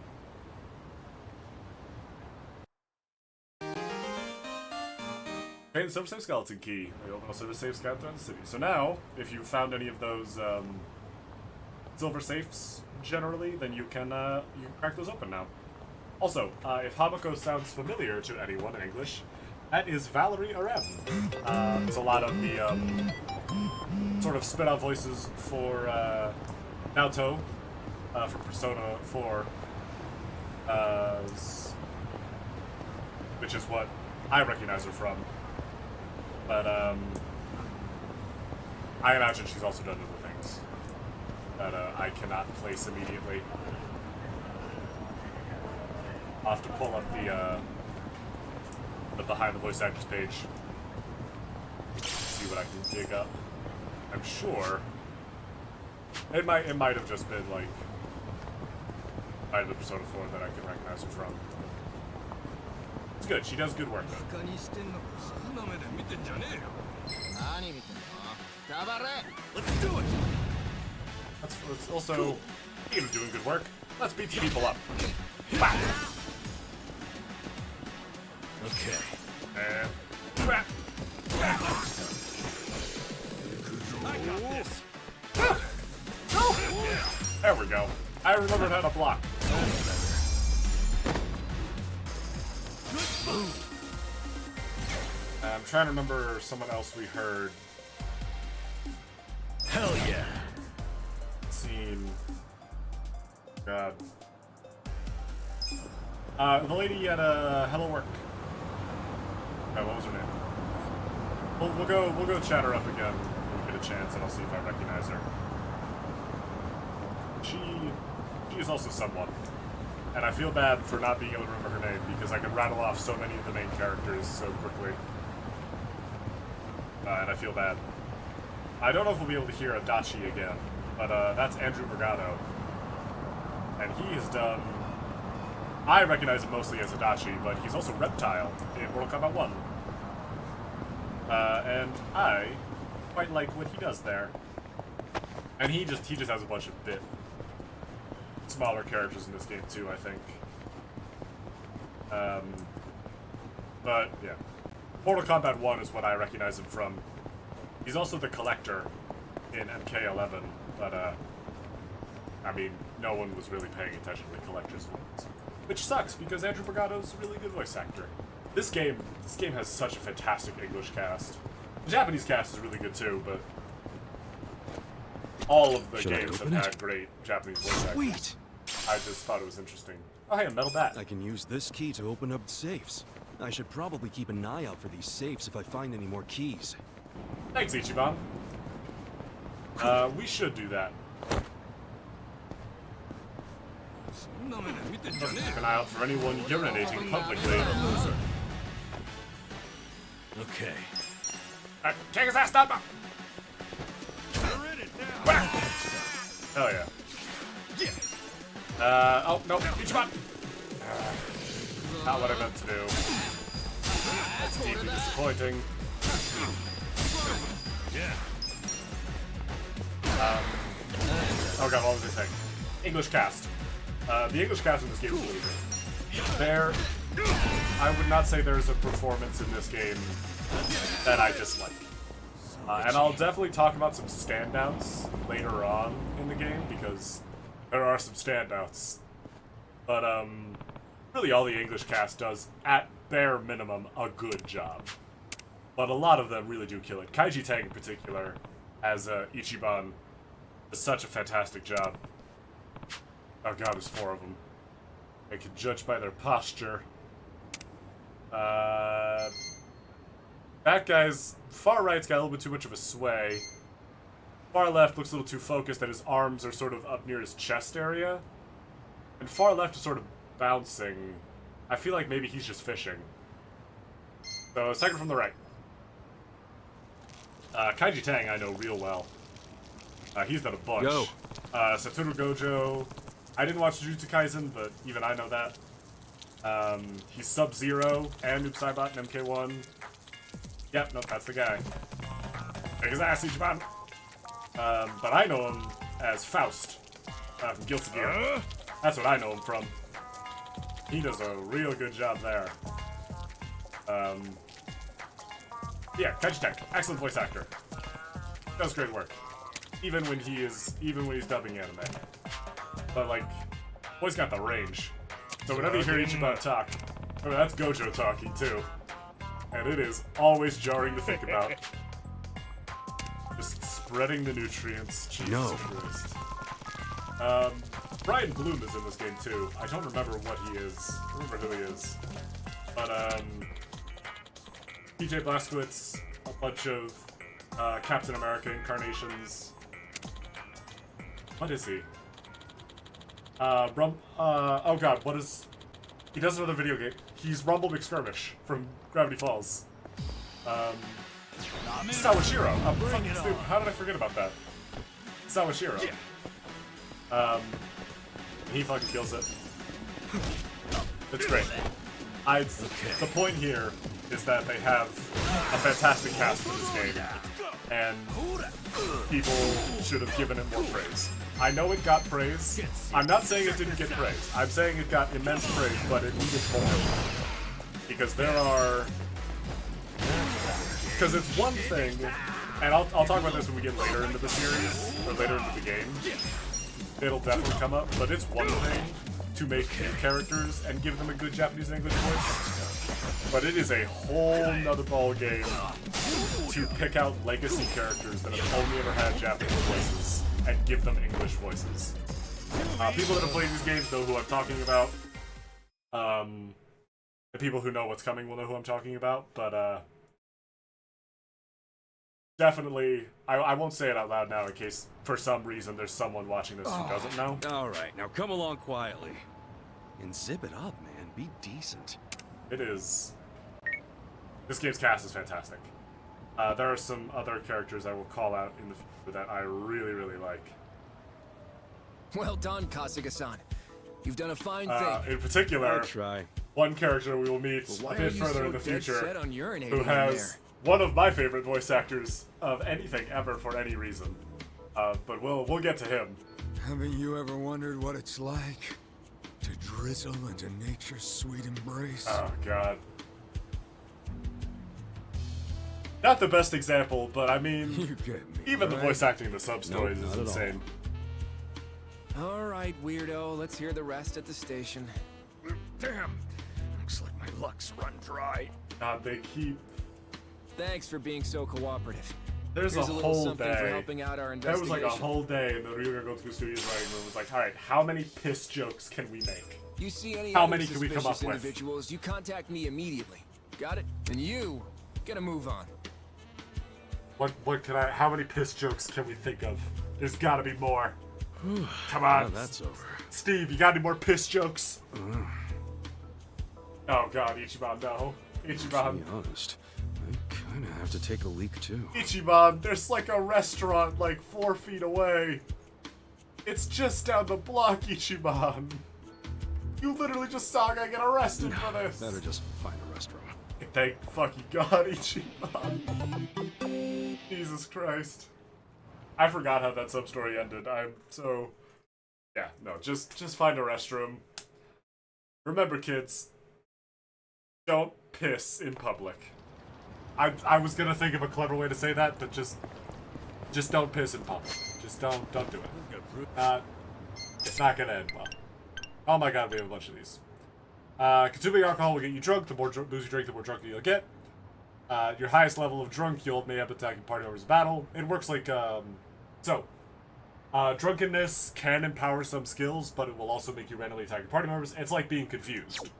Obtain the Silver Safe Skeleton Key. We open a Silver Safe Skeleton throughout the city. So now, if you found any of those, silver safes, generally, then you can crack those open now. Also, if Hamako sounds familiar to anyone in English, that is Valerie Arem. It's a lot of the, sort of spit-out voices for, Naoto, for Persona 4, which is what I recognize her from. But, I imagine she's also done other things that, I cannot place immediately. I'll have to pull up the behind the voice actors page. See what I can dig up. I'm sure it might have just been like the Persona 4 that I can recognize her from. It's good. She does good work though. Let's do it. That's also speaking of doing good work. Let's beat some people up. Wow. Okay. And I got this. there we go. I remembered how to block. I'm trying to remember someone else we heard. Hell yeah. Seen. God. The lady at Hello Work. What was her name? We'll go chat her up again when we get a chance, and I'll see if I recognize her. She is also someone, and I feel bad for not being able to remember her name because I could rattle off so many of the main characters so quickly, and I feel bad. I don't know if we'll be able to hear Adachi again, but that's Andrew Brigado, and he has done. I recognize him mostly as Adachi, but he's also Reptile in Mortal Kombat 1. And I quite like what he does there. And he just has a bunch of bit smaller characters in this game too, I think. But yeah. Mortal Kombat 1 is what I recognize him from. He's also the Collector in MK11, but I mean, no one was really paying attention to the Collector's voice. Which sucks, because Andrew Bragado's a really good voice actor. This game has such a fantastic English cast. The Japanese cast is really good too, but all of the games have had great Japanese voice actors. Sweet! I just thought it was interesting. Oh hey, a metal bat. I can use this key to open up safes. I should probably keep an eye out for these safes if I find any more keys. Thanks, Ichiban. We should do that. Keep an eye out for anyone urinating publicly. Okay. Take his ass down! Hell yeah. Oh, no, Ichiban! Not what I meant to do. That's deeply disappointing. Oh god, what was I saying? English cast. The English cast in this game is really good. I would not say there's a performance in this game that I dislike. And I'll definitely talk about some standouts later on in the game, because there are some standouts. But, really all the English cast does, at bare minimum, a good job. But a lot of them really do kill it. Kaiji Tang, in particular, as Ichiban, does such a fantastic job. Oh god, there's 4 of them. I can judge by their posture. That guy's far right's got a little bit too much of a sway. Far left looks a little too focused, and his arms are sort of up near his chest area. And far left is sort of bouncing. I feel like maybe he's just fishing. So, second from the right. Kaiji Tang I know real well. He's done a bunch. Yo. Satoru Gojo. I didn't watch Jujutsu Kaisen, but even I know that. He's Sub-Zero and Noob Saibot and MK1. Yep, nope, that's the guy. Take his ass, Ichiban. But I know him as Faust from Guilty Gear. That's what I know him from. He does a real good job there. Yeah, Kaiji Tang, excellent voice actor. Does great work. Even when he's dubbing anime. But like, boy's got the range. So whenever you hear Ichiban talk, oh, that's Gojo talking too. And it is always jarring to think about. Just spreading the nutrients. Jesus Christ. Brian Bloom is in this game too. I don't remember what he is. I don't remember who he is. But PJ Blazkowicz, a bunch of Captain America incarnations. What is he? Oh god, what is... He does another video game. He's Rumble McSkirmish from Gravity Falls. Sawashiro. How did I forget about that? Sawashiro. He fucking kills it. It's great. The point here is that they have a fantastic cast for this game, and people should have given it more praise. I know it got praise. I'm not saying it didn't get praise. I'm saying it got immense praise, but it needed more. Because there are... Because it's one thing, and I'll talk about this when we get later into the series, or later into the game. It'll definitely come up, but it's one thing to make new characters and give them a good Japanese and English voice. But it is a whole nother ball game to pick out legacy characters that have only ever had Japanese voices and give them English voices. People that have played these games know who I'm talking about. The people who know what's coming will know who I'm talking about, but definitely, I won't say it out loud now in case, for some reason, there's someone watching this who doesn't know. Alright, now come along quietly. And zip it up, man. Be decent. It is. This game's cast is fantastic. There are some other characters I will call out in the future that I really, really like. Well done, Kasuga-san. You've done a fine thing. In particular, I'll try. One character we will meet Why a are bit you further so in the dead future, set on urinating who in has there? one of my favorite voice actors of anything ever for any reason. But we'll get to him. Haven't you ever wondered what it's like to drizzle into nature's sweet embrace? Oh god. Not the best example, but I mean, You get me, even the right? voice acting in the sub-stories Nope, is not at all. insane. Alright, weirdo. Let's hear the rest at the station. Damn! Looks like my luck's run dry. God, they keep... Thanks for being so cooperative. There's Here's a little whole something for day. helping out our There was like a investigation. whole day in the Ryuga Gotoku Studios writing room. It was like, alright, how many piss jokes can we make? You see any How other many can we come suspicious up with? individuals, you contact me immediately. Got it? And you, get a move on. What can I... How many piss jokes can we think of? There's gotta be more. Come on. Now that's over. Steve, you got any more piss jokes? Oh god, Ichiban, no. To Ichiban. be honest, I kinda have to take a leak too. Ichiban, there's like a restaurant like 4 feet away. It's just down the block, Ichiban. You literally just saw a guy get arrested for this. Better just find a restroom. Thank fucking god, Ichiban. Jesus Christ. I forgot how that sub-story ended. I'm so... Yeah, no, just find a restroom. Remember, kids, don't piss in public. I was gonna think of a clever way to say that, but just don't piss in public. Just don't do it. It's not gonna end well. Oh my god, we have a bunch of these. Consuming alcohol will get you drunk. The more booze you drink, the more drunk you'll get. Your highest level of drunk, you'll may have attacking party members in battle. It works like, drunkenness can empower some skills, but it will also make you randomly attacking party members. It's like being confused.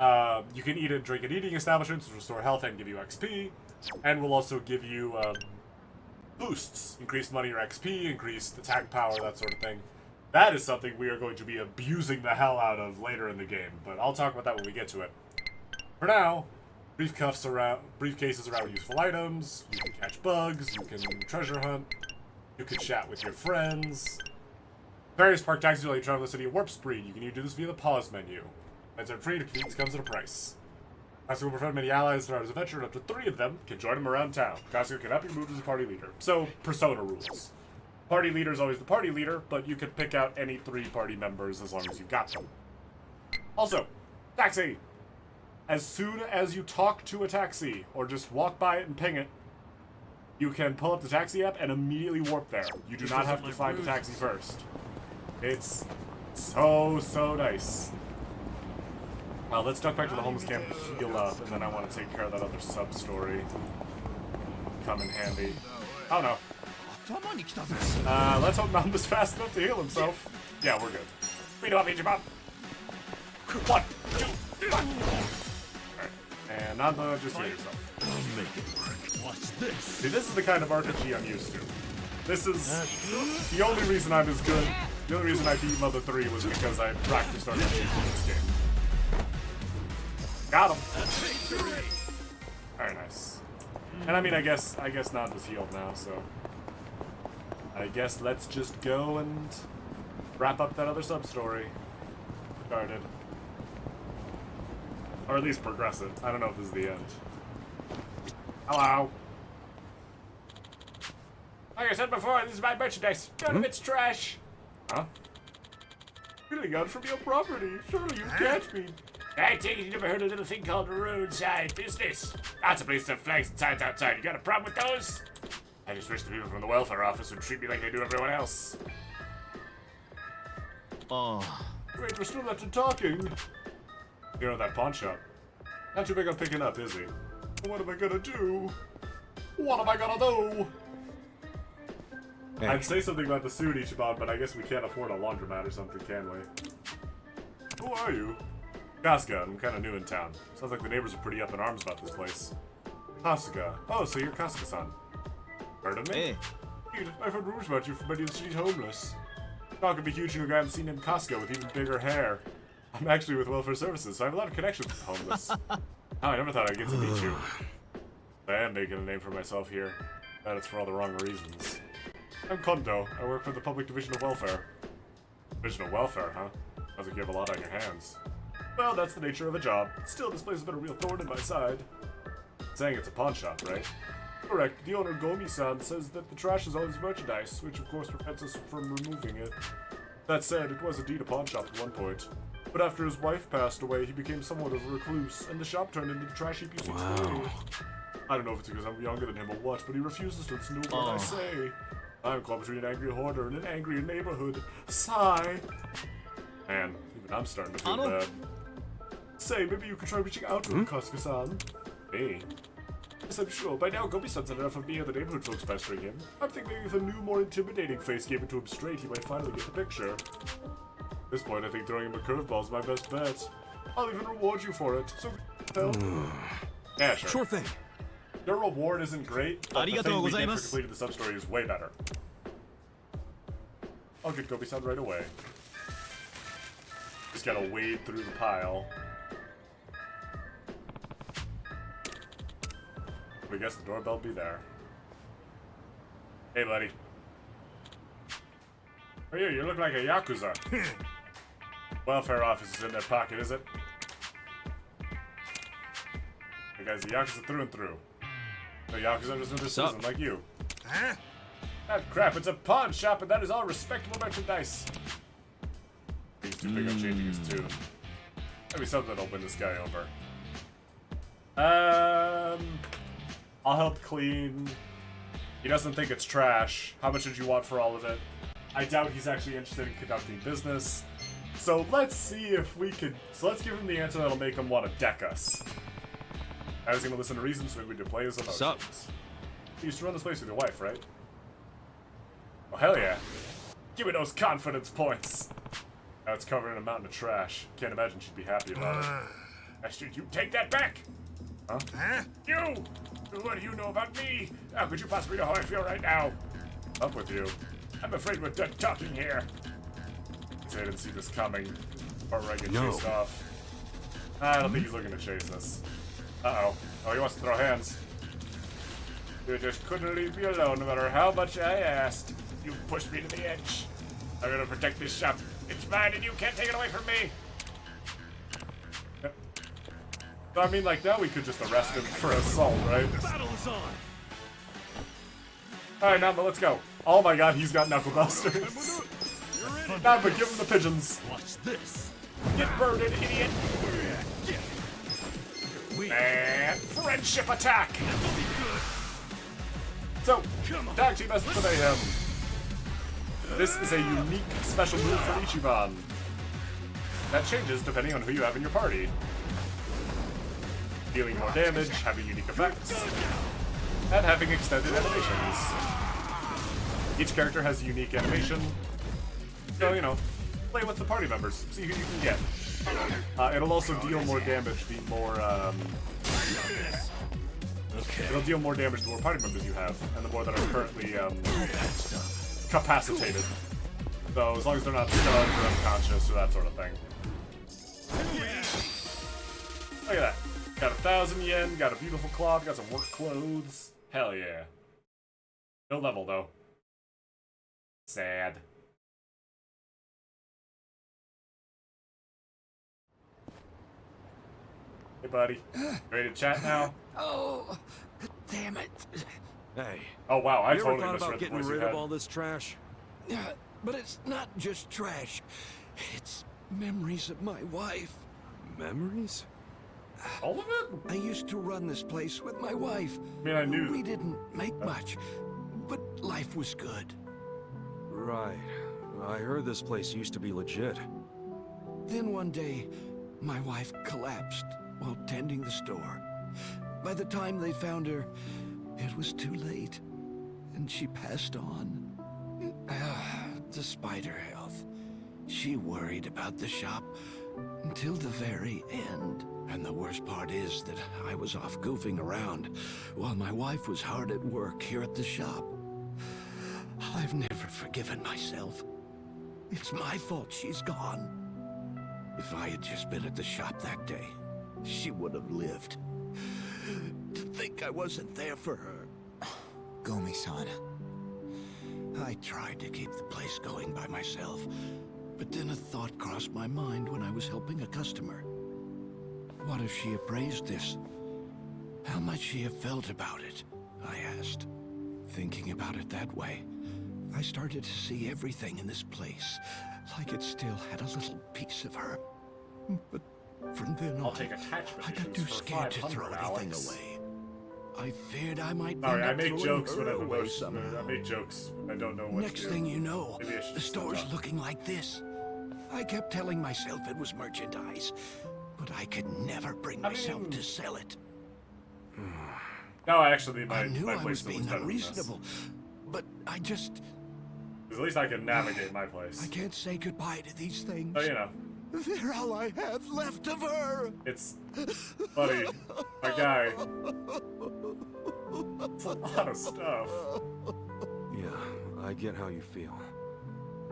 You can eat and drink at eating establishments, which restore health and give you XP, and will also give you, boosts. Increased money or XP, increased attack power, that sort of thing. That is something we are going to be abusing the hell out of later in the game, but I'll talk about that when we get to it. For now, briefcases around useful items, you can catch bugs, you can treasure hunt, you can chat with your friends. Various park taxis will let you travel the city at warp speed. You can do this via the pause menu. That's free, to convenience comes at a price. Kasuga will befriend many allies throughout his adventure, and up to 3 of them can join him around town. Kasuga can help you move as a party leader. So, Persona rules. Party leader is always the party leader, but you can pick out any 3 party members as long as you've got them. Also, taxi! As soon as you talk to a taxi, or just walk by it and ping it, you can pull up the taxi app and immediately warp there. You do not have to find the taxi first. It's so nice. Let's duck back to the homeless camp and heal up, and then I want to take care of that other sub-story. Come in handy. Oh no. Let's hope Nanda's fast enough to heal himself. Yeah, we're good. Beat him up, beat him up. 1, 2, 1. Right. And Nanda, just heal yourself. I'll make it work. Watch this. See, this is the kind of RPG I'm used to. This is the only reason I'm as good. The only reason I beat Mother 3 was because I practiced RPG in this game. Got him. Very nice. And I mean, I guess Nanda's healed now, so I guess let's just go and wrap up that other sub-story. Started. Or at least progress it. I don't know if this is the end. Hello. Like I said before, this is my merchandise. None of it's trash. Huh? Stealing out from your property. Surely you catch me. I take it you never heard of a little thing called roadside business. Lots of places have flags and signs outside. You got a problem with those? I just wish the people from the welfare office would treat me like they do everyone else. Oh. Wait, we're still not talking. You're at that pawn shop. Not too big on picking up, is he? What am I gonna do? What am I gonna do? Hey. I'd say something about the suit, Ichiban, but I guess we can't afford a laundromat or something, can we? Who are you? Kasuga, I'm kind of new in town. Sounds like the neighbors are pretty up in arms about this place. Kasuga. Oh, so you're Kasuga-san. Heard of me? Hey. Dude, I've heard rumors about you from many of the street homeless. Talk could be huge and a guy haven't seen named Kasuga with even bigger hair. I'm actually with welfare services, so I have a lot of connections with the homeless. Oh, I never thought I'd get to meet you. I am making a name for myself here. But it's for all the wrong reasons. I'm Kondo. I work for the Public Division of Welfare. Division of Welfare, huh? Sounds like you have a lot on your hands. Well, that's the nature of a job. Still, this place has been a real thorn in my side. Saying it's a pawn shop, right? Correct. The owner, Gomi-san, says that the trash is all his merchandise, which of course prevents us from removing it. That said, it was indeed a pawn shop at one point. But after his wife passed away, he became somewhat of a recluse, and the shop turned into the trash heap used to trade. I don't know if it's because I'm younger than him or what, but he refuses to listen to what I say. I'm caught between an angry hoarder and an angry neighborhood. Sigh. Man, even I'm starting to feel bad. Say, maybe you could try reaching out to him, Kasuga-san. Me? Yes, I'm sure. By now, Gomi-san's had enough of me and the neighborhood folks pestering him. I'm thinking if a new, more intimidating face gave it to him straight, he might finally get the picture. At this point, I think throwing him a curveball is my best bet. I'll even reward you for it, so help. Yeah, sure. Sure thing. Your reward isn't great, but the thing we get for completing the sub-story is way better. I'll get Gobi-san right away. Just gotta wade through the pile. I guess the doorbell be there. Hey, buddy. Oh, you look like a Yakuza. Welfare office is in their pocket, is it? The guy's a Yakuza through and through. The Yakuza just another citizen like you. Huh? That crap, it's a pawn shop and that is all respectable merchandise. He's too big on changing his tune. Maybe something that'll win this guy over. I'll help clean. He doesn't think it's trash. How much did you want for all of it? I doubt he's actually interested in conducting business. So let's see if we could... So let's give him the answer that'll make him want to deck us. I was going to listen to reasons so we could play his emotions. Sup? You used to run this place with your wife, right? Oh, hell yeah. Give me those confidence points. Now it's covered in a mountain of trash. Can't imagine she'd be happy about it. Actually, you take that back! Huh? You! What do you know about me? How could you possibly know how I feel right now? Up with you. I'm afraid we're done talking here. I didn't see this coming. Or I get chased off. I don't think he's looking to chase us. Uh-oh. Oh, he wants to throw hands. You just couldn't leave me alone no matter how much I asked. You pushed me to the edge. I'm gonna protect this shop. It's mine and you can't take it away from me. Yep. So I mean, like, now we could just arrest him for assault, right? The battle is on. Alright, Namba, let's go. Oh my god, he's got knuckle busters. Namba, give him the pigeons. Watch this. Get birded, idiot. And friendship attack. So, tag team Essence of Mayhem. This is a unique special move for Ichiban. That changes depending on who you have in your party. Dealing more damage, having unique effects, and having extended animations. Each character has a unique animation, so, you know, play with the party members, see who you can get. It'll also deal more damage the more, it'll deal more damage the more party members you have, and the more that are currently, capacitated. So, as long as they're not stunned or unconscious or that sort of thing. Look at that. Got 1,000 yen, got a beautiful cloth, got some work clothes. Hell yeah. No level, though. Sad. Hey, buddy. Ready to chat now? Oh, damn it. Hey. Oh, wow, I you totally ever thought about misread the getting voice you rid had. of all this trash? Yeah, but it's not just trash. It's memories of my wife. Memories? All of it? I used to run this place with my wife. I mean, I knew. We didn't make much, but life was good. Right. I heard this place used to be legit. Then one day, my wife collapsed while tending the store. By the time they found her, it was too late, and she passed on. Despite her health, she worried about the shop until the very end. And the worst part is that I was off goofing around while my wife was hard at work here at the shop. I've never forgiven myself. It's my fault she's gone. If I had just been at the shop that day, she would have lived. To think I wasn't there for her. Gomi-san. I tried to keep the place going by myself, but then a thought crossed my mind when I was helping a customer. What if she appraised this? How might she have felt about it? I asked. Thinking about it that way, I started to see everything in this place like it still had a little piece of her. But from then on, I got too scared to throw anything away. I feared I might Sorry, end I up make throwing jokes her when away somehow. I make jokes when I don't know what Next to do. thing you know, Maybe I should the just store's stop. looking like this. I kept telling myself it was merchandise, but I could never bring myself to sell it. No, actually, I knew my I was place being looks better than this. unreasonable, but I just... 'Cause at least I can navigate my place. I can't say goodbye to these things. So, you know. They're all I have left of her. It's... Buddy, my guy. It's a lot of stuff. Yeah, I get how you feel.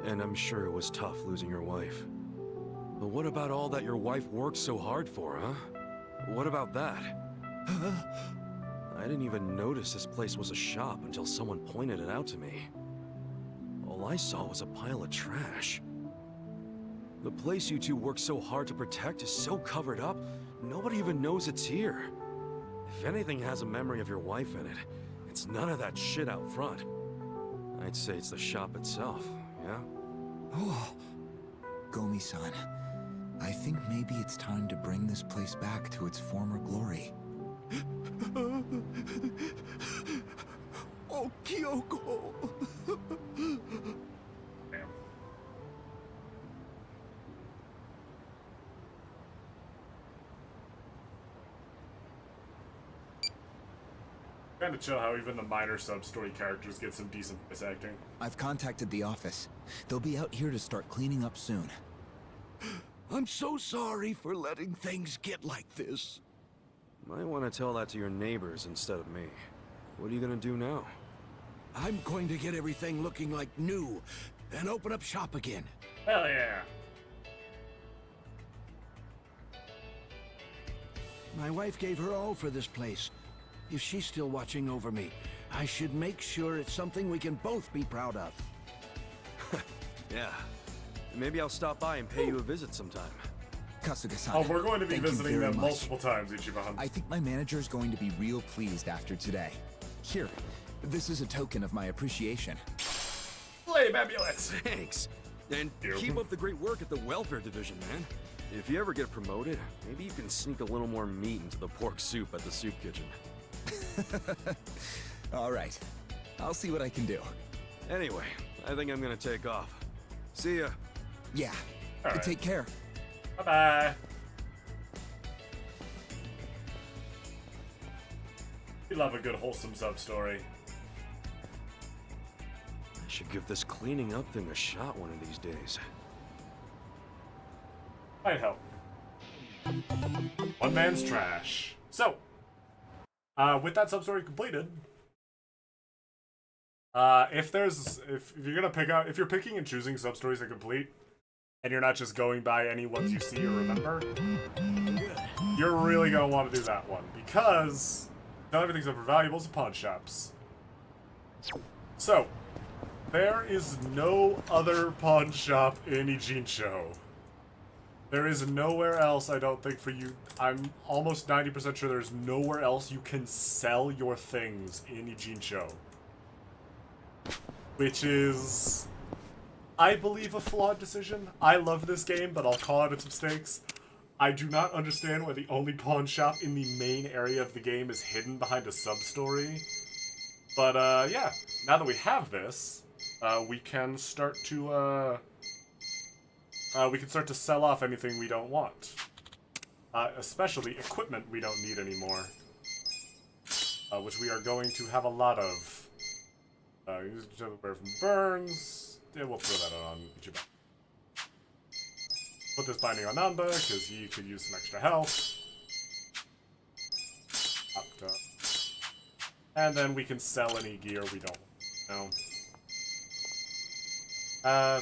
And I'm sure it was tough losing your wife. But what about all that your wife worked so hard for, huh? What about that? I didn't even notice this place was a shop until someone pointed it out to me. All I saw was a pile of trash. The place you two worked so hard to protect is so covered up, nobody even knows it's here. If anything has a memory of your wife in it, it's none of that shit out front. I'd say it's the shop itself, yeah? Oh, Gomi-san. I think maybe it's time to bring this place back to its former glory. Oh, Kyoko. Kinda chill how even the minor sub-story characters get some decent voice acting. I've contacted the office. They'll be out here to start cleaning up soon. I'm so sorry for letting things get like this. Might want to tell that to your neighbors instead of me. What are you gonna do now? I'm going to get everything looking like new and open up shop again. Hell yeah. My wife gave her all for this place. If she's still watching over me, I should make sure it's something we can both be proud of. Yeah. Maybe I'll stop by and pay you a visit sometime. Kasuga-san, Oh, we're going to be thank you visiting very them much. multiple times, Ichiban. I think my manager's going to be real pleased after today. Here, this is a token of my appreciation. Flame amulets! Thanks. And keep up the great work at the welfare division, man. If you ever get promoted, maybe you can sneak a little more meat into the pork soup at the soup kitchen. All right. I'll see what I can do. Anyway, I think I'm gonna take off. See ya. Yeah. All right. Take care. Bye-bye. We love a good wholesome sub-story. I should give this cleaning up thing a shot one of these days. Might help. One man's trash. So, with that sub-story completed, if you're gonna pick out, if you're picking and choosing sub-stories to complete, and you're not just going by any ones you see or remember, you're really gonna want to do that one, because not everything's ever valuables at pawn shops. So, there is no other pawn shop in Ijincho. There is nowhere else, I don't think, for you. I'm almost 90% sure there's nowhere else you can sell your things in Ijincho. Which is, I believe, a flawed decision. I love this game, but I'll call out its mistakes. I do not understand why the only pawn shop in the main area of the game is hidden behind a sub-story. But, yeah, now that we have this, we can start to, sell off anything we don't want. Especially equipment we don't need anymore. Which we are going to have a lot of. Use each other from burns. Yeah, we'll throw that on Ichiban. Put this binding on Nanba, because he could use some extra health. Popped up. And then we can sell any gear we don't want.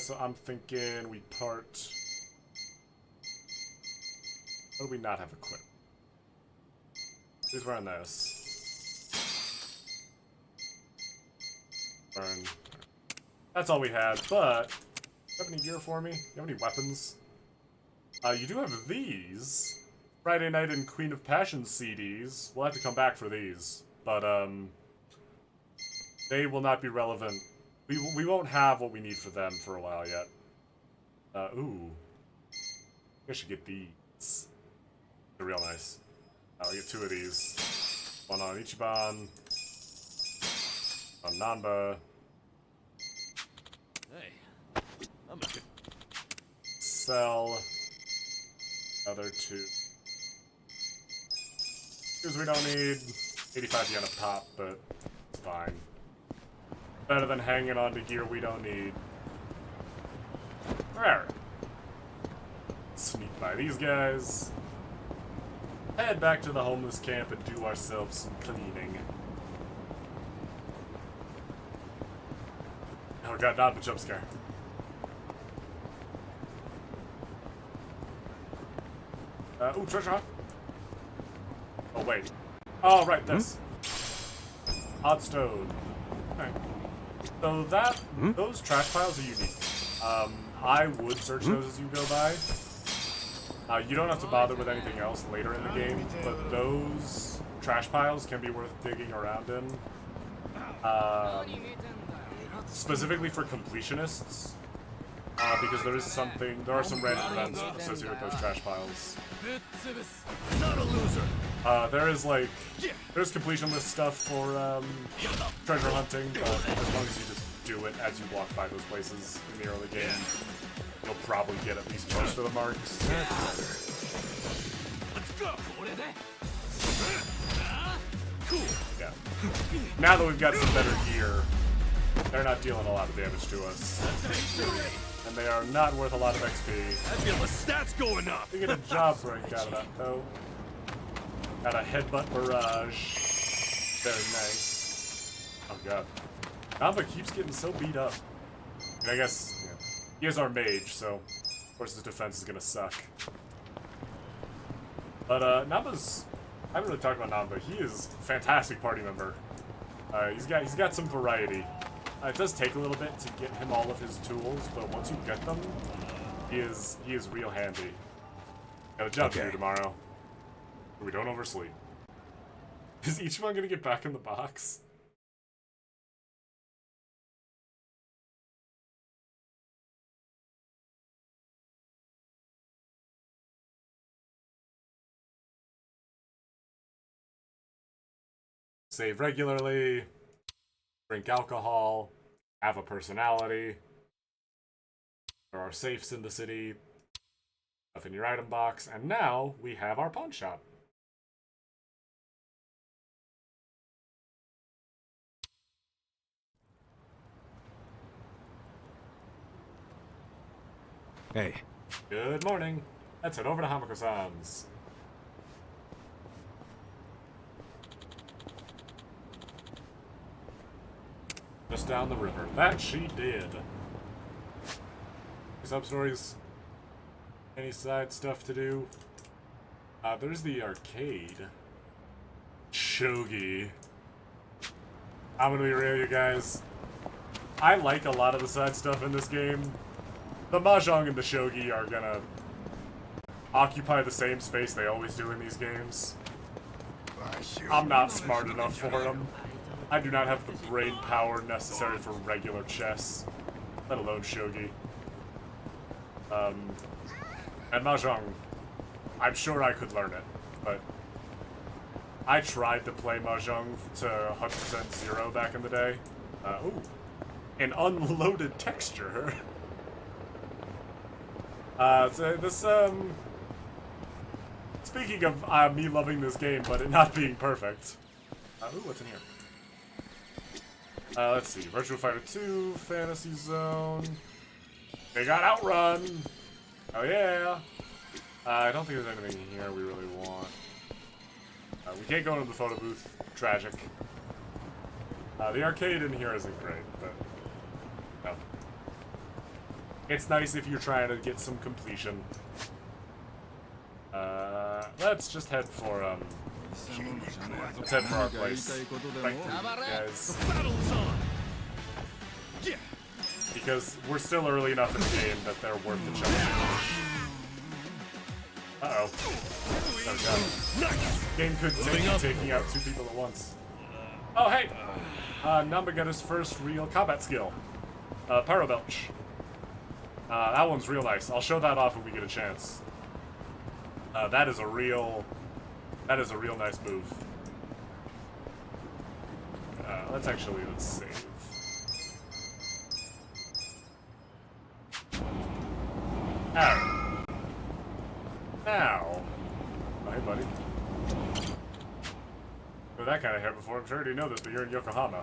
So I'm thinking we part. What do we not have equipped? Who's wearing this? Burn. That's all we had, but do you have any gear for me? Do you have any weapons? You do have these. Friday Night and Queen of Passion CDs. We'll have to come back for these. But, they will not be relevant. We won't have what we need for them for a while yet. Ooh. I should get these. They're real nice. I'll get 2 of these. One on Ichiban. On Nanba. Hey, I'm a good... Sell. Other 2. Because we don't need 85 yen a pop, but it's fine. Better than hanging on to gear we don't need. Alright. Sneak by these guys. Head back to the homeless camp and do ourselves some cleaning. Oh god, not the jump scare. Ooh, treasure hunt. Oh, wait. Oh, right, this. Odd stone. Okay. So those trash piles are unique. I would search those as you go by. You don't have to bother with anything else later in the game, but those trash piles can be worth digging around in. Specifically for completionists, because there are some random events associated with those trash piles. Not a loser. There is like, there's completion list stuff for treasure hunting, but as long as you just do it as you walk by those places in the early game, you'll probably get at least most of the marks. Let's go. Yeah. Now that we've got some better gear, they're not dealing a lot of damage to us. And they are not worth a lot of XP. I feel the stats going up. You get a job break out of that, though. Got a headbutt barrage. Very nice. Oh god. Namba keeps getting so beat up. And I guess, yeah, he is our mage, so of course his defense is gonna suck. But Namba's, I haven't really talked about Namba. He is a fantastic party member. He's got some variety. It does take a little bit to get him all of his tools, but once you get them, he is real handy. Got a job to do tomorrow. We don't oversleep. Is each one gonna get back in the box? Save regularly, drink alcohol, have a personality. There are safes in the city, stuff in your item box, and now we have our pawn shop. Hey. Good morning. Let's head over to Hamako-san's. Just down the river. That she did. Sub-stories. Any side stuff to do? There's the arcade. Shogi. I'm gonna be real, you guys. I like a lot of the side stuff in this game. The Mahjong and the Shogi are gonna occupy the same space they always do in these games. I'm not smart enough for them. I do not have the brain power necessary for regular chess, let alone Shogi. And Mahjong, I'm sure I could learn it, but I tried to play Mahjong to 100% zero back in the day. Ooh, an unloaded texture. So this, speaking of me loving this game, but it not being perfect. Ooh, what's in here? Let's see. Virtua Fighter 2, Fantasy Zone. They got Outrun. Oh yeah. I don't think there's anything in here we really want. We can't go into the photo booth. Tragic. The arcade in here isn't great, but no. It's nice if you're trying to get some completion. Let's just head for let's head for our place. Right through, guys. Yeah. Because we're still early enough in the game that they're worth the challenge. Uh-oh. Oh god. Game could take you taking out 2 people at once. Oh hey! Namba got his first real combat skill. Pyro Belch. That one's real nice. I'll show that off when we get a chance. That is a real nice move. Let's save. Ow. Ow. Oh, hey, buddy. With that kind of hair before, I'm sure you know this, but you're in Yokohama.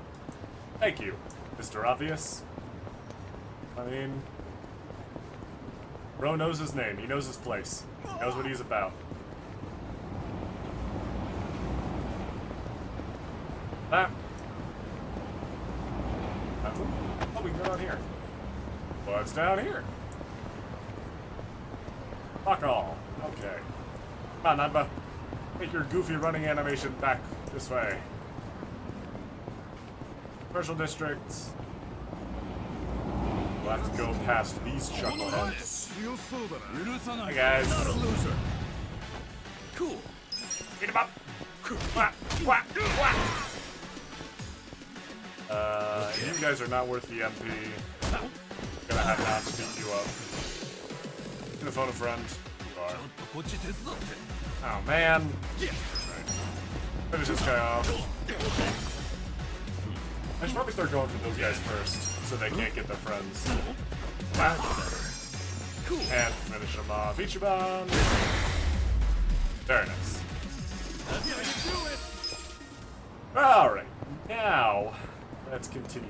Thank you, Mr. Obvious. I mean, bro knows his name. He knows his place. He knows what he's about. Ah. Oh, we can go down here. What's down here? Fuck all. Okay. Come on, Namba. Take your goofy running animation back this way. Commercial districts. We'll have to go past these chuckleheads. Hi guys. Not a loser. Cool. Beat him up. Quack, quack, quack. You guys are not worth the MP. Gonna have to beat you up. Gonna phone a friend. You are. Oh man. Finish this guy off. I should probably start going for those guys first, so they can't get their friends. Wow. And finish them off. Ichiban! Very nice. Alright, now let's continue.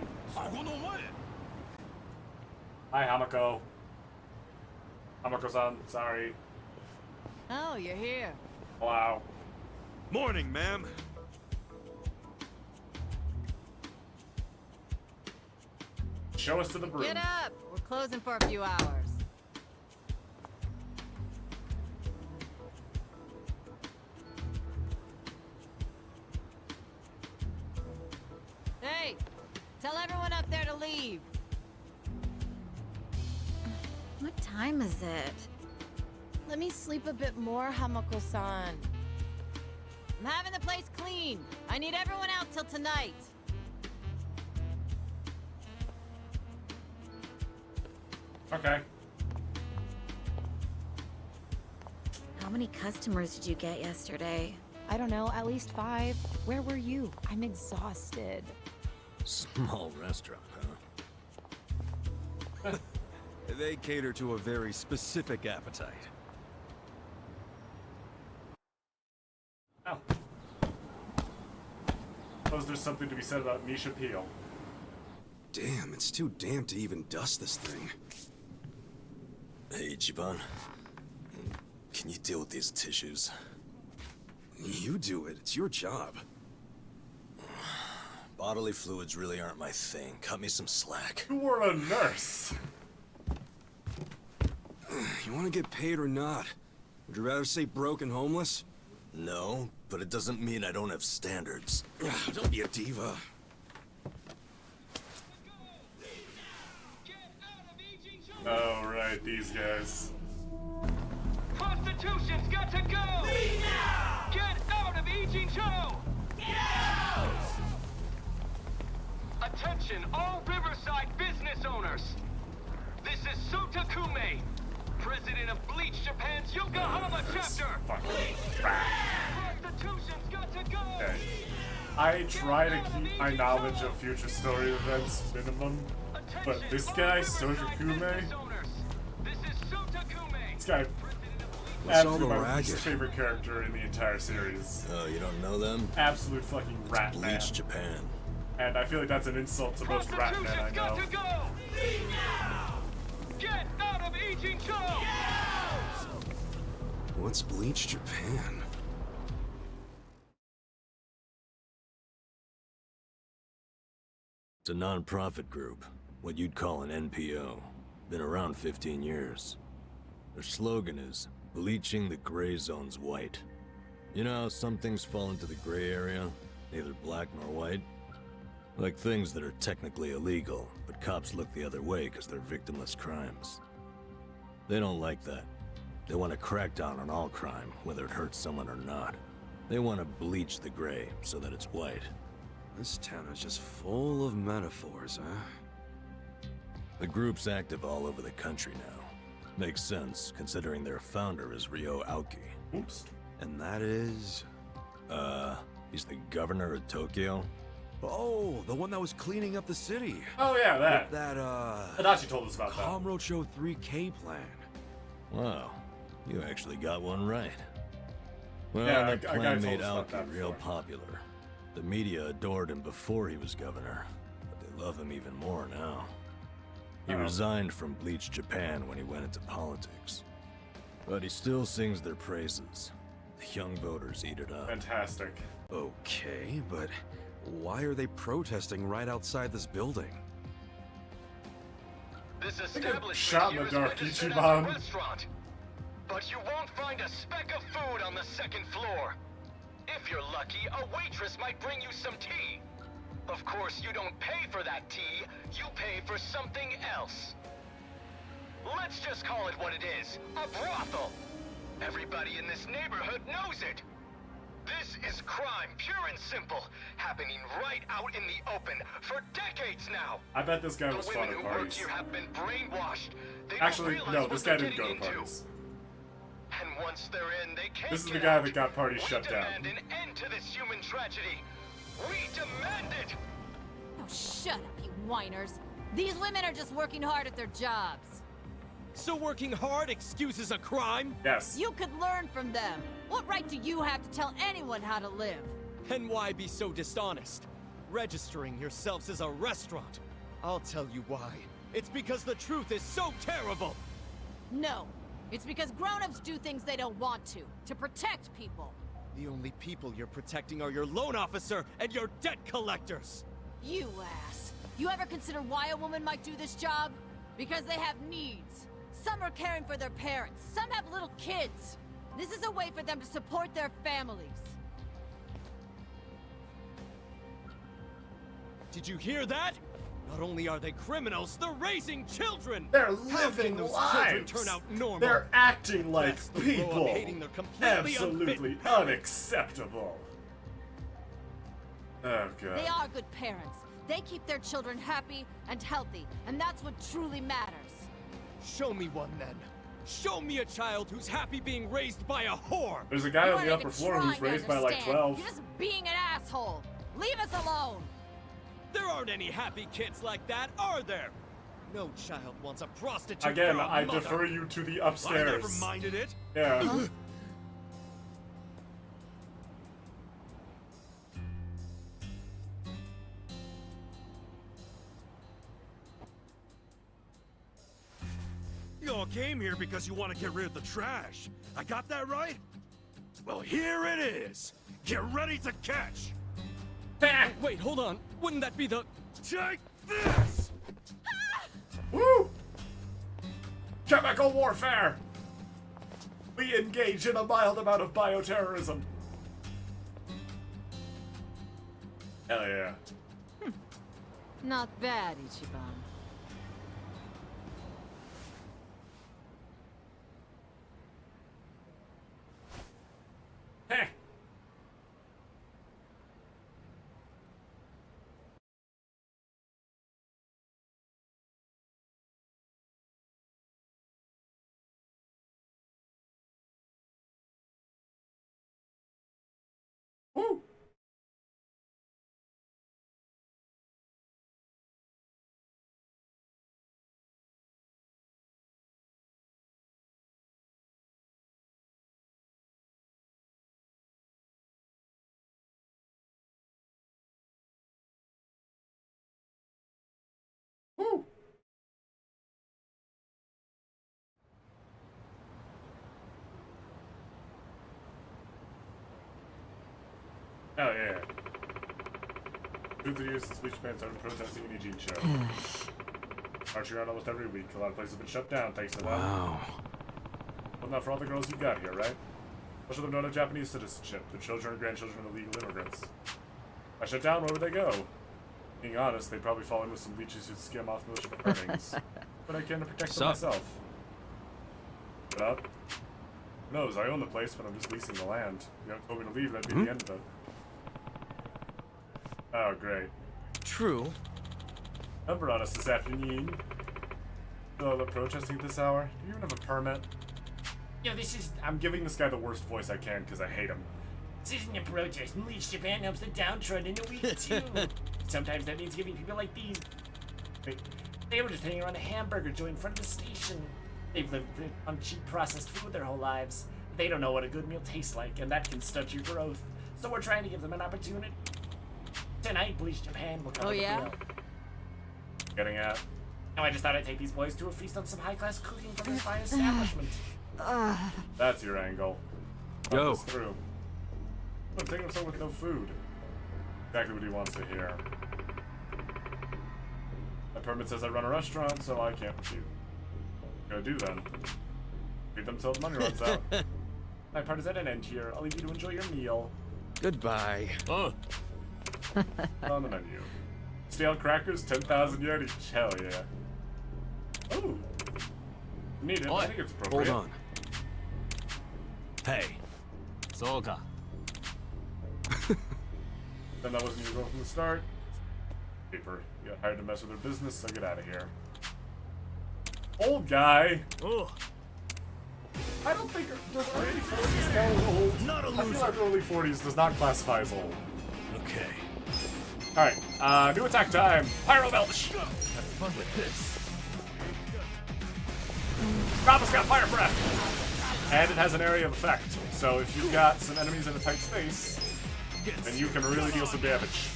Hi, Hamako. Hamako-san, sorry. Oh, you're here. Wow. Morning, ma'am. Show us to the broom. Get up! We're closing for a few hours. Hey! Tell everyone up there to leave. What time is it? Let me sleep a bit more, Hamako-san. I'm having the place clean. I need everyone out till tonight. Okay. How many customers did you get yesterday? I don't know, at least 5. Where were you? I'm exhausted. Small restaurant, huh? They cater to a very specific appetite. Oh. Suppose there's something to be said about niche appeal. Damn, it's too damp to even dust this thing. Hey, Ichiban. Can you deal with these tissues? You do it. It's your job. Bodily fluids really aren't my thing. Cut me some slack. You were a nurse. You want to get paid or not? Would you rather say broke and homeless? No, but it doesn't mean I don't have standards. Don't be a diva. Oh, right, these guys. Prostitution's got to go! Leave now! Get out of Ijincho! Get out! Attention, all Riverside business owners! This is Sutakume, president of Bleach Japan's Yokohama chapter! Prostitution's got to go! Okay. I try to keep my knowledge of future story events minimum, but this guy, Sotakume, this guy, absolutely my least favorite character in the entire series. Oh, you don't know them? Absolute fucking rat man. Bleach Japan. And I feel like that's an insult to most rat men I know. Got to go! Leave now! Get out of Ijincho! What's Bleach Japan? It's a non-profit group, what you'd call an NPO. Been around 15 years. Their slogan is, bleaching the gray zones white. You know how some things fall into the gray area, neither black nor white? Like things that are technically illegal, but cops look the other way because they're victimless crimes. They don't like that. They want to crack down on all crime, whether it hurts someone or not. They want to bleach the gray so that it's white. This town is just full of metaphors, huh? The group's active all over the country now. Makes sense, considering their founder is Ryo Aoki. Oops. And that is... He's the governor of Tokyo. Oh, the one that was cleaning up the city. Oh yeah, that. That, Adachi told us about that. Kamurocho 3K plan. Wow, you actually got one right. Well, Yeah, that I plan told made us about Aoki that real before. popular. The media adored him before he was governor, but they love him even more now. He resigned from Bleach Japan when he went into politics. But he still sings their praises. The young voters eat it up. Fantastic. Okay, but why are they protesting right outside this building? This Shot establishment in here the is dark, registered as a Ichiban. restaurant. But you won't find a speck of food on the second floor. If you're lucky, a waitress might bring you some tea. Of course, you don't pay for that tea, you pay for something else. Let's just call it what it is, a brothel. Everybody in this neighborhood knows it. This is crime, pure and simple, happening right out in the open for decades now. I bet this guy The was fun women at who work parties. here have been brainwashed. They Actually, don't no, realize this what guy they're didn't go to getting into. parties. And once they're in, they can't This is the get guy out. that got parties shut down. We demand an end to this human tragedy. We demand it! Oh, shut up, you whiners. These women are just working hard at their jobs. So working hard excuses a crime? Yes. You could learn from them. What right do you have to tell anyone how to live? And why be so dishonest? Registering yourselves as a restaurant. I'll tell you why. It's because the truth is so terrible! No. It's because grown-ups do things they don't want to protect people. The only people you're protecting are your loan officer and your debt collectors! You ass. You ever consider why a woman might do this job? Because they have needs. Some are caring for their parents. Some have little kids. This is a way for them to support their families. Did you hear that? Not only are they criminals, they're raising children! They're How living can those lives! children turn out normal? They're acting like That's the blow people! I'm hating. They're completely Absolutely unfit parents. unacceptable! Oh, God. They are good parents. They keep their children happy and healthy, and that's what truly matters. Show me one, then. Show me a child who's happy being raised by a whore! There's a guy You on aren't the upper even floor who's trying to raised by like understand. 12. You're just being an asshole. Leave us alone. There aren't any happy kids like that, are there? No child wants a prostitute Again, for a I mother. defer you to the upstairs. I never minded it. Yeah. You all came here because you want to get rid of the trash. I got that right? Well, here it is. Get ready to catch. Wait, hold on. Wouldn't that be the... Take this! Woo! Chemical warfare! We engage in a mild amount of bioterrorism. Hell yeah. Not bad, Ichiban. Heh. Woo! Woo! Oh yeah. Who the years since Bleach Band started protesting in Eugene show? Marching around almost every week. A lot of places have been shut down thanks to that. Wow. Well, not for all the girls you got here, right? Most of them don't have Japanese citizenship. Their children or grandchildren are legal immigrants. If I shut down, where would they go? Being honest, they'd probably fall in with some leeches who'd skim off most of their earnings. But I can to protect them myself. What up? Who knows? I own the place, but I'm just leasing the land. You haven't told me to leave, that'd be the end of it. Oh, great. True. Number on us this afternoon. Oh, the protesting at this hour? Do you even have a permit? Yeah, this is... I'm giving this guy the worst voice I can because I hate him. This isn't a protest. Bleach Japan helps the downtrodden in a week, too. Sometimes that means giving people like these... They were just hanging around a hamburger joint in front of the station. They've lived on cheap processed food their whole lives. They don't know what a good meal tastes like, and that can stunt your growth. So we're trying to give them an opportunity. Tonight, Bleach Japan will come with a meal. Getting at? No, I just thought I'd take these boys to a feast on some high-class cooking from this fine establishment. That's your angle. Go. This through. I'm taking someone with no food. Exactly what he wants to hear. My permit says I run a restaurant, so I can't refuse. What do I do then? Feed them till the money runs out. My part is at an end here. I'll leave you to enjoy your meal. Goodbye. Oh. On the menu. Stale crackers, 10,000 yen each. Hell yeah. Ooh. Need it. I think it's appropriate. Hold on. Hey. Soka. Then that wasn't your goal from the start. Paper. You got hired to mess with their business, so get out of here. Old guy. Oh. I don't think does early 40s count as old. Not a I feel loser. like early 40s does not classify as old. Okay. Alright, new attack time. Pyro Belch! Have fun with this. Bravo's got fire breath! And it has an area of effect. So if you've got some enemies in a tight space, then you can really deal some damage.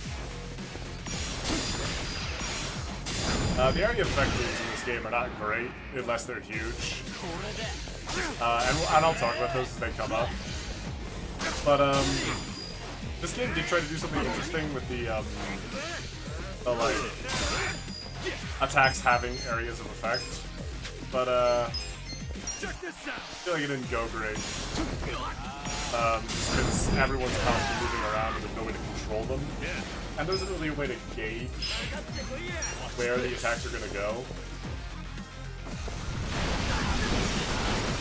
The area of effect moves in this game are not great, unless they're huge. And I'll talk about those as they come up. But, this game did try to do something interesting with the like, attacks having areas of effect. But, I feel like it didn't go great. Just because everyone's constantly moving around and there's no way to control them. And there isn't really a way to gauge where the attacks are going to go.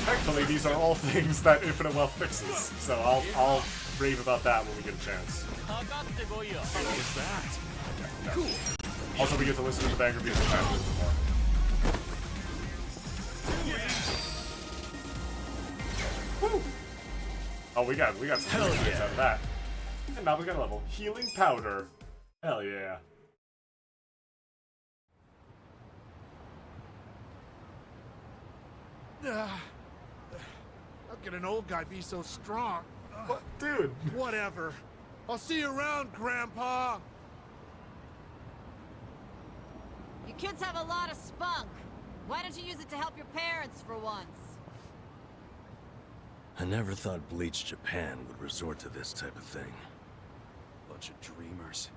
Thankfully, these are all things that Infinite Wealth fixes, so I'll rave about that when we get a chance. What is that? Cool. Also, we get to listen to the banger beats of time a little more. Woo! Oh, we got some good things out of that. And now we got a level. Healing Powder. Hell yeah. How can an old guy be so strong? What? Dude. Whatever. I'll see you around, Grandpa. You kids have a lot of spunk. Why don't you use it to help your parents for once? I never thought Bleach Japan would resort to this type of thing. Bunch of dreamers.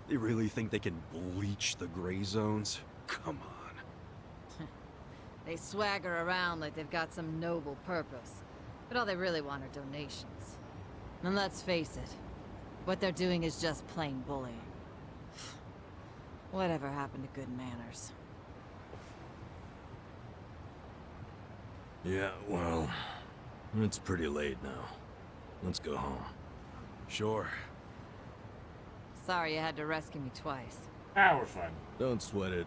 They really think they can bleach the gray zones? Come on. They swagger around like they've got some noble purpose. But all they really want are donations. And let's face it, what they're doing is just plain bullying. Whatever happened to good manners? Yeah, well, it's pretty late now. Let's go home. Sure. Sorry you had to rescue me twice. Ah, we're fine. Don't sweat it.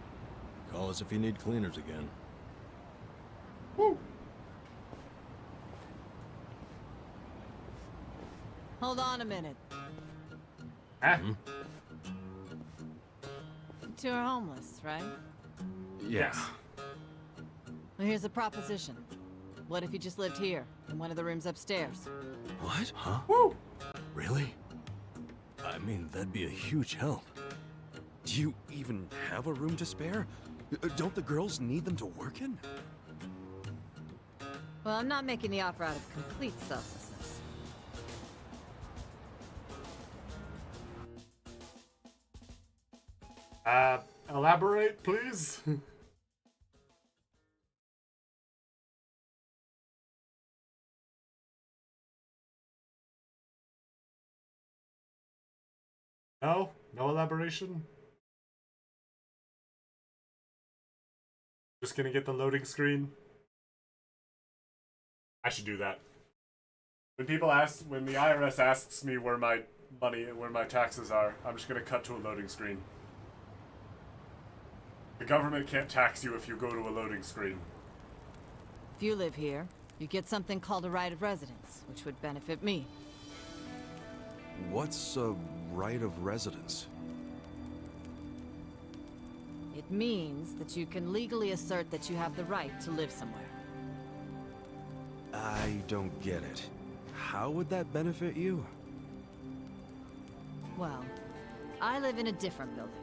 Call us if you need cleaners again. Woo! Hold on a minute. Huh? You two are homeless, right? Yeah. Well, here's a proposition. What if you just lived here, in one of the rooms upstairs? What? Huh? Woo! Really? I mean, that'd be a huge help. Do you even have a room to spare? Don't the girls need them to work in? Well, I'm not making the offer out of complete selflessness. Elaborate, please? No? No elaboration? Just gonna get the loading screen? I should do that. When the IRS asks me where my money and where my taxes are, I'm just gonna cut to a loading screen. The government can't tax you if you go to a loading screen. If you live here, you get something called a right of residence, which would benefit me. What's a right of residence? It means that you can legally assert that you have the right to live somewhere. I don't get it. How would that benefit you? Well, I live in a different building.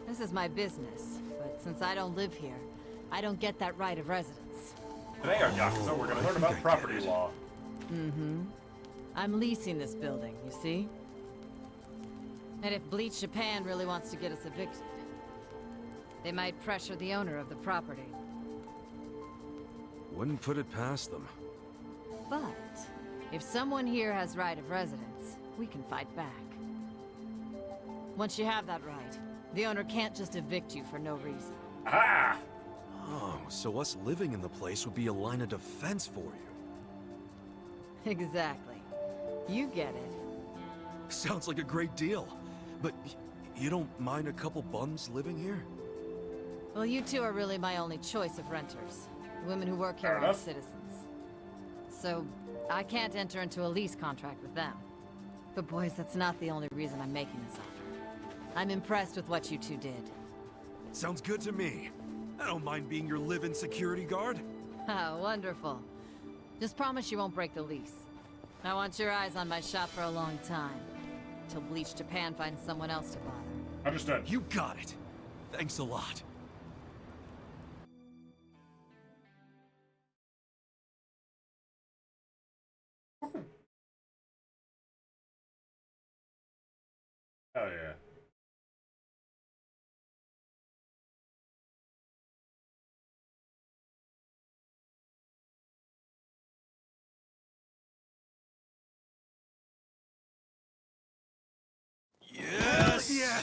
This is my business, but since I don't live here, I don't get that right of residence. Today on Yakuza, we're gonna learn about property law. Mm-hmm. I'm leasing this building, you see? And if Bleach Japan really wants to get us evicted, they might pressure the owner of the property. Wouldn't put it past them. But if someone here has right of residence, we can fight back. Once you have that right, the owner can't just evict you for no reason. Ah! Oh, so us living in the place would be a line of defense for you. Exactly. You get it. Sounds like a great deal. But you don't mind a couple bums living here? Well, you two are really my only choice of renters. The women who work here Fair are enough. citizens. So, I can't enter into a lease contract with them. But boys, that's not the only reason I'm making this offer. I'm impressed with what you two did. Sounds good to me. I don't mind being your live-in security guard. Oh, wonderful. Just promise you won't break the lease. I want your eyes on my shop for a long time. Till Bleach Japan finds someone else to bother. Understood. You got it. Thanks a lot. Oh yeah. Yes! Yeah!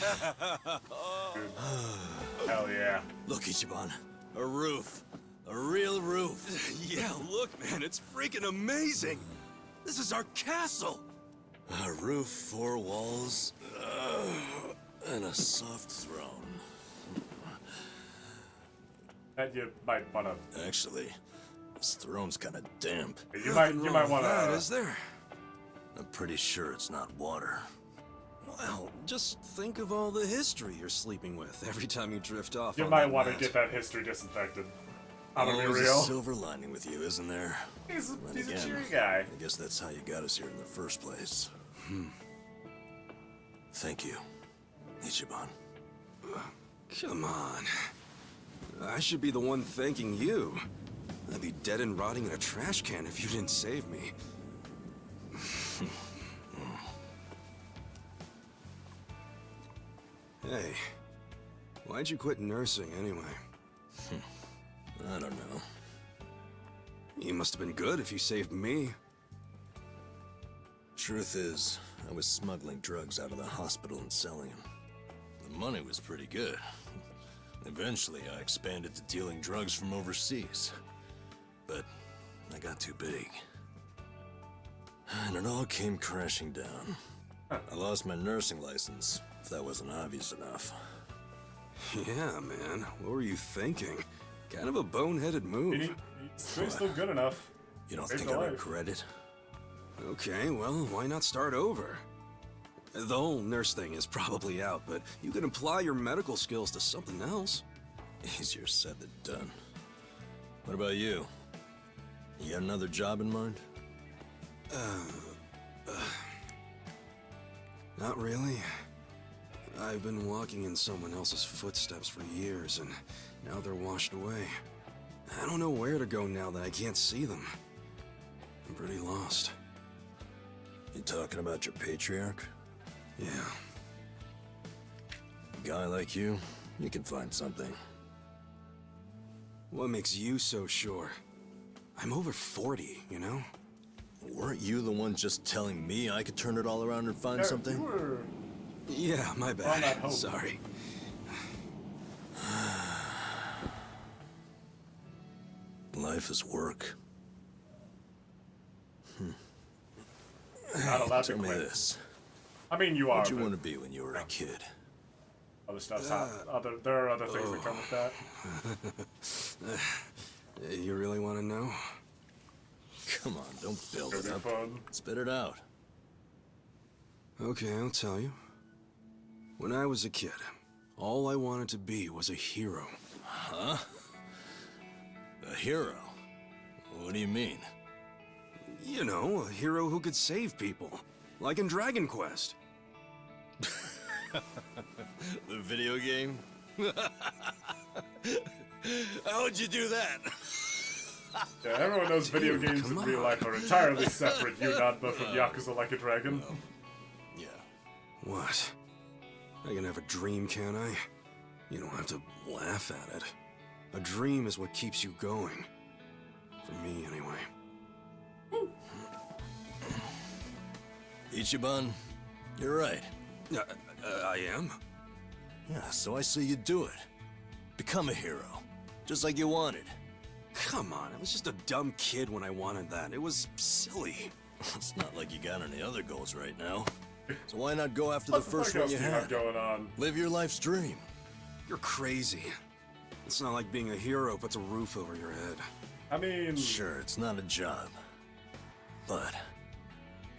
Hell yeah. Look, Ichiban. A roof. A real roof. Yeah, look, man, it's freaking amazing! This is our castle! A roof, 4 walls, and a soft throne. And you might wanna. Actually, this throne's kind of damp. You might wanna. That, is there? I'm pretty sure it's not water. Well, just think of all the history you're sleeping with every time you drift off. You on might that want to mat. get that history disinfected. I'm gonna be Always real. a silver lining with you, isn't there? He's a Then again, cheery guy. I guess that's how you got us here in the first place. Thank you, Ichiban. Come on. I should be the one thanking you. I'd be dead and rotting in a trash can if you didn't save me. Hey, why'd you quit nursing anyway? I don't know. You must have been good if you saved me. Truth is, I was smuggling drugs out of the hospital and selling them. The money was pretty good. Eventually, I expanded to dealing drugs from overseas. But I got too big. And it all came crashing down. I lost my nursing license, if that wasn't obvious enough. Yeah, man. What were you thinking? Kind of a boneheaded move. He's still good enough. You don't Saved think a I life. regret it? Okay, well, why not start over? The whole nurse thing is probably out, but you can apply your medical skills to something else. Easier said than done. What about you? You got another job in mind? Not really. I've been walking in someone else's footsteps for years, and now they're washed away. I don't know where to go now that I can't see them. I'm pretty lost. You talking about your patriarch? Yeah. A guy like you can find something. What makes you so sure? I'm over 40, you know? Weren't you the one just telling me I could turn it all around and find Yeah, something? you were Yeah, my on bad. that hope. Sorry. Life is work. Not allowed to Tell me quit. this. I mean, you are. What'd you but want to be when you were a kid? Other stuff's there are other things that come with that. You really want to know? Come on, don't build It'll it be up. fun. Spit it out. Okay, I'll tell you. When I was a kid, all I wanted to be was a hero. Huh? A hero? What do you mean? You know, a hero who could save people. Like in Dragon Quest. The video game? How'd you do that? Yeah, everyone knows video games in real life are entirely separate. You not but from Yakuza Like a Dragon. Yeah. What? I can have a dream, can I? You don't have to laugh at it. A dream is what keeps you going. For me, anyway. Ichiban, you're right. I am? Yeah, so I say you do it. Become a hero. Just like you wanted. Come on, I was just a dumb kid when I wanted that. It was silly. It's not like you got any other goals right now. So why not go after What the first fuck one else you do you have had? going on? Live your life's dream. You're crazy. It's not like being a hero puts a roof over your head. I mean... Sure, it's not a job. But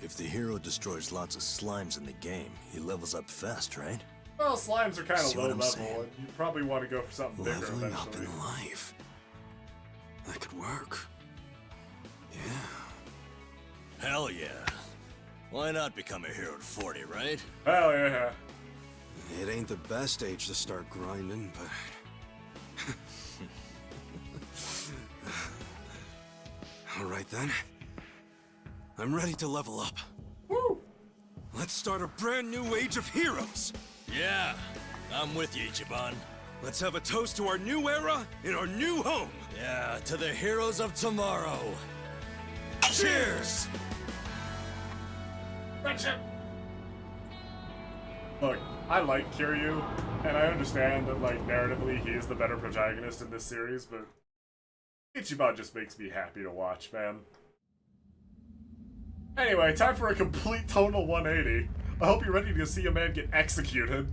if the hero destroys lots of slimes in the game, he levels up fast, right? Well, slimes are kind of See low what I'm level, saying? and you probably want to go for something bigger Leveling up eventually. in life. That could work. Yeah. Hell yeah. Why not become a hero at 40, right? Hell yeah. It ain't the best age to start grinding, but... All right then. I'm ready to level up. Woo! Let's start a brand new age of heroes. Yeah, I'm with you, Ichiban. Let's have a toast to our new era in our new home. Yeah, to the heroes of tomorrow. Cheers! Friendship. Look, I like Kiryu, and I understand that, like, narratively he is the better protagonist in this series, but Ichiban just makes me happy to watch, man. Anyway, time for a complete tonal 180. I hope you're ready to see a man get executed.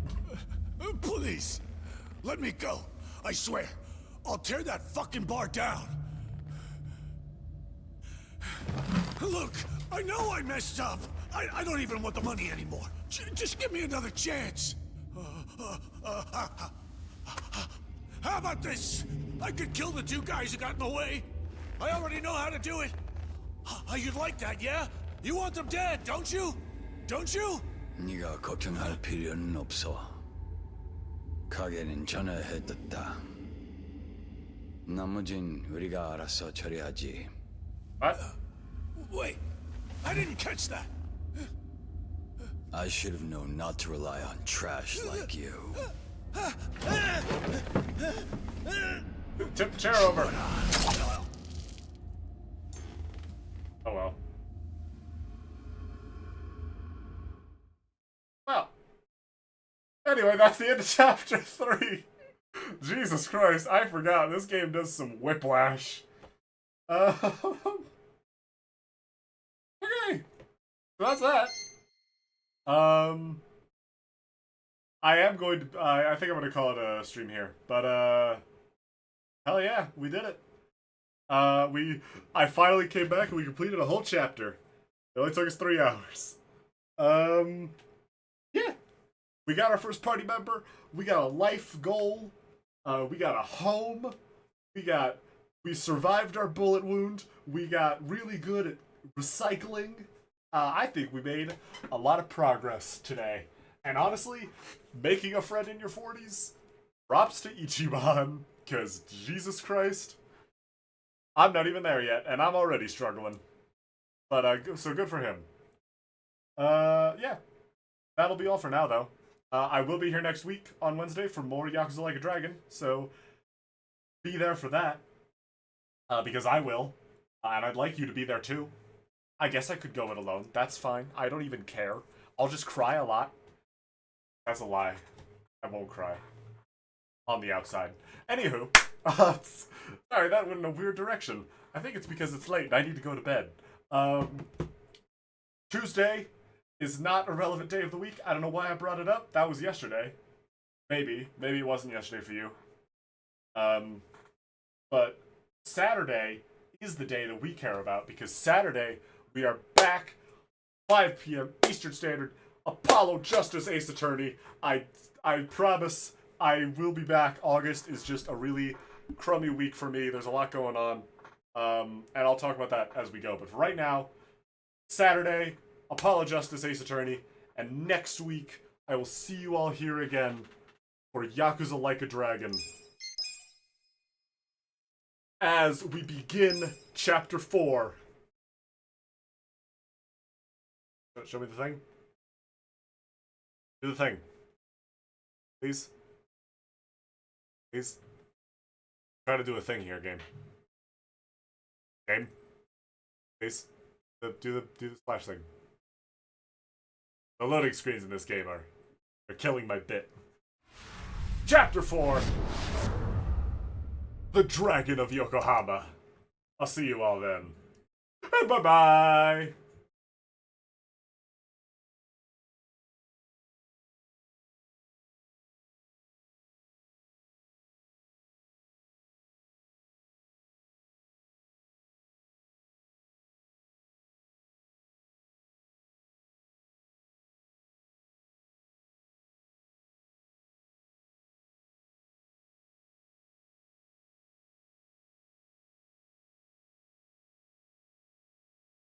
Please, let me go. I swear, I'll tear that fucking bar down. Look, I know I messed up. I don't even want the money anymore. Just give me another chance. How about this? I could kill the two guys who got in the way. I already know how to do it. You'd like that, yeah? You want them dead, don't you? Don't you? 네가 걱정할 필요는 없어. 가게는 전화해뒀다. 나머진 우리가 알아서 처리하지. What? Wait, I didn't catch that. I should have known not to rely on trash like you. Tip the chair over. Oh well. Well. Anyway, that's the end of chapter 3. Jesus Christ, I forgot. This game does some whiplash. Okay. So that's that. I am going to, I think I'm going to call it a stream here. But, hell yeah, we did it. I finally came back and we completed a whole chapter. It only took us 3 hours. Yeah. We got our first party member. We got a life goal. We got a home. We survived our bullet wound. We got really good at recycling. I think we made a lot of progress today. And honestly, making a friend in your 40s, props to Ichiban, because Jesus Christ, I'm not even there yet, and I'm already struggling. But, so good for him. Yeah. That'll be all for now, though. I will be here next week on Wednesday for more Yakuza Like a Dragon, so be there for that. Because I will. And I'd like you to be there too. I guess I could go it alone. That's fine. I don't even care. I'll just cry a lot. That's a lie. I won't cry. On the outside. Anywho. Sorry, that went in a weird direction. I think it's because it's late and I need to go to bed. Tuesday is not a relevant day of the week. I don't know why I brought it up. That was yesterday. Maybe. Maybe it wasn't yesterday for you. But Saturday is the day that we care about because Saturday we are back 5 p.m. Eastern Standard. Apollo Justice Ace Attorney. I promise I will be back. August is just a really crummy week for me. There's a lot going on. And I'll talk about that as we go. But for right now, Saturday, Apollo Justice Ace Attorney. And next week, I will see you all here again for Yakuza Like a Dragon. As we begin Chapter 4. Show me the thing. Do the thing. Please. Please. Try to do a thing here, game. Game. Please. Do the splash thing. The loading screens in this game are killing my bit. Chapter 4. The Dragon of Yokohama. I'll see you all then. And bye-bye.